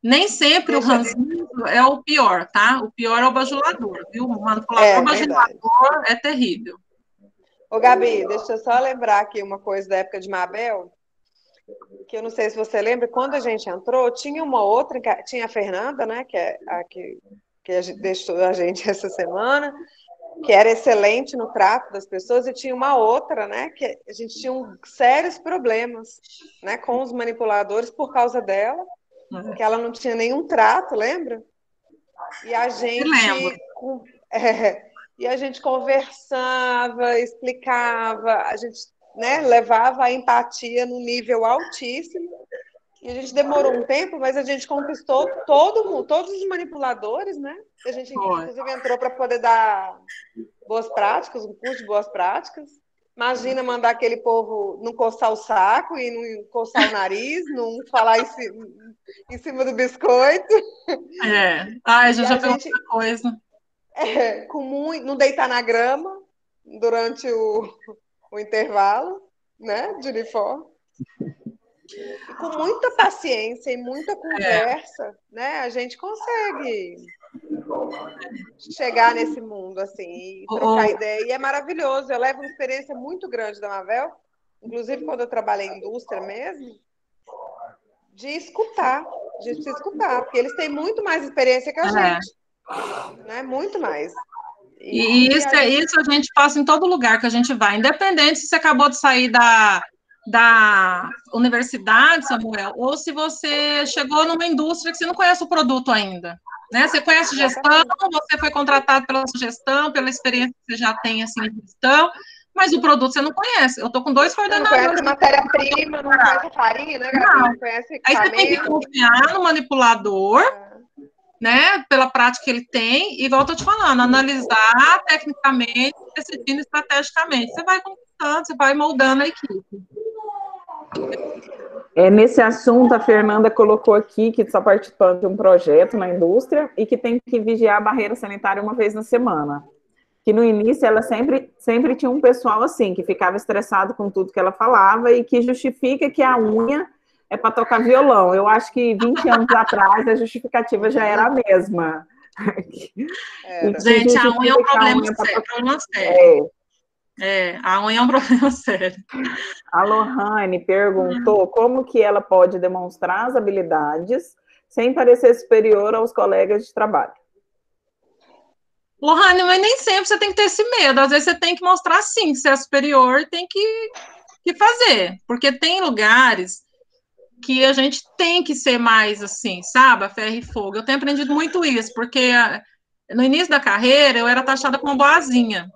Nem sempre o ranzinho é o pior, tá? O pior é o bajulador, viu? O manipulador bajulador é terrível. Ô, Gabi, deixa eu só lembrar aqui uma coisa da época de Mabel, que eu não sei se você lembra, quando a gente entrou, tinha uma outra, tinha a Fernanda, né, que é a que deixou a gente essa semana, que era excelente no trato das pessoas, e tinha uma outra, né, que a gente tinha sérios problemas, né, com os manipuladores por causa dela, que ela não tinha nenhum trato, lembra? E a gente conversava, explicava, a gente, né, levava a empatia num nível altíssimo, e a gente demorou um tempo, mas a gente conquistou todos os manipuladores, né? A gente, inclusive, entrou para poder dar boas práticas, um curso de boas práticas. Imagina mandar aquele povo não coçar o saco e não coçar o nariz, não falar em cima do biscoito. A gente já fez outra coisa. Não deitar na grama durante o intervalo, né, de uniforme. E com muita paciência e muita conversa, né, a gente consegue chegar nesse mundo, assim, e trocar ideia. E é maravilhoso. Eu levo uma experiência muito grande da Mabel, inclusive quando eu trabalhei em indústria mesmo, de escutar. A gente precisa escutar, porque eles têm muito mais experiência que a gente. Né? Muito mais. E isso a gente passa em todo lugar que a gente vai, independente se você acabou de sair da universidade, Samuel, ou se você chegou numa indústria que você não conhece o produto ainda, né? Você conhece gestão, você foi contratado pela sua gestão, pela experiência que você já tem assim, em gestão, Mas o produto você não conhece. Eu tô com 2 coordenadores. Não conhece a matéria-prima, não conhece a farina, não conhece equipamento. Aí você tem que confiar no manipulador, né, pela prática que ele tem, igual eu tô te falando, analisar tecnicamente, decidindo estrategicamente. Você vai conquistando, você vai moldando a equipe. Nesse assunto, a Fernanda colocou aqui que está participando de um projeto na indústria e que tem que vigiar a barreira sanitária uma vez na semana. Que no início ela sempre tinha um pessoal assim, que ficava estressado com tudo que ela falava e que justifica que a unha é para tocar violão. Eu acho que 20 anos atrás a justificativa já era a mesma. Gente, a unha é um problema sério. A unha é um problema sério. A Lohane perguntou como que ela pode demonstrar as habilidades sem parecer superior aos colegas de trabalho. Lohane, mas nem sempre você tem que ter esse medo. Às vezes você tem que mostrar, sim, que você é superior, tem que fazer. Porque tem lugares que a gente tem que ser mais, assim, sabe, a ferro e fogo. Eu tenho aprendido muito isso, porque no início da carreira eu era taxada como boazinha.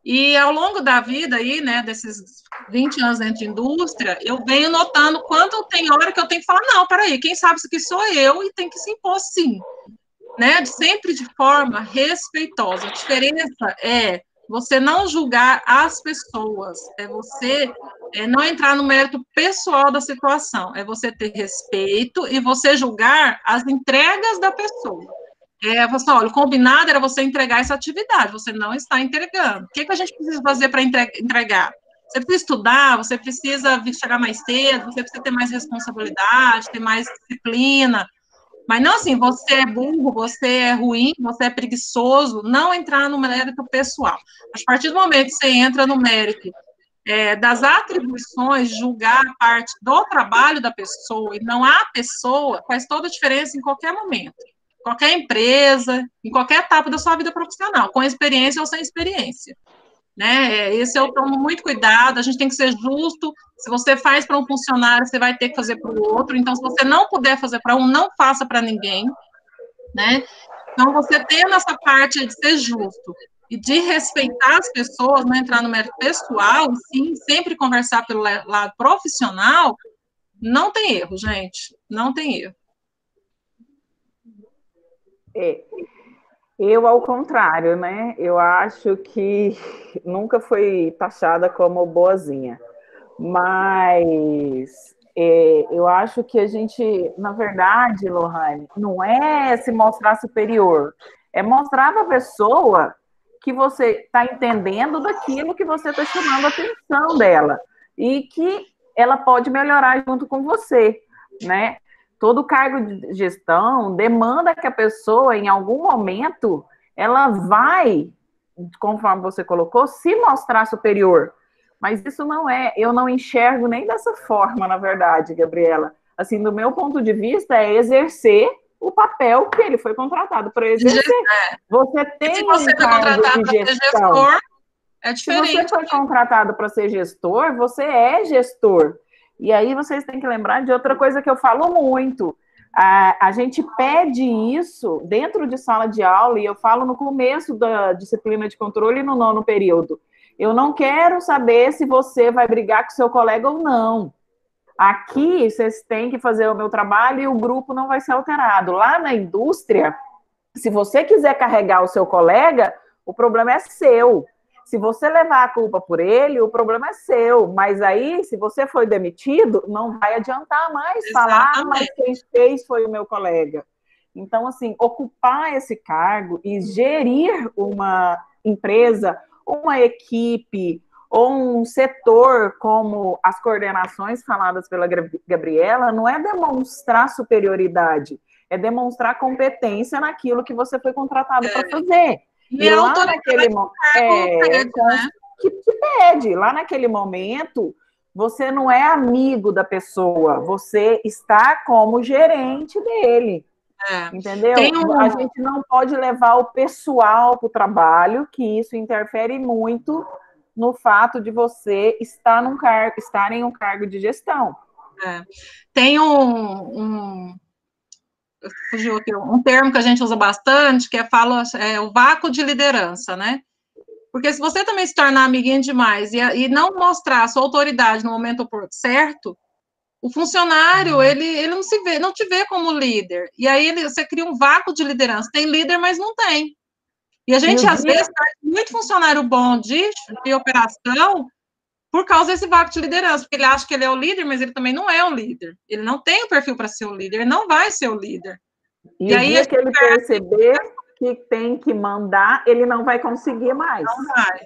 E ao longo da vida aí, né, desses 20 anos dentro de indústria, eu venho notando quanto tem hora que eu tenho que falar, não, peraí, quem sabe isso aqui sou eu e tem que se impor sim, né, sempre de forma respeitosa. A diferença é você não julgar as pessoas, é você não entrar no mérito pessoal da situação, é você ter respeito e você julgar as entregas da pessoa. Você, olha, o combinado era você entregar essa atividade, você não está entregando. O que a gente precisa fazer para entregar? Você precisa estudar, você precisa chegar mais cedo, você precisa ter mais responsabilidade, ter mais disciplina. Mas não assim, você é burro, você é ruim, você é preguiçoso, não entrar no mérito pessoal. A partir do momento que você entra no mérito das atribuições, julgar a parte do trabalho da pessoa e não a pessoa, faz toda a diferença em qualquer momento. Qualquer empresa, em qualquer etapa da sua vida profissional, com experiência ou sem experiência. Né? Esse eu tomo muito cuidado, a gente tem que ser justo. Se você faz para um funcionário, você vai ter que fazer para o outro. Então, se você não puder fazer para um, não faça para ninguém. Né? Então, você tendo essa parte de ser justo e de respeitar as pessoas, não entrar no mérito pessoal, sim, sempre conversar pelo lado profissional, não tem erro, gente. Não tem erro. Eu, ao contrário, né? Eu acho que nunca fui taxada como boazinha. Mas eu acho que a gente, na verdade, Lohane, não é se mostrar superior, é mostrar para a pessoa que você está entendendo daquilo que você está chamando a atenção dela e que ela pode melhorar junto com você, né? Todo cargo de gestão demanda que a pessoa, em algum momento, ela vai, conforme você colocou, se mostrar superior. Mas isso não eu não enxergo nem dessa forma, na verdade, Gabriela. Assim, do meu ponto de vista, é exercer o papel que ele foi contratado para exercer. Você tem se você foi contratado para ser gestor, é diferente. Se você foi contratado para ser gestor, você é gestor. E aí vocês têm que lembrar de outra coisa que eu falo muito. A gente pede isso dentro de sala de aula, e eu falo no começo da disciplina de controle e no 9º período. Eu não quero saber se você vai brigar com seu colega ou não. Aqui, vocês têm que fazer o meu trabalho e o grupo não vai ser alterado. Lá na indústria, se você quiser carregar o seu colega, o problema é seu. Se você levar a culpa por ele, o problema é seu. Mas aí, se você foi demitido, não vai adiantar mais falar, mas quem fez foi o meu colega. Então, assim, ocupar esse cargo e gerir uma empresa, uma equipe ou um setor, como as coordenações faladas pela Gabriela, não é demonstrar superioridade, é demonstrar competência naquilo que você foi contratado para fazer. E lá naquele momento, que pede, lá naquele momento, você não é amigo da pessoa, você está como gerente dele. Entendeu? A gente não pode levar o pessoal para o trabalho, que isso interfere muito no fato de você estar em um cargo de gestão. Tem fugiu aqui, um termo que a gente usa bastante, que é o vácuo de liderança, né? Porque se você também se tornar amiguinho demais e não mostrar a sua autoridade no momento certo, o funcionário, ele não te vê como líder. E aí você cria um vácuo de liderança. Tem líder, mas não tem. E a gente, às vezes, traz muito funcionário bom de operação por causa desse vácuo de liderança, porque ele acha que ele é o líder, mas ele também não é o líder. Ele não tem o perfil para ser o líder, ele não vai ser o líder. E o dia que ele perceber que tem que mandar, ele não vai conseguir mais. Não vai.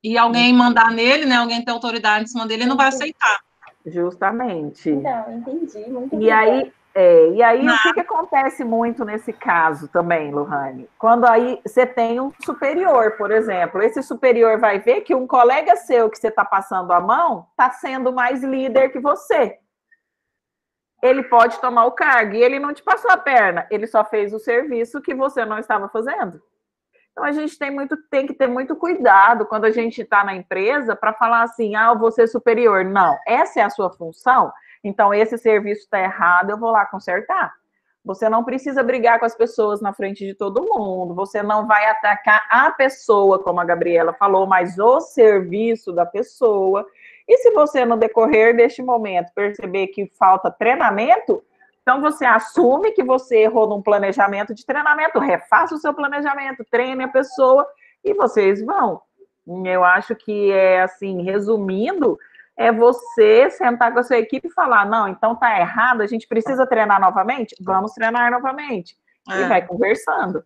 E alguém mandar nele, né? Alguém ter autoridade em cima dele, ele não vai aceitar. Justamente. Não, entendi. Muito e aí, o que acontece muito nesse caso também, Lohane? Quando aí você tem um superior, por exemplo, esse superior vai ver que um colega seu que você está passando a mão está sendo mais líder que você. Ele pode tomar o cargo e ele não te passou a perna, ele só fez o serviço que você não estava fazendo. Então, a gente tem que ter muito cuidado quando a gente está na empresa para falar assim, eu vou ser superior. Não, essa é a sua função, então esse serviço está errado, eu vou lá consertar. Você não precisa brigar com as pessoas na frente de todo mundo, você não vai atacar a pessoa, como a Gabriela falou, mas o serviço da pessoa. E se você, no decorrer deste momento, perceber que falta treinamento, então, você assume que você errou num planejamento de treinamento, refaça o seu planejamento, treine a pessoa e vocês vão. Eu acho que assim, resumindo, é você sentar com a sua equipe e falar, não, então tá errado, a gente precisa treinar novamente? Vamos treinar novamente. E vai conversando.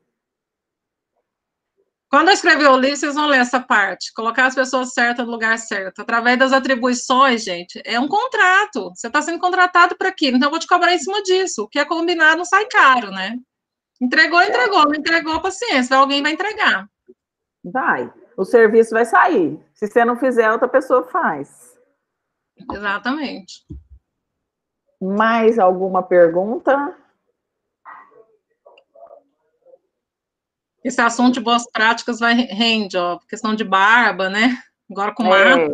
Quando eu escrever o livro, vocês vão ler essa parte. Colocar as pessoas certas no lugar certo. Através das atribuições, gente, é um contrato. Você está sendo contratado para aquilo, então eu vou te cobrar em cima disso. O que é combinado não sai caro, né? Entregou, não entregou, paciência. Alguém vai entregar. Vai. O serviço vai sair. Se você não fizer, outra pessoa faz. Exatamente. Mais alguma pergunta? Esse assunto de boas práticas rende, questão de barba, né? Agora com marca.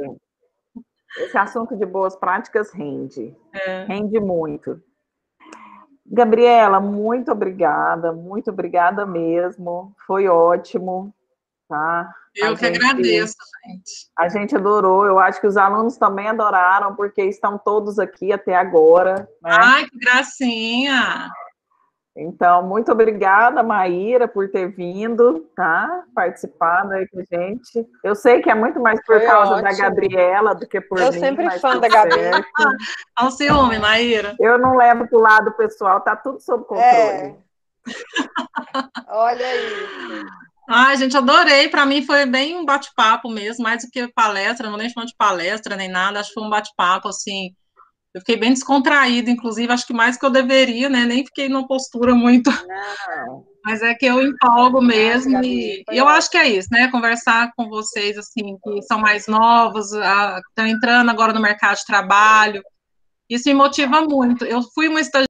Esse assunto de boas práticas rende. Rende muito. Gabriela, muito obrigada mesmo. Foi ótimo, tá? Eu que agradeço, gente. A gente adorou, eu acho que os alunos também adoraram, porque estão todos aqui até agora. Né? Ai, que gracinha! Então, muito obrigada, Maíra, por ter vindo, tá? Participado aí com a gente. Eu sei que é muito mais por causa da Gabriela do que por mim. Eu sempre fã da Gabriela. Ao ciúme, Maíra. Eu não levo pro lado pessoal, tá tudo sob controle. Olha aí. Ai, gente, adorei. Para mim foi bem um bate-papo mesmo, mais do que palestra, não nem chamando de palestra nem nada, acho que foi um bate-papo, assim. Eu fiquei bem descontraída, inclusive, acho que mais que eu deveria, né? Nem fiquei numa postura muito. Não. Mas é que eu empolgo mesmo. E eu acho que é isso, né? Conversar com vocês, assim, que são mais novos, estão entrando agora no mercado de trabalho. Isso me motiva muito. Eu fui uma estagiária